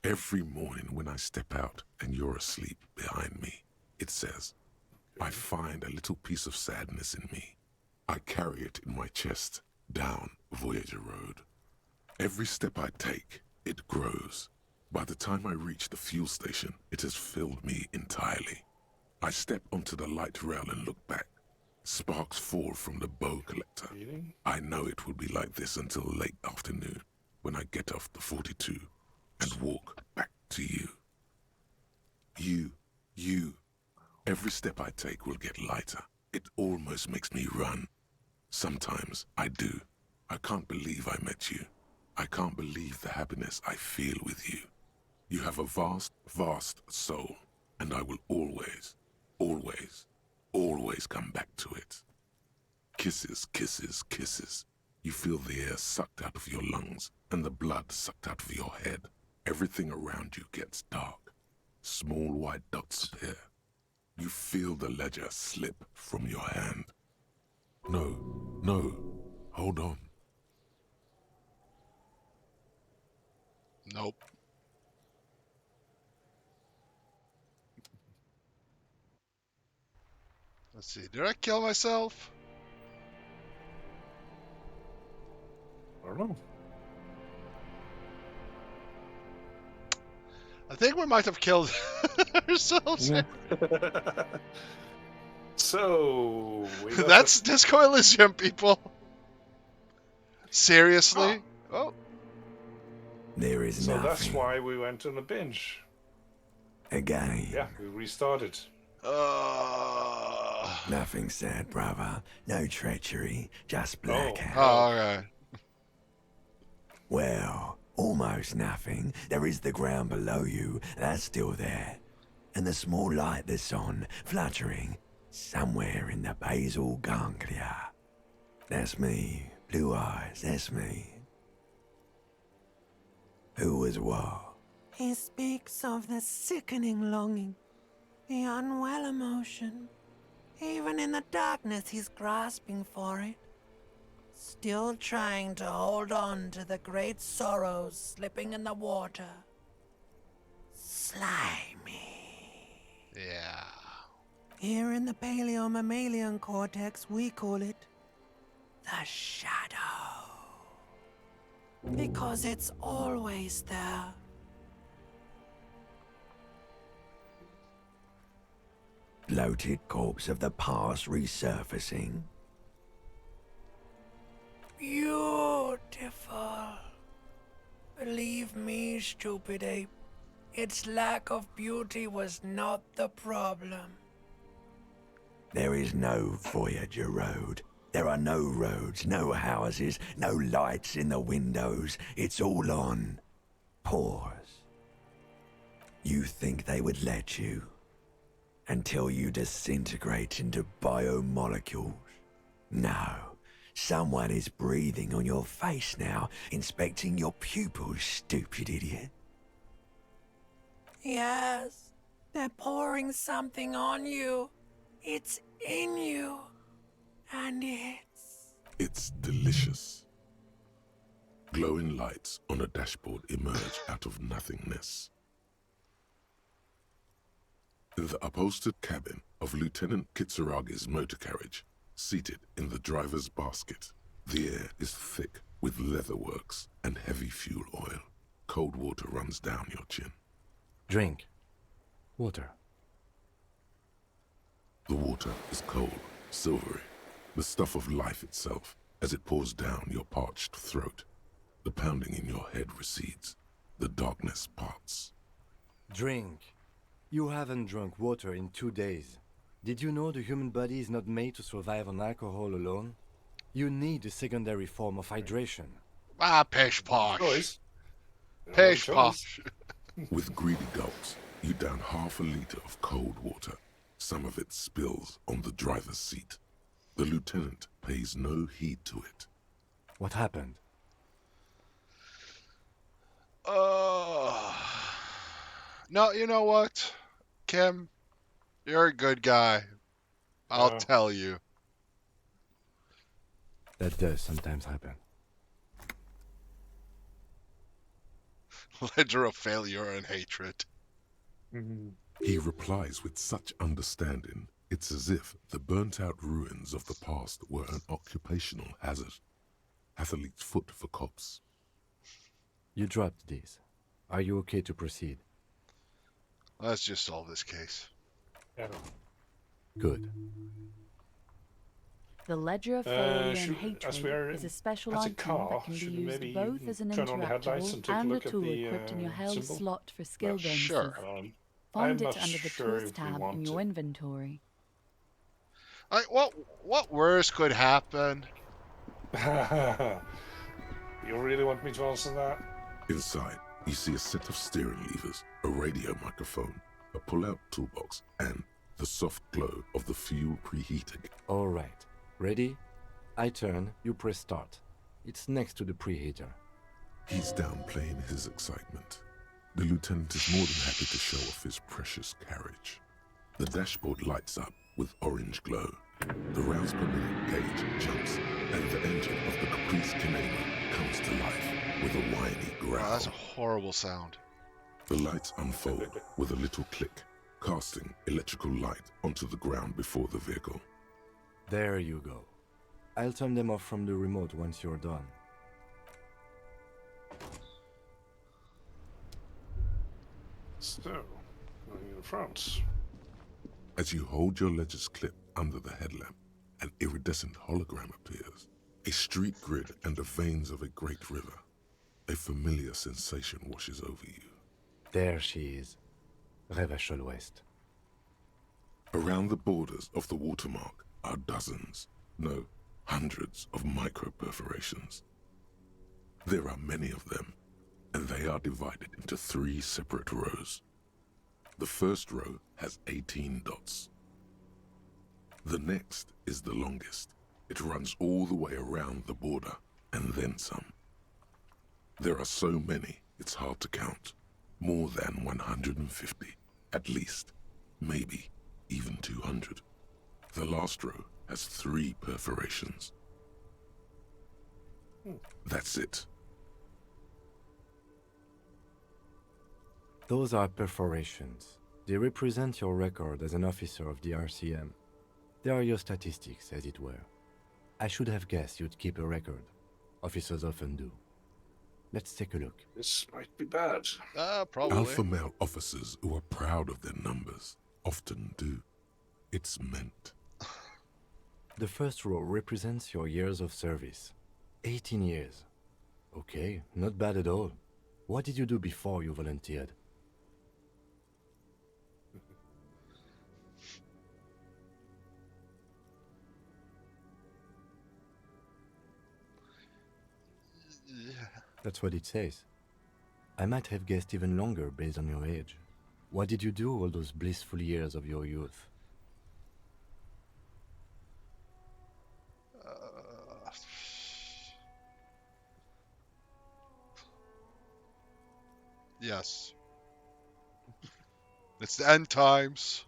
Every morning when I step out and you're asleep behind me, it says, I find a little piece of sadness in me. I carry it in my chest, down Voyager Road. Every step I take, it grows. By the time I reach the fuel station, it has filled me entirely. I step onto the light rail and look back. Sparks fall from the bow collector. I know it will be like this until late afternoon, when I get off the 42 and walk back to you. You. Every step I take will get lighter. It almost makes me run. Sometimes I do. I can't believe I met you. I can't believe the happiness I feel with you. You have a vast, vast soul, and I will always, always, always come back to it. Kisses, kisses, kisses. You feel the air sucked out of your lungs and the blood sucked out of your head. Everything around you gets dark. Small white dots appear. You feel the ledger slip from your hand. No, hold on. Nope. Let's see, did I kill myself? I don't know. I think we might have killed ourselves. Yeah. So that's Disco Elysium, people. Seriously? Oh. There is so nothing. That's why we went on a binge. Again. Yeah, we restarted. Nothing sad, brother. No treachery, just blackout. Oh, alright. Well, almost nothing. There is the ground below you. That's still there. And the small light that's on, fluttering, somewhere in the basal ganglia. That's me. Blue eyes, that's me. Who was what? He speaks of the sickening longing, the unwell emotion. Even in the darkness, he's grasping for it. Still trying to hold on to the great sorrows slipping in the water. Slimy. Yeah. Here in the paleo-mammalian cortex, we call it the shadow. Because it's always there. Bloated corpse of the past resurfacing. Beautiful. Believe me, stupid ape, its lack of beauty was not the problem. There is no Voyager Road. There are no roads, no houses, no lights in the windows. It's all on pause. You think they would let you? Until you disintegrate into biomolecules? No. Someone is breathing on your face now, inspecting your pupils, stupid idiot. Yes, they're pouring something on you. It's in you. And It's delicious. Glowing lights on a dashboard emerge out of nothingness. The upholstered cabin of Lieutenant Kitsuragi's motor carriage, seated in the driver's basket. The air is thick with leatherworks and heavy fuel oil. Cold water runs down your chin. Drink. Water. The water is cold, silvery, the stuff of life itself as it pours down your parched throat. The pounding in your head recedes. The darkness parts. Drink. You haven't drunk water in 2 days. Did you know the human body is not made to survive on alcohol alone? You need a secondary form of hydration. Ah, pish posh. Pish posh. With greedy gulps, you down half a liter of cold water. Some of it spills on the driver's seat. The lieutenant pays no heed to it. What happened? No, you know what, Kim? You're a good guy. I'll tell you. That does sometimes happen. Ledger of failure and hatred. He replies with such understanding, it's as if the burnt-out ruins of the past were an occupational hazard. Athlete's foot for cops. You dropped these. Are you okay to proceed? Let's just solve this case. Yeah. Good. The Ledger of Failure and Hatred is a special item that can be used both as an interactable and a tool equipped in your held slot for skill bonuses. Sure. Find it under the Tools tab in your inventory. What worse could happen? You really want me to answer that? Inside, you see a set of steering levers, a radio microphone, a pull-out toolbox, and the soft glow of the fuel preheating. All right. Ready? I turn, you press start. It's next to the preheater. He's downplaying his excitement. The lieutenant is more than happy to show off his precious carriage. The dashboard lights up with orange glow. The rounds per minute gauge jumps, and the engine of the Caprice Canadian comes to life with a whiny growl. Wow, that's a horrible sound. The lights unfold with a little click, casting electrical light onto the ground before the vehicle. There you go. I'll turn them off from the remote once you're done. So, going in front. As you hold your ledger's clip under the headlamp, an iridescent hologram appears. A street grid and the veins of a great river. A familiar sensation washes over you. There she is. Revachol West. Around the borders of the watermark are dozens, no, hundreds of micro-perforations. There are many of them, and they are divided into 3 separate rows. The first row has 18 dots. The next is the longest. It runs all the way around the border, and then some. There are so many, it's hard to count. More than 150, at least. Maybe even 200. The last row has 3 perforations. That's it. Those are perforations. They represent your record as an officer of the RCM. They are your statistics, as it were. I should have guessed you'd keep a record. Officers often do. Let's take a look. This might be bad. Probably. Alpha male officers who are proud of their numbers often do. It's meant. The first row represents your years of service. 18 years. Okay, not bad at all. What did you do before you volunteered? That's what it says. I might have guessed even longer based on your age. What did you do all those blissful years of your youth? Yes. It's the end times.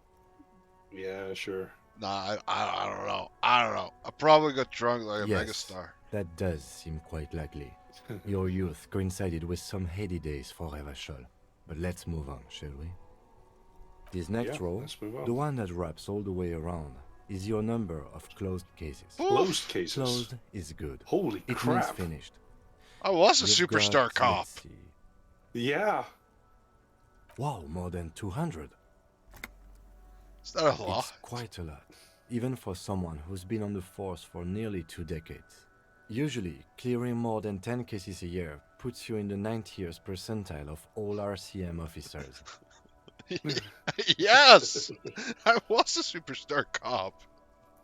Yeah, sure. Nah, I don't know. I don't know. I probably got drunk like a Yes, megastar. that does seem quite likely. Your youth coincided with some heady days for Revachol. But let's move on, shall we? This next row, let's move on. the one that wraps all the way around, is your number of closed cases. Closed cases? Closed is good. Holy it crap. means finished. I was a You've superstar got, cop. let's see. Yeah. Wow, more than 200. Is that a lot? It's quite a lot, even for someone who's been on the force for nearly 2 decades. Usually, clearing more than 10 cases a year puts you in the 90th percentile of all RCM officers. Yes! I was a superstar cop.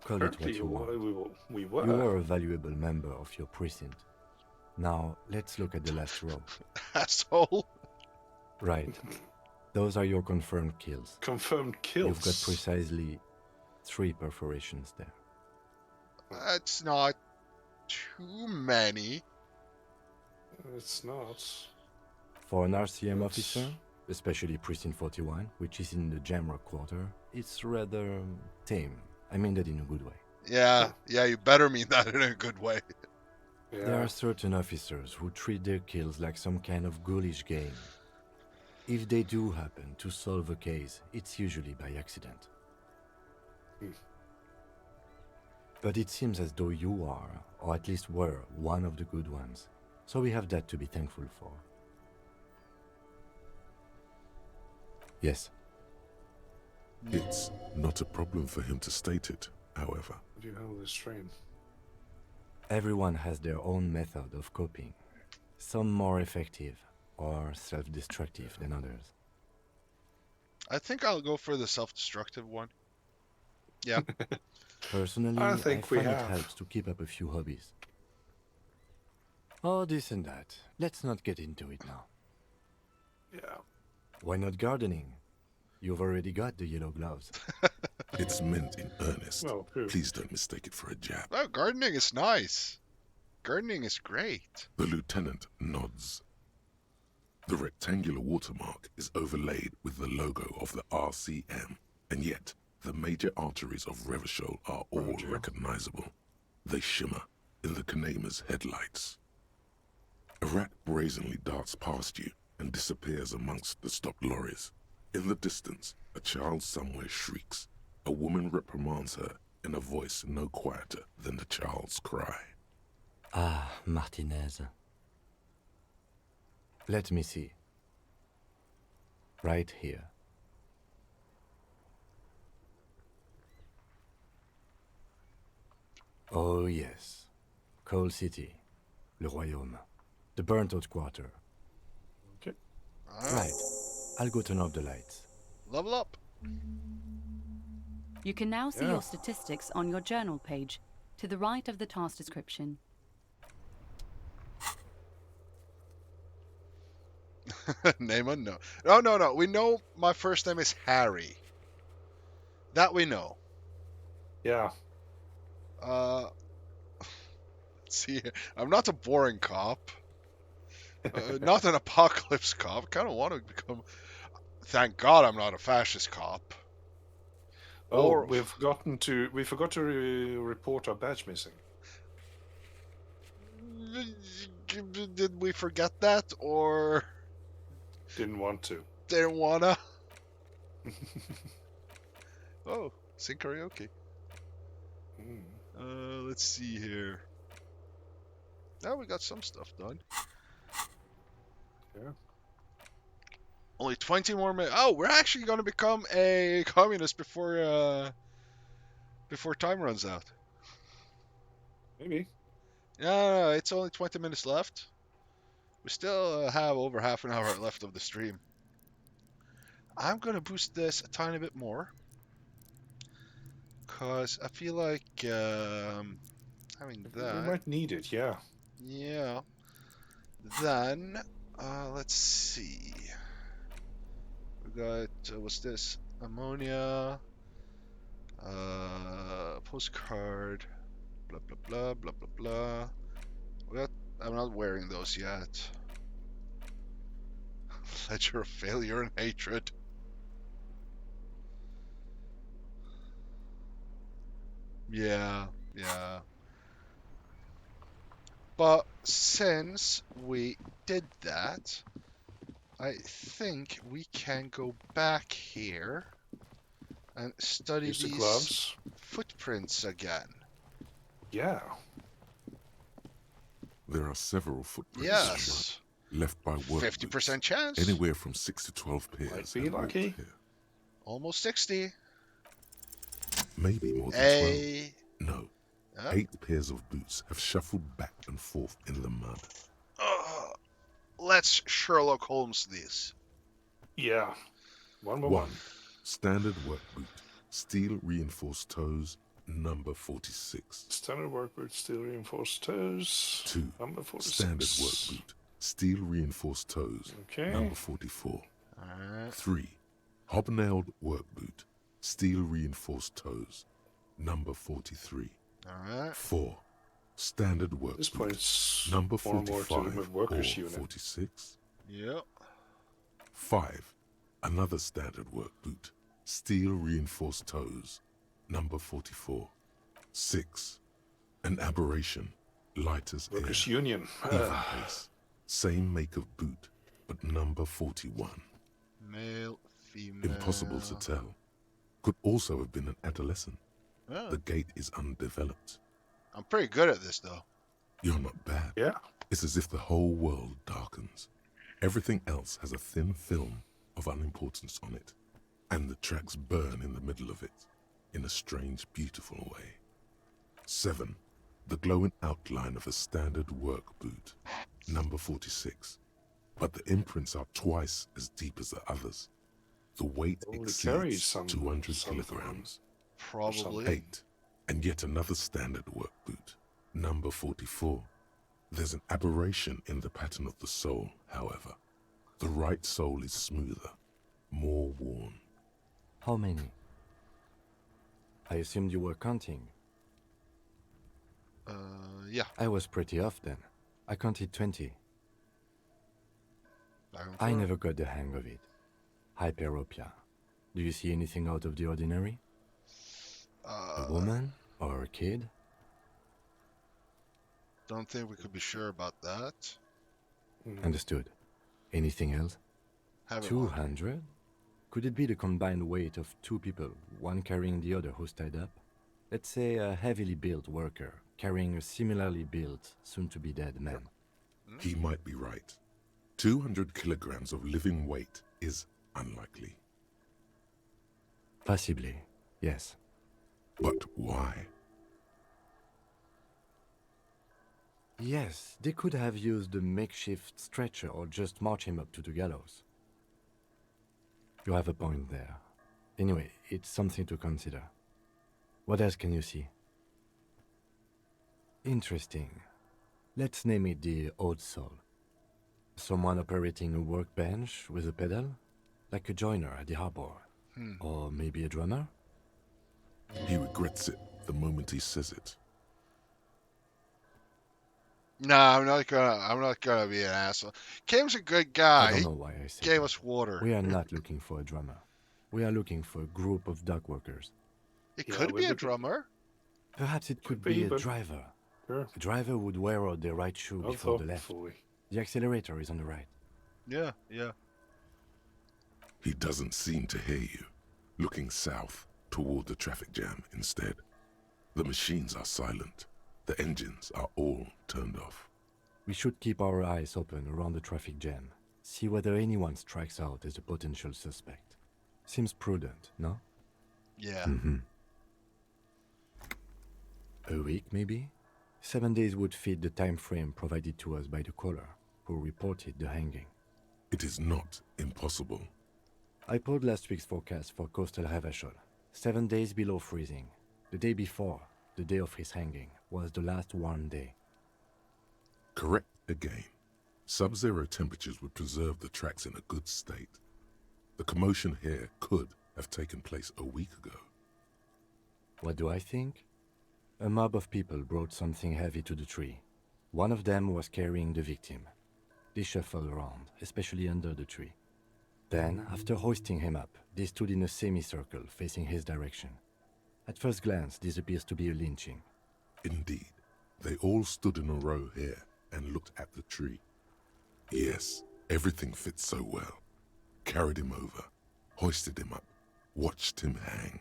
Call it what you want. We were. You were a valuable member of your precinct. Now, let's look at the last row. Asshole. Right. Those are your confirmed kills. Confirmed kills? You've got precisely 3 perforations there. That's not too many. It's not. For an RCM officer, especially Precinct 41, which is in the Jamrock quarter, it's rather tame. I mean that in a good way. Yeah, you better mean that in a good way. Yeah. There are certain officers who treat their kills like some kind of ghoulish game. If they do happen to solve a case, it's usually by accident. But it seems as though you are, or at least were, one of the good ones. So we have that to be thankful for. Yes. It's not a problem for him to state it. however. How do you handle this strain? Everyone has their own method of coping. Some more effective or self-destructive than others. I think I'll go for the self-destructive one. Yeah. Personally, I I think we find it have. helps to keep up a few hobbies. Oh, this and that. Let's not get into it now. Yeah. Why not gardening? You've already got the yellow gloves. It's meant in earnest. Well, true. Please don't mistake it for a jab. Oh, gardening is nice. Gardening is great. The lieutenant nods. The rectangular watermark is overlaid with the logo of the RCM, and yet the major arteries of Revachol are all recognizable. They shimmer in the Kanema's headlights. A rat brazenly darts past you and disappears amongst the stopped lorries. In the distance, a child somewhere shrieks. A woman reprimands her in a voice no quieter than the child's cry. Ah, Martinez. Let me see. Right here. Oh yes. Coal City. Le Royaume. The burnt-out quarter. Okay. Right. I'll go turn off the lights. Level up. You can now see Yeah. your statistics on your journal page, to the right of the task description. Name unknown. No. We know my first name is Harry. That we know. Yeah. Let's see, I'm not a boring cop. Not an apocalypse cop. Kind of want to become. Thank God I'm not a fascist cop. Oh, Or we forgot to report our badge missing. did we forget that, or Didn't want to. didn't wanna? Oh, sing karaoke. Let's see here. Now we got some stuff done. Yeah. Only 20 more minutes. Oh, we're actually going to become a communist before time runs out. Maybe. No, it's only 20 minutes left. We still have over half an hour left of the stream. I'm going to boost this a tiny bit more, because I feel like having that... We might need it, yeah. Yeah. Then, let's see. We got, what's this? Ammonia, postcard, blah, blah, blah, blah, blah, blah. I'm not wearing those yet. Ledger of failure and hatred. Yeah. But since we did that, I think we can go back here and study Use the these gloves. footprints again. Yeah. There are several footprints Yes. left by work 50% chance. anywhere from 6 to 12 pairs. Might be have walked lucky. here. Almost 60. Maybe more than 12. No. 8 pairs of boots have shuffled back and forth in the mud. Let's Sherlock Holmes these. Yeah. One by 1. one. Standard work boot. Steel reinforced toes. Number 46. Standard work boot, steel reinforced toes. 2. Number 46. Standard work boot. Steel reinforced toes. Okay. Number 44. Alright. 3. Hobnailed work boot. Steel reinforced toes. Number 43. Alright. 4. Standard work This boot. points Number more and more to 45 the workers or unit. 46. Yep. 5. Another standard work boot. Steel reinforced toes. Number 44. 6. An aberration. Light as Workers air. union. Even pace. Same make of boot, but number 41. Male, female. Impossible to tell. Could also have been an adolescent. Oh. The gait is undeveloped. I'm pretty good at this, though. You're not bad. Yeah. It's as if the whole world darkens. Everything else has a thin film of unimportance on it, and the tracks burn in the middle of it. in a strange, beautiful way. 7. The glowing outline of a standard work boot, number 46. But the imprints are twice as deep as the others. The weight exceeds 200 kilograms. Probably. 8. And yet another standard work boot, number 44. There's an aberration in the pattern of the sole, however. The right sole is smoother, more worn. How many? I assumed you were counting. Yeah. I was pretty off then. I counted 20. I never got the hang of it. Hyperopia. Do you see anything out of the ordinary? A woman? Or a kid? Don't think we could be sure about that. Understood. Anything else? Have it 200? Could it be the combined weight of two people, one carrying the other who's tied up? Let's say a heavily built worker carrying a similarly built, soon-to-be-dead man. He might be right. 200 kilograms of living weight is unlikely. Possibly, yes. But why? Yes, they could have used a makeshift stretcher or just march him up to the gallows. You have a point there. Anyway, it's something to consider. What else can you see? Interesting. Let's name it the odd soul. Someone operating a workbench with a pedal? Like a joiner at the harbor. Or maybe a drummer? He regrets it the moment he says it. No, I'm not gonna be an asshole. Kim's a good guy. I don't know why I said Gave that. us water. We are not looking for a drummer. We are looking for a group of dock workers. It could be a drummer. Perhaps it could be a but- driver. Sure. A driver would wear out their right shoe before the left. The accelerator is on the right. Yeah. He doesn't seem to hear you, looking south toward the traffic jam instead. The machines are silent. The engines are all turned off. We should keep our eyes open around the traffic jam. See whether anyone strikes out as a potential suspect. Seems prudent, no? Yeah. A week, maybe? 7 days would fit the time frame provided to us by the caller, who reported the hanging. It is not impossible. I pulled last week's forecast for coastal Havashol. 7 days below freezing. The day before, the day of his hanging, was the last warm day. Correct again. Sub-zero temperatures would preserve the tracks in a good state. The commotion here could have taken place a week ago. What do I think? A mob of people brought something heavy to the tree. One of them was carrying the victim. They shuffled around, especially under the tree. Then, after hoisting him up, they stood in a semicircle facing his direction. At first glance, this appears to be a lynching. Indeed. They all stood in a row here and looked at the tree. Yes, everything fits so well. Carried him over, hoisted him up, watched him hang.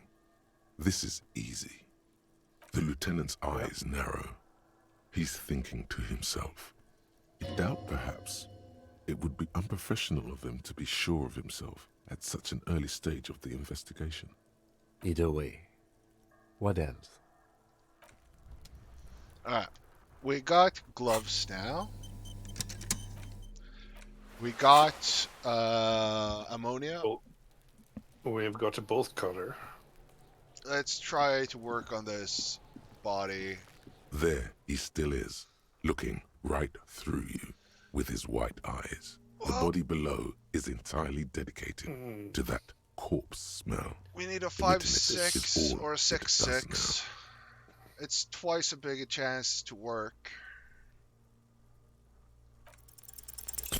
This is easy. The lieutenant's eyes narrow. He's thinking to himself. I doubt, perhaps, it would be unprofessional of him to be sure of himself at such an early stage of the investigation. Either way. What else? Alright. We got gloves now. We got ammonia. We've got a bolt cutter. Let's try to work on this body. There he still is, looking right through you with his white eyes. The body below is entirely dedicated to that corpse smell. We need a The witness 5-6 is all or a it does 6-6. It's twice as big a chance to work.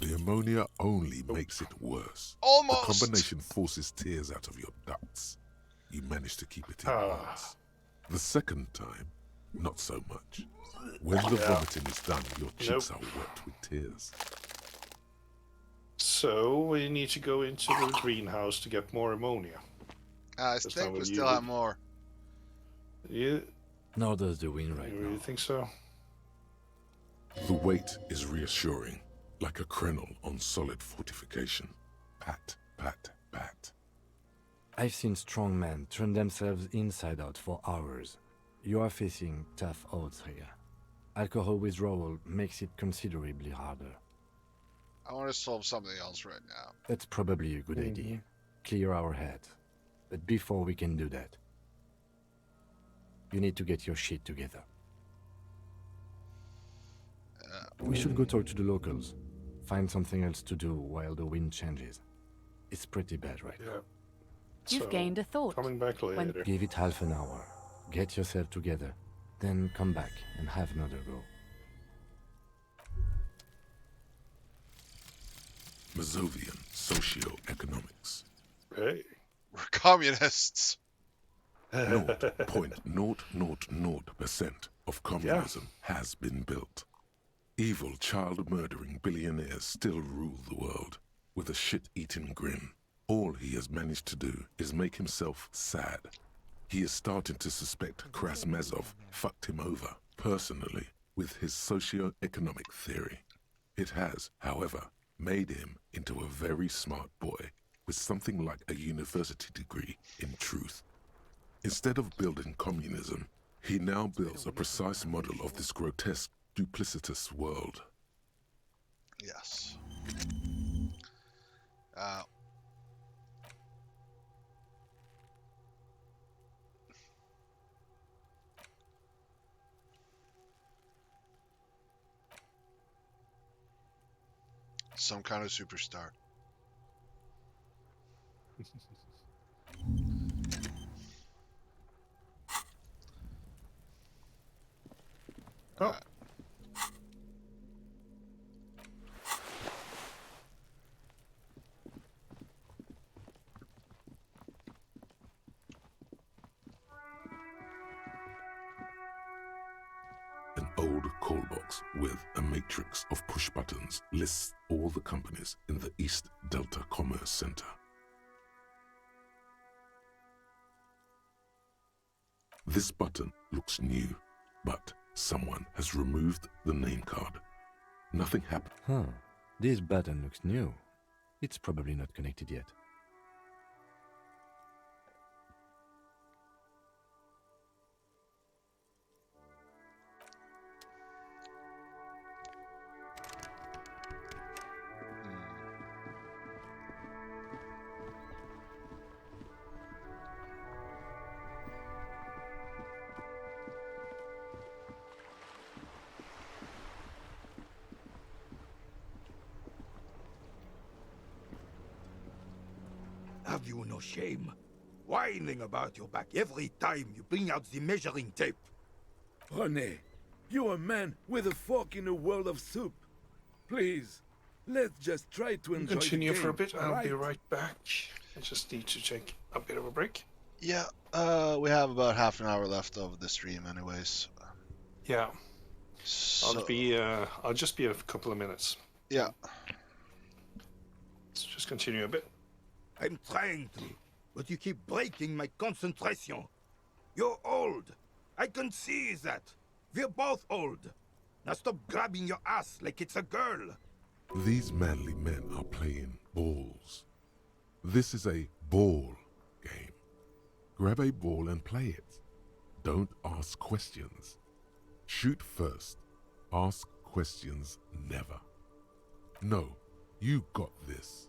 The ammonia only makes it worse. Almost! The combination forces tears out of your ducts. You manage to keep it in once. The second time, not so much. When the vomiting is done, your cheeks are wet with tears. So we need to go into the greenhouse to get more ammonia. I That's think not we what still you- have more. You Nor does the wind right really now. think so? The weight is reassuring, like a crenel on solid fortification. Pat, pat, pat. I've seen strong men turn themselves inside out for hours. You are facing tough odds here. Alcohol withdrawal makes it considerably harder. I want to solve something else right now. That's probably a good idea. Clear our head. But before we can do that, you need to get your shit together. We should go talk to the locals. Find something else to do while the wind changes. It's pretty bad right now. You've gained a thought. Coming back later. Give it half an hour. Get yourself together. Then come back and have another go. Mazovian socio-economics. Hey. We're communists. 0.000% of communism has been built. Evil child-murdering billionaires still rule the world with a shit-eating grin. All he has managed to do is make himself sad. He is starting to suspect Krasmazov fucked him over, personally, with his socio-economic theory. It has, however, made him into a very smart boy with something like a university degree in truth. Instead of building communism, he now builds a precise model of this grotesque, duplicitous world. Yes. Some kind of superstar. Oh. An old call box with a matrix of push buttons lists all the companies in the East Delta Commerce Center. This button looks new, but someone has removed the name card. Nothing happened. Huh. This button looks new. It's probably not connected yet. Have you no shame? Whining about your back every time you bring out the measuring tape. René, you're a man with a fork in a world of soup. Please, let's just try to enjoy Continue the game, for a bit. I'll right? be right back. I just need to take a bit of a break. Yeah, we have about half an hour left of the stream anyways. Yeah. So, I'll just be a couple of minutes. Yeah. Let's just continue a bit. I'm trying to, but you keep breaking my concentration. You're old. I can see that. We're both old. Now stop grabbing your ass like it's a girl. These manly men are playing balls. This is a ball game. Grab a ball and play it. Don't ask questions. Shoot first. Ask questions never. No, you got this.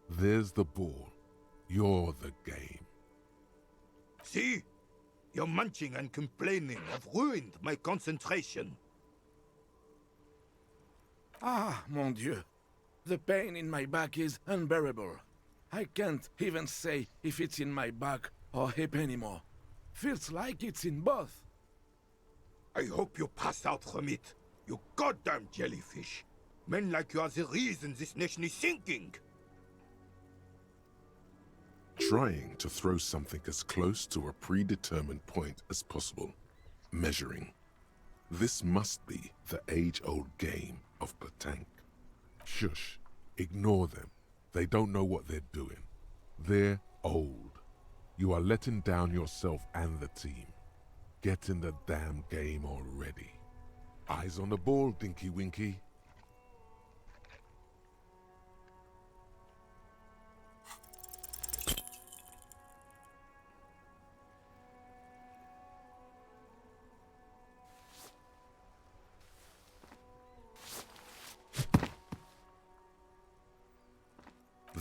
There's the ball. You're the game. See? Your munching and complaining have ruined my concentration. Ah, mon Dieu. The pain in my back is unbearable. I can't even say if it's in my back or hip anymore. Feels like it's in both. I hope you pass out from it, you goddamn jellyfish. Men like you are the reason this nation is sinking. Trying to throw something as close to a predetermined point as possible. Measuring. This must be the age-old game of petanque. Shush. Ignore them. They don't know what they're doing. They're old. You are letting down yourself and the team. Get in the damn game already. Eyes on the ball, Dinky Winky.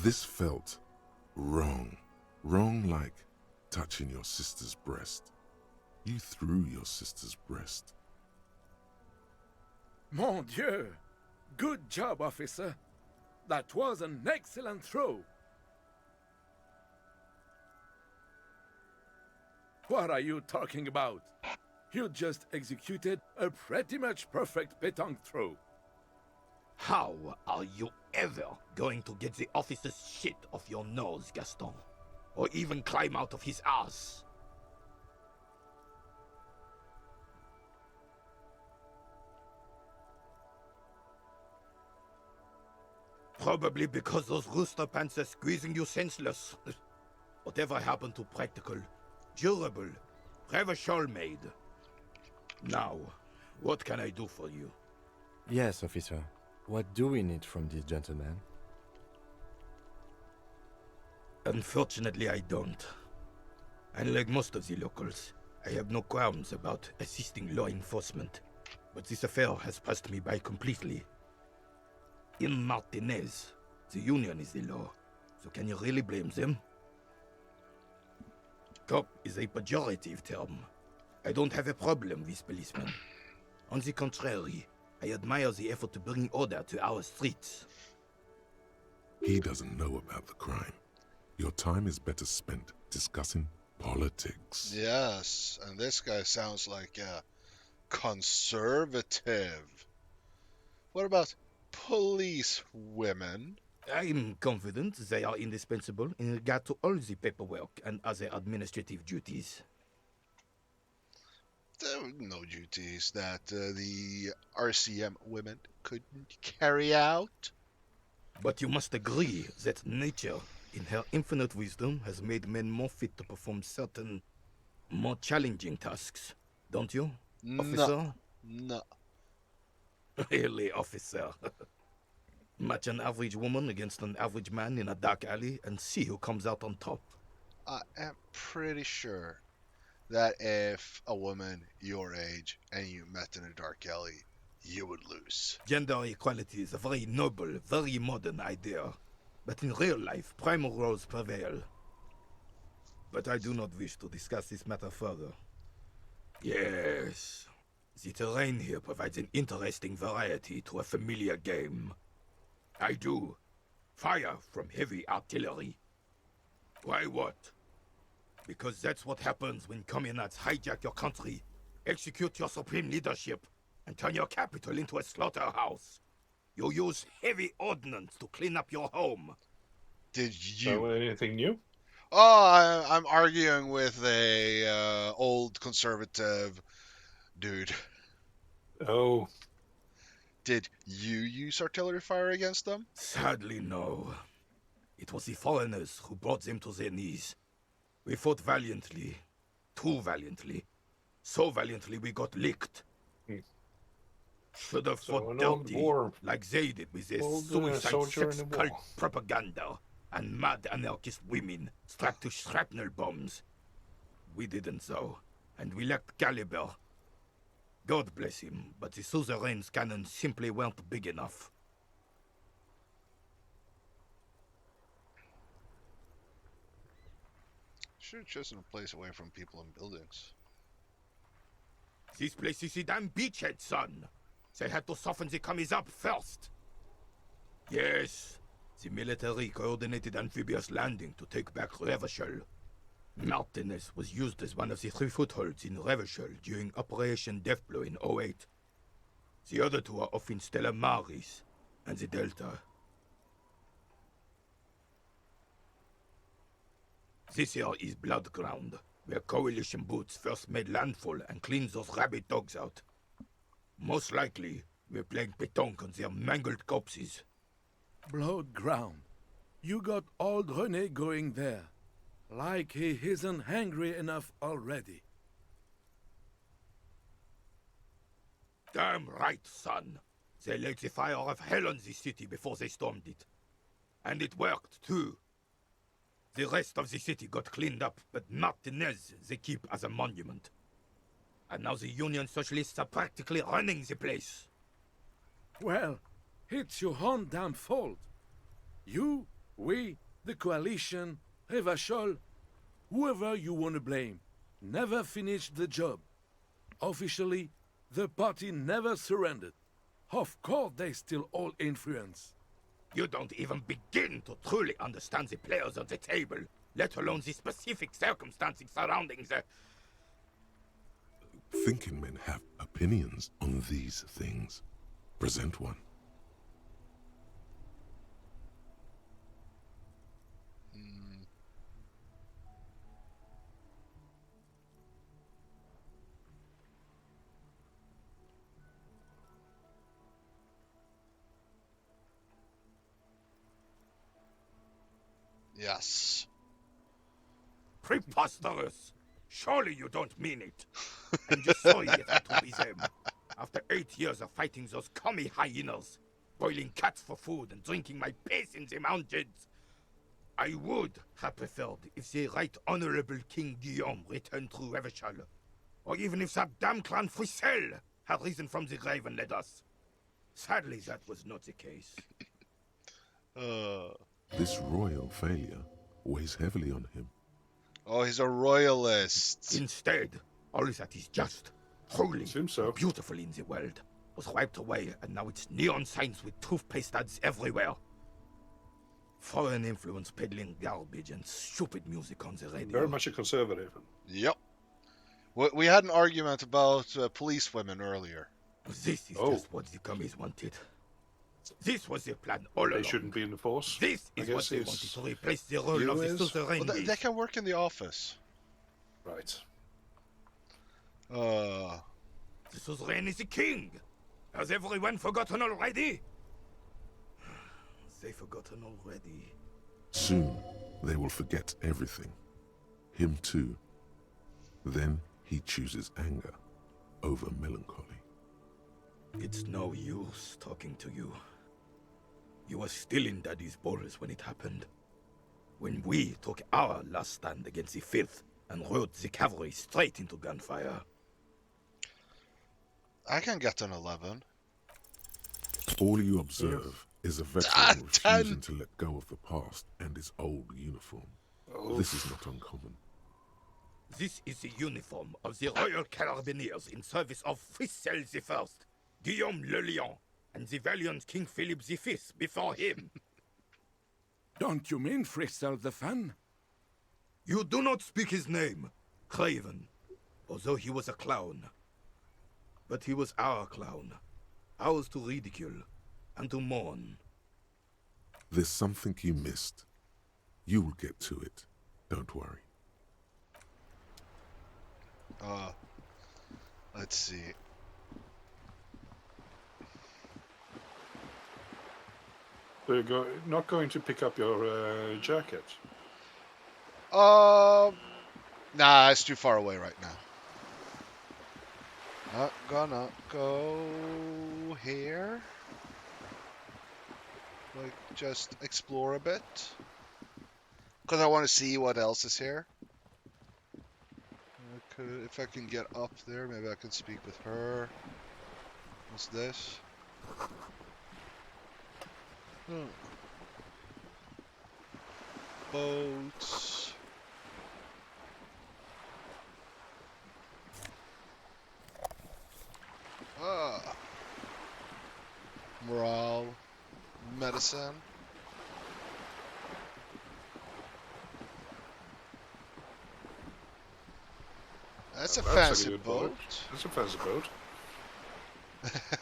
This felt wrong. Wrong like touching your sister's breast. You threw your sister's breast. Mon Dieu! Good job, officer. That was an excellent throw. What are you talking about? You just executed a pretty much perfect pétanque throw. How are you ever going to get the officer's shit off your nose, Gaston? Or even climb out of his ass? Probably because those rooster pants are squeezing you senseless. Whatever happened to practical, durable, Revachol made? Now, what can I do for you? Yes, officer. What do we need from this gentleman? Unfortunately, I don't. Unlike most of the locals, I have no qualms about assisting law enforcement. But this affair has passed me by completely. In Martinez, the Union is the law, so can you really blame them? Cop is a pejorative term. I don't have a problem with policemen. On the contrary, I admire the effort to bring order to our streets. He doesn't know about the crime. Your time is better spent discussing politics. Yes, and this guy sounds like a conservative. What about police women? I'm confident they are indispensable in regard to all the paperwork and other administrative duties. There were no duties that the RCM women couldn't carry out. But you must agree that nature, in her infinite wisdom, has made men more fit to perform certain, more challenging tasks. Don't you, officer? No. Really, officer. Match an average woman against an average man in a dark alley and see who comes out on top. I am pretty sure that if a woman your age and you met in a dark alley, you would lose. Gender equality is a very noble, very modern idea. But in real life, primal roles prevail. But I do not wish to discuss this matter further. Yes, the terrain here provides an interesting variety to a familiar game. I do. Fire from heavy artillery. Why what? Because that's what happens when communards hijack your country, execute your supreme leadership, and turn your capital into a slaughterhouse. You use heavy ordnance to clean up your home. Did you? So anything new? Oh, I'm arguing with a old conservative dude. Oh. Did you use artillery fire against them? Sadly, no. It was the foreigners who brought them to their knees. We fought valiantly. Too valiantly. So valiantly we got licked. Should have fought dirty, like they did with their suicide sex cult propaganda and mad anarchist women strapped to shrapnel bombs. We didn't though, and we lacked caliber. God bless him, but the suzerain's cannons simply weren't big enough. Should have chosen a place away from people and buildings. This place is a damn beachhead, son. They had to soften the commies up first. Yes, the military coordinated amphibious landing to take back Revachol. Martinez was used as one of the 3 footholds in Revachol during Operation Deathblow in 08. The other 2 are off in Stella Maris and the Delta. This here is Blood Ground, where Coalition boots first made landfall and cleaned those rabid dogs out. Most likely, we're playing pétanque on their mangled corpses. Blood Ground. You got old René going there. Like he isn't hungry enough already. Damn right, son. They laid the fire of hell on the city before they stormed it. And it worked, too. The rest of the city got cleaned up, but Martinez they keep as a monument. And now the Union Socialists are practically running the place. Well, it's your own damn fault. You We, the Coalition, Revachol, whoever you want to blame, never finished the job. Officially, the party never surrendered. Of course they still hold influence. You don't even begin to truly understand the players on the table, let alone the specific circumstances surrounding the... Thinking men have opinions on these things. Present one. Yes. Preposterous! Surely you don't mean it. I'm just sorry it had to be them. After 8 years of fighting those commie hyenas, boiling cats for food and drinking my piss in the mountains, I would have preferred if the Right Honorable King Guillaume returned through Revachol, or even if that damn clan Frissel had risen from the grave and led us. Sadly, that was not the case. This royal failure weighs heavily on him. Oh, he's a royalist. Instead, all that is just, holy, beautiful in the world was wiped away, and now it's neon signs with toothpaste ads everywhere. Foreign influence peddling garbage and stupid music on the radio. Very much a conservative. Yep. We had an argument about police women earlier. This is just what the commies wanted. This was their plan all along. They shouldn't be in the force. This is what they wanted to replace the role of the suzerain. Well, they can work in the office. Right. The suzerain is the king. Has everyone forgotten already? They forgotten already. Soon, they will forget everything. Him too. Then he chooses anger over melancholy. It's no use talking to you. You were still in Daddy's balls when it happened. When we took our last stand against the filth and rode the cavalry straight into gunfire. I can get an 11. All you observe is a veteran refusing to let go of the past and his old uniform. This is not uncommon. This is the uniform of the Royal Carabineers in service of Frissel I, Guillaume le Lion, and the valiant King Philip V before him. Don't you mean Frissel the Fan? You do not speak his name, Craven, although he was a clown. But he was our clown, ours to ridicule and to mourn. There's something you missed. You will get to it. Don't worry. Let's see. So you're not going to pick up your jacket? Nah, it's too far away right now. Not gonna go here. Like, just explore a bit. Because I want to see what else is here. If I can get up there, maybe I can speak with her. What's this? Boats. Morale. Medicine. That's a fancy boat. That's a fancy boat.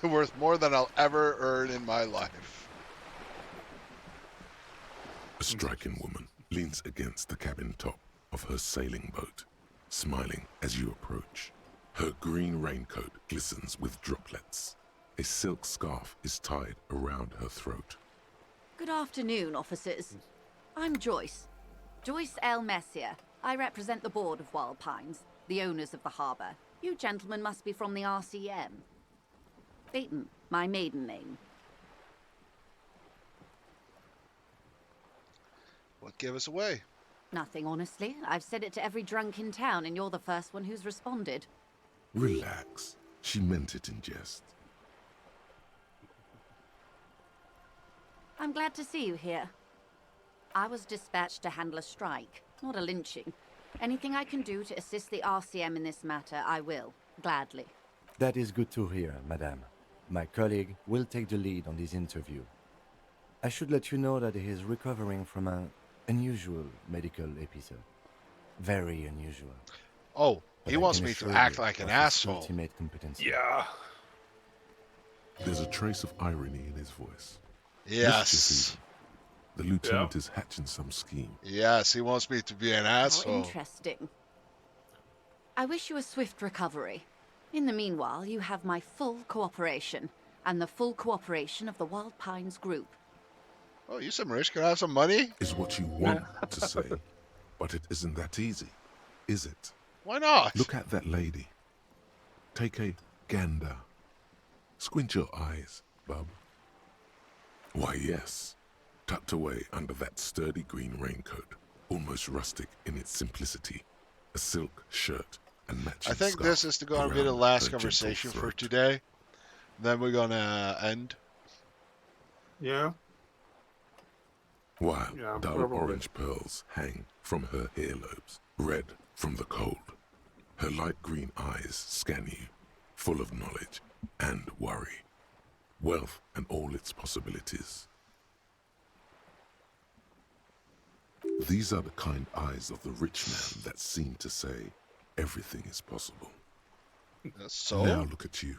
Worth more than I'll ever earn in my life. A striking woman leans against the cabin top of her sailing boat, smiling as you approach. Her green raincoat glistens with droplets. A silk scarf is tied around her throat. Good afternoon, officers. I'm Joyce. Joyce L. Messier. I represent the board of Wild Pines, the owners of the harbour. You gentlemen must be from the RCM. Baton, my maiden name. What gave us away? Nothing, honestly. I've said it to every drunk in town, and you're the first one who's responded. Relax. She meant it in jest. I'm glad to see you here. I was dispatched to handle a strike, not a lynching. Anything I can do to assist the RCM in this matter, I will, gladly. That is good to hear, madame. My colleague will take the lead on this interview. I should let you know that he is recovering from an unusual medical episode. Very unusual. Oh, But he I wants can me to assure act you like an of his asshole. ultimate competency. Yeah. There's a trace of irony in his voice. Yes. Mischief even. The lieutenant is hatching some scheme. Yes, he wants me to be an How asshole. interesting. I wish you a swift recovery. In the meanwhile, you have my full cooperation, and the full cooperation of the Wild Pines group. Oh, you some rich? Can I have some money? Is what you want to say, but it isn't that easy, is it? Why not? Look at that lady. Take a gander. Squint your eyes, bub. Why, yes. Tucked away under that sturdy green raincoat, almost rustic in its simplicity, a silk shirt and matching I think scarf this is going to be the around last her gentle conversation for throat. today. Then we're going to end. Yeah. While Yeah, dull probably. orange pearls hang from her earlobes, red from the cold. Her light green eyes scan you, full of knowledge and worry, wealth and all its possibilities. These are the kind eyes of the rich man that seem to say everything is possible. So? Now look at you,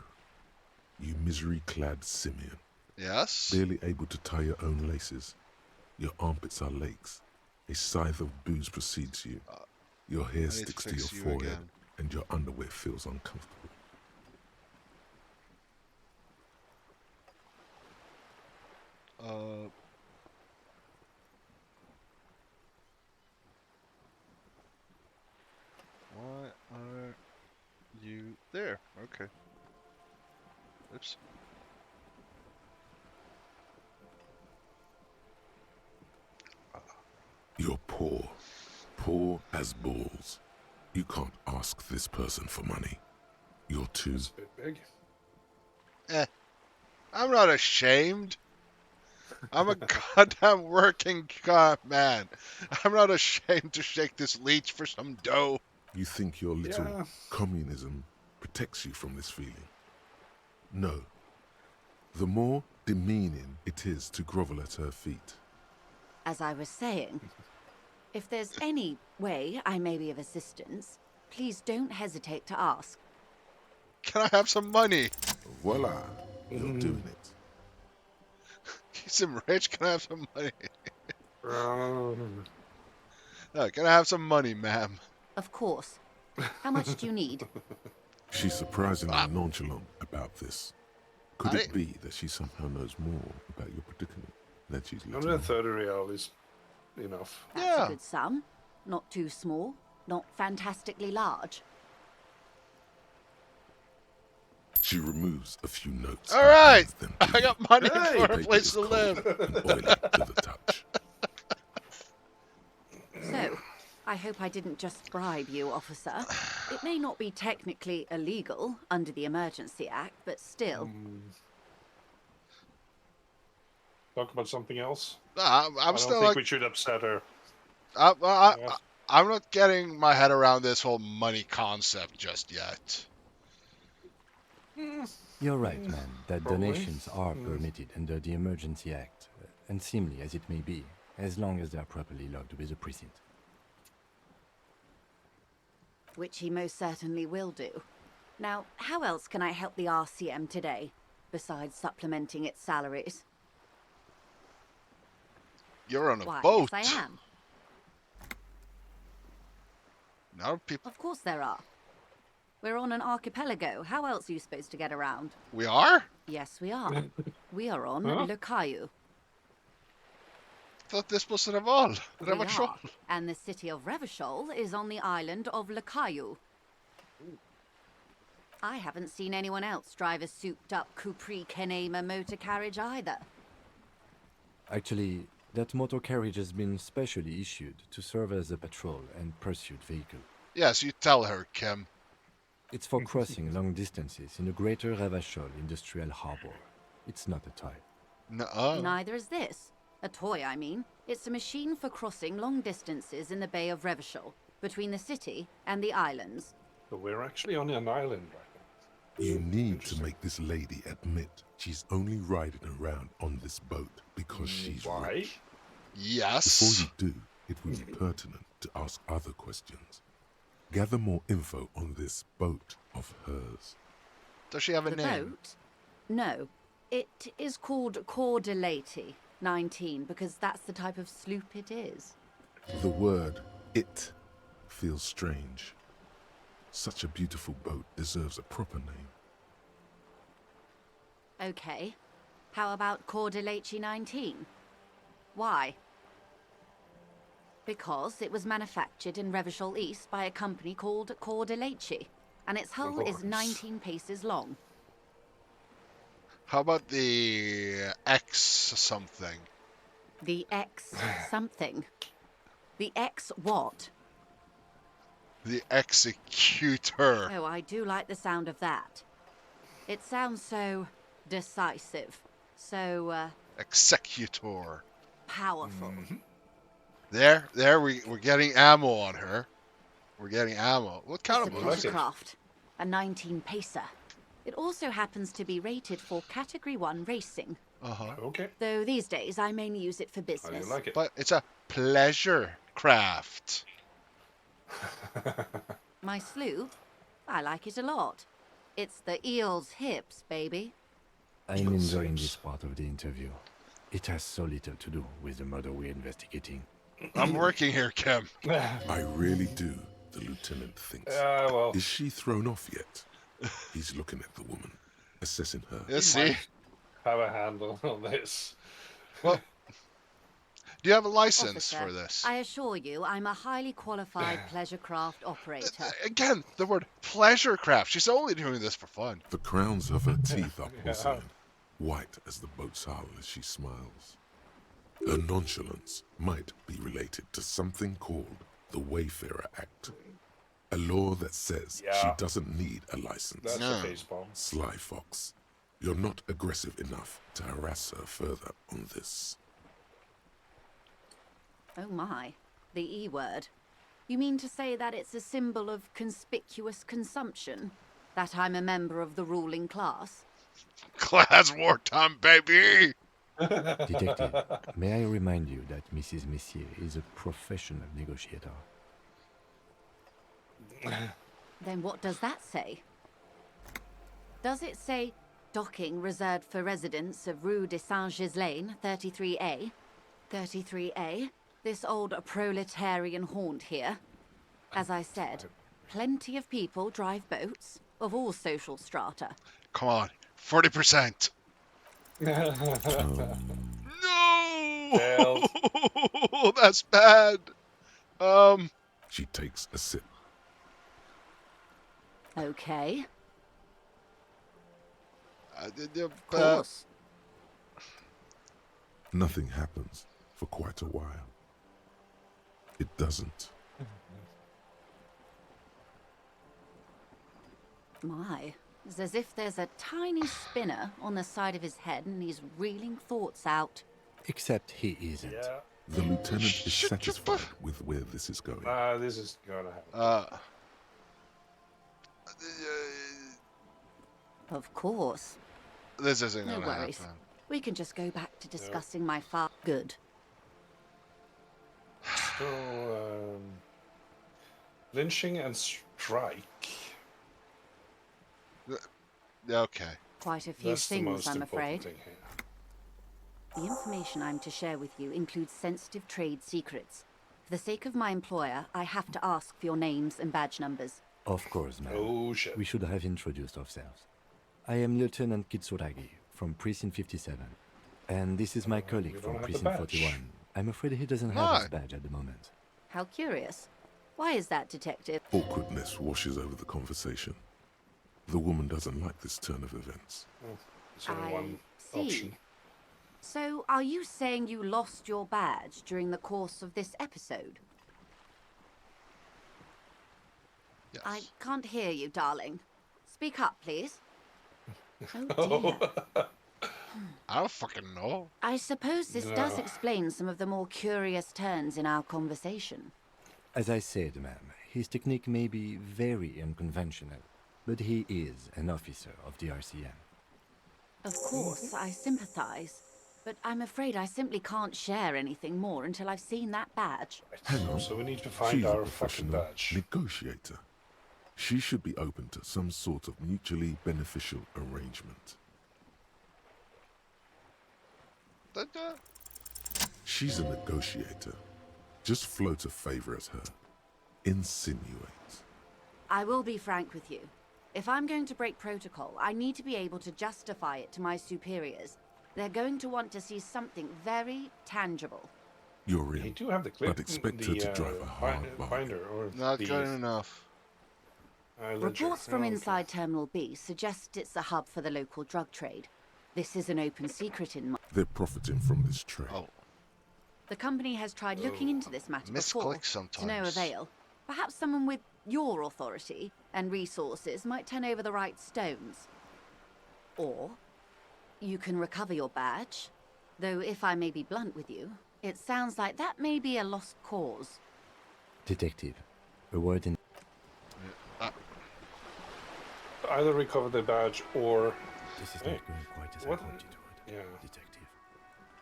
you misery-clad simian. Yes? Barely able to tie your own laces. Your armpits are lakes. A scythe of booze precedes you. Your hair sticks to your fix you forehead, again. and your underwear feels uncomfortable. Why are you there? Okay. Oops. You're poor. Poor as balls. You can't ask this person for money. You're too... It's a bit big. I'm not ashamed. I'm a goddamn working man. I'm not ashamed to shake this leech for some dough. You think your little Yeah. communism protects you from this feeling? No. The more demeaning it is to grovel at her feet. As I was saying, if there's any way I may be of assistance, please don't hesitate to ask. Can I have some money? Voila, you're doing it. You some rich? Can I have some money? Um, Can I have some money, ma'am? Of course. How much do you need? She's surprisingly nonchalant about this. Could it be that she somehow knows more about your predicament than she's letting on? 130 real is enough. That's a good sum. Not too small, not fantastically large. She removes a few notes. All right, I got money for a place to live. So, I hope I didn't just bribe you, officer. It may not be technically illegal under the Emergency Act, but still. Talk about something else? I'm I don't still think like... we should upset her. I'm not getting my head around this whole money concept just yet. You're right, man, that Probably. donations are permitted under the Emergency Act, unseemly as it may be, as long as they are properly logged with the precinct. Which he most certainly will do. Now, how else can I help the RCM today, besides supplementing its salaries? You're on a Why, boat. yes, I am. Now people... Of course there are. We're on an archipelago. How else are you supposed to get around? We are? Yes, we are. We are on Huh? Le Caillou. Thought this was Reval. We Revachol. are. And the city of Revachol is on the island of Le Caillou. I haven't seen anyone else drive a souped-up Capri Kenema motor carriage either. Actually, that motor carriage has been specially issued to serve as a patrol and pursuit vehicle. Yes, you tell her, Kim. It's for crossing long distances in the greater Revachol industrial harbor. It's not a toy. No. Neither is this. A toy, I mean. It's a machine for crossing long distances in the Bay of Revachol, between the city and the islands. But we're actually on an island right now. You need to make this lady admit she's only riding around on this boat because she's rich. Yes. Before you do, it would be pertinent to ask other questions. Gather more info on this boat of hers. Does she have a The name? boat? No. It is called Cordelati 19 because that's the type of sloop it is. The word "it" feels strange. Such a beautiful boat deserves a proper name. Okay. How about Cordelati 19? Why? Because it was manufactured in Revachol East by a company called Cordelati, and its hull is 19 paces long. How about the X something? The X something. The X what? The Executor. Oh, I do like the sound of that. It sounds so decisive, so Executor. powerful. There, we're getting ammo on her. We're getting ammo. What kind It's a of pleasure craft, a 19 pacer. It also happens to be rated for Category 1 racing. Okay. Though these days I mainly use it for business. But it's a pleasure craft. My sloop? I like it a lot. It's the eel's hips, baby. I'm enjoying this part of the interview. It has so little to do with the murder we're investigating. I'm working here, Kim. I really do, the lieutenant thinks. Well. Is she thrown off yet? He's looking at the woman, assessing her. Let's see. Have a handle on this. Well, do you have a license Officer, for this? I assure you, I'm a highly qualified pleasure craft operator. Again, the word pleasure craft. She's only doing this for fun. The crowns of her teeth are porcelain, white as the boat's hull as she smiles. Her nonchalance might be related to something called the Wayfarer Act, a law that says she doesn't need a license. That's a facepalm. Sly fox, you're not aggressive enough to harass her further on this. Oh my, the E word. You mean to say that it's a symbol of conspicuous consumption? That I'm a member of the ruling class? Class wartime, baby! Detective, may I remind you that Mrs. Messier is a professional negotiator? Then what does that say? Does it say docking reserved for residents of Rue de Saint-Ghislain, 33A? 33A? This old proletarian haunt here. As I said, plenty of people drive boats, of all social strata. Come on, 40%. No! That's bad. She takes a sip. Okay. Of course. Nothing happens for quite a while. It doesn't. My, it's as if there's a tiny spinner on the side of his head and he's reeling thoughts out. Except he isn't. The lieutenant is satisfied with where this is going. This is gonna happen. Of course. This isn't No gonna worries. happen. We can just go back to discussing my far good. So, lynching and strike. Okay. Quite a few That's the things, most I'm important afraid. thing here. The information I'm to share with you includes sensitive trade secrets. For the sake of my employer, I have to ask for your names and badge numbers. Of course, ma'am. Oh, shit. We should have introduced ourselves. I am Lieutenant Kitsuragi from Precinct 57. And this is my colleague from have the Precinct badge. 41. I'm afraid he doesn't have his badge at the moment. How curious. Why is that, Detective? Awkwardness washes over the conversation. The woman doesn't like this turn of events. It's only I one see. option. So, are you saying you lost your badge during the course of this episode? Yes. I can't hear you, darling. Speak up, please. Oh, dear. I don't fucking know. I suppose this does explain some of the more curious turns in our conversation. As I said, ma'am, his technique may be very unconventional, but he is an officer of the RCM. Of course, I sympathize, but I'm afraid I simply can't share anything more until I've seen that badge. Hang on. So we need to find She's our a fucking professional badge. negotiator. She should be open to some sort of mutually beneficial arrangement. She's a negotiator. Just float a favor at her. Insinuate. I will be frank with you. If I'm going to break protocol, I need to be able to justify it to my superiors. They're going to want to see something very tangible. You're in, You do have the clip, but expect her to drive a hard bargain. binder or Not the, good enough. ledger. Reports from Oh, okay. inside Terminal B suggest it's a hub for the local drug trade. This is an open secret in my... They're profiting from this trade. Oh. The company has tried looking into this matter before, Misclick sometimes. to no avail. Perhaps someone with your authority and resources might turn over the right stones. Or you can recover your badge, though if I may be blunt with you, it sounds like that may be a lost cause. Detective, a word in... Either recover the badge or... This is not going quite as I hoped it would, Detective.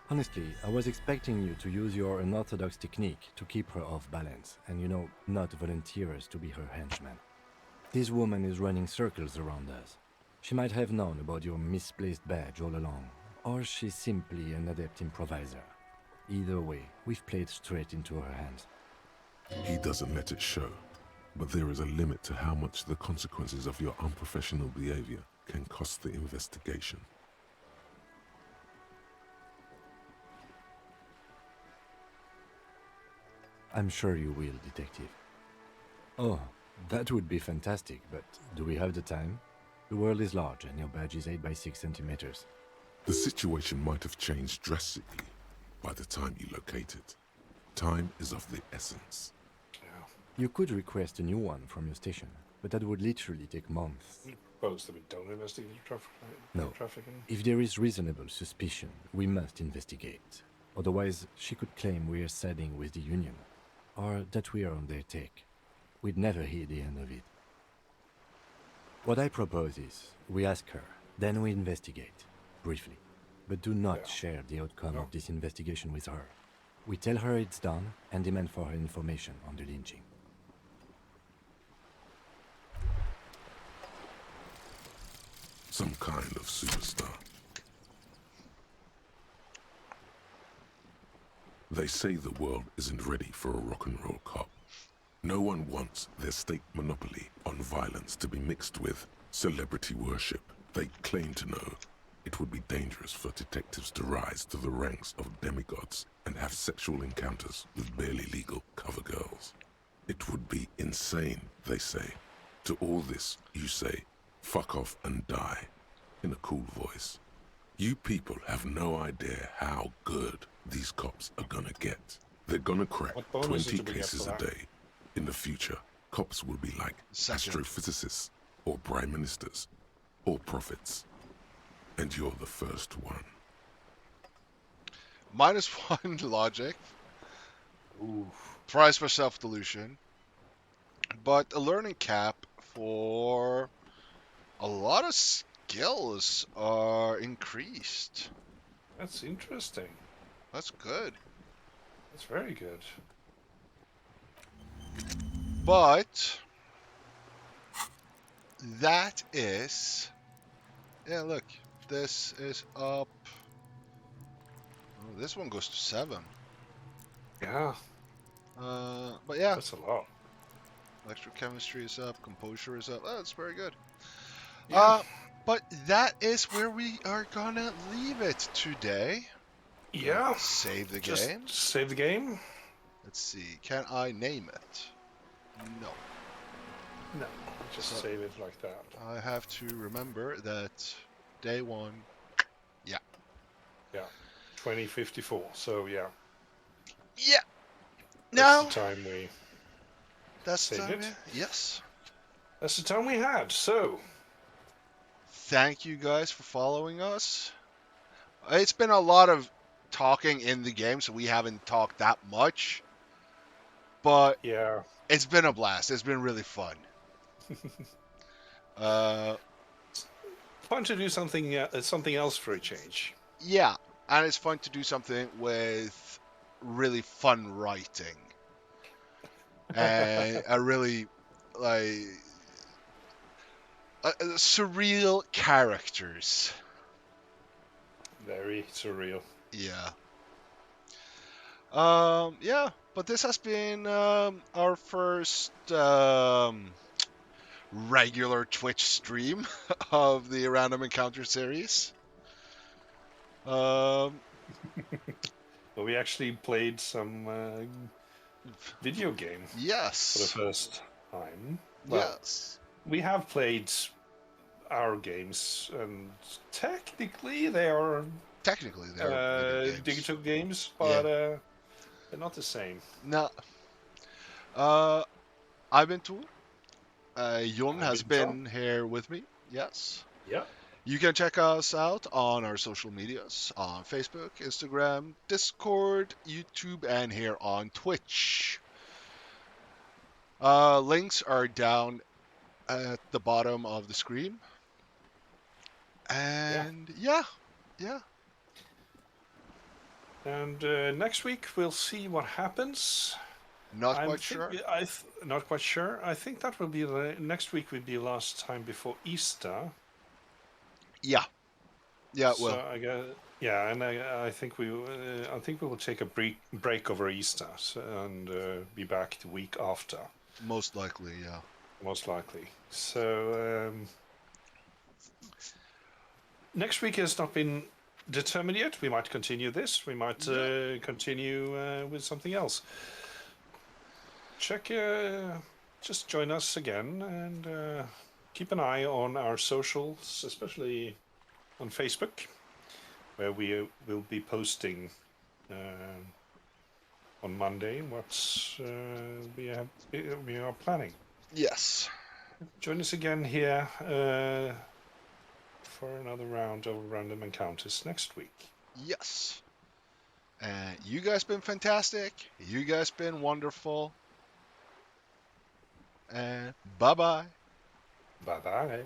Honestly, I was expecting you to use your unorthodox technique to keep her off balance, and not volunteer us to be her henchman. This woman is running circles around us. She might have known about your misplaced badge all along, or she's simply an adept improviser. Either way, we've played straight into her hands. He doesn't let it show, but there is a limit to how much the consequences of your unprofessional behavior can cost the investigation. I'm sure you will, Detective. Oh, that would be fantastic, but do we have the time? The world is large and your badge is 8 by 6 centimeters. The situation might have changed drastically by the time you locate it. Time is of the essence. You could request a new one from your station, but that would literally take months. You propose that we don't investigate No. trafficking? If there is reasonable suspicion, we must investigate. Otherwise, she could claim we are siding with the Union, or that we are on their take. We'd never hear the end of it. What I propose is, we ask her, then we investigate, briefly. But do not share the outcome of this investigation with her. We tell her it's done, and demand for her information on the lynching. Some kind of superstar. They say the world isn't ready for a rock and roll cop. No one wants their state monopoly on violence to be mixed with celebrity worship. They claim to know it would be dangerous for detectives to rise to the ranks of demigods and have sexual encounters with barely legal cover girls. It would be insane, they say. To all this, you say, fuck off and die, in a cool voice. You people have no idea how good these cops are gonna get. They're gonna crack What bonuses 20 do we get cases for a that? day. In the future, cops will be like astrophysicists, or prime ministers, or prophets. And you're the first one. -1 logic. Price for self-delusion. But a learning cap for a lot of skills are increased. That's interesting. That's good. That's very good. But that is, yeah, look, this is up. Oh, this one goes to 7. Yeah. But yeah, that's a lot. Electrochemistry is up, composure is up. Oh, that's very good. Yeah. But that is where we are gonna leave it today. Yeah. Save the Just game. save the game? Let's see. Can I name it? No. No. Just save it like that. I have to remember that day 1. Yeah. Yeah. 2054. So yeah. Yeah. That's No. the time we. That's the saved time. it. Yes. That's the time we had. So. Thank you guys for following us. It's been a lot of talking in the game, so we haven't talked that much. But yeah, it's been a blast. It's been really fun. Fun to do something else for a change. Yeah, and it's fun to do something with really fun writing and a really surreal characters. Very surreal. Yeah. Yeah, but this has been our first regular Twitch stream of the Random Encounter series. Well, we actually played some video game. Yes. For the first time. Well, yes. We have played our games, and technically they are digital games, but they're not the same. No. I've been Tor. Jon has been here with me. Yes. Yeah. You can check us out on our social medias on Facebook, Instagram, Discord, YouTube, and here on Twitch. Links are down at the bottom of the screen. And yeah. And next week we'll see what happens. Not quite sure. Not quite sure. I think that will be next week. Will be the last time before Easter. Yeah. Yeah. Well. So I guess, yeah, and I think we will take a break over Easter and be back the week after. Most likely, yeah. Most likely. So next week has not been determined yet. We might continue this. We might continue with something else. Just join us again and keep an eye on our socials, especially on Facebook, where we will be posting on Monday what we are planning. Yes. Join us again here for another round of Random Encounters next week. Yes. And you guys been fantastic. You guys been wonderful. And bye-bye. Bye-bye.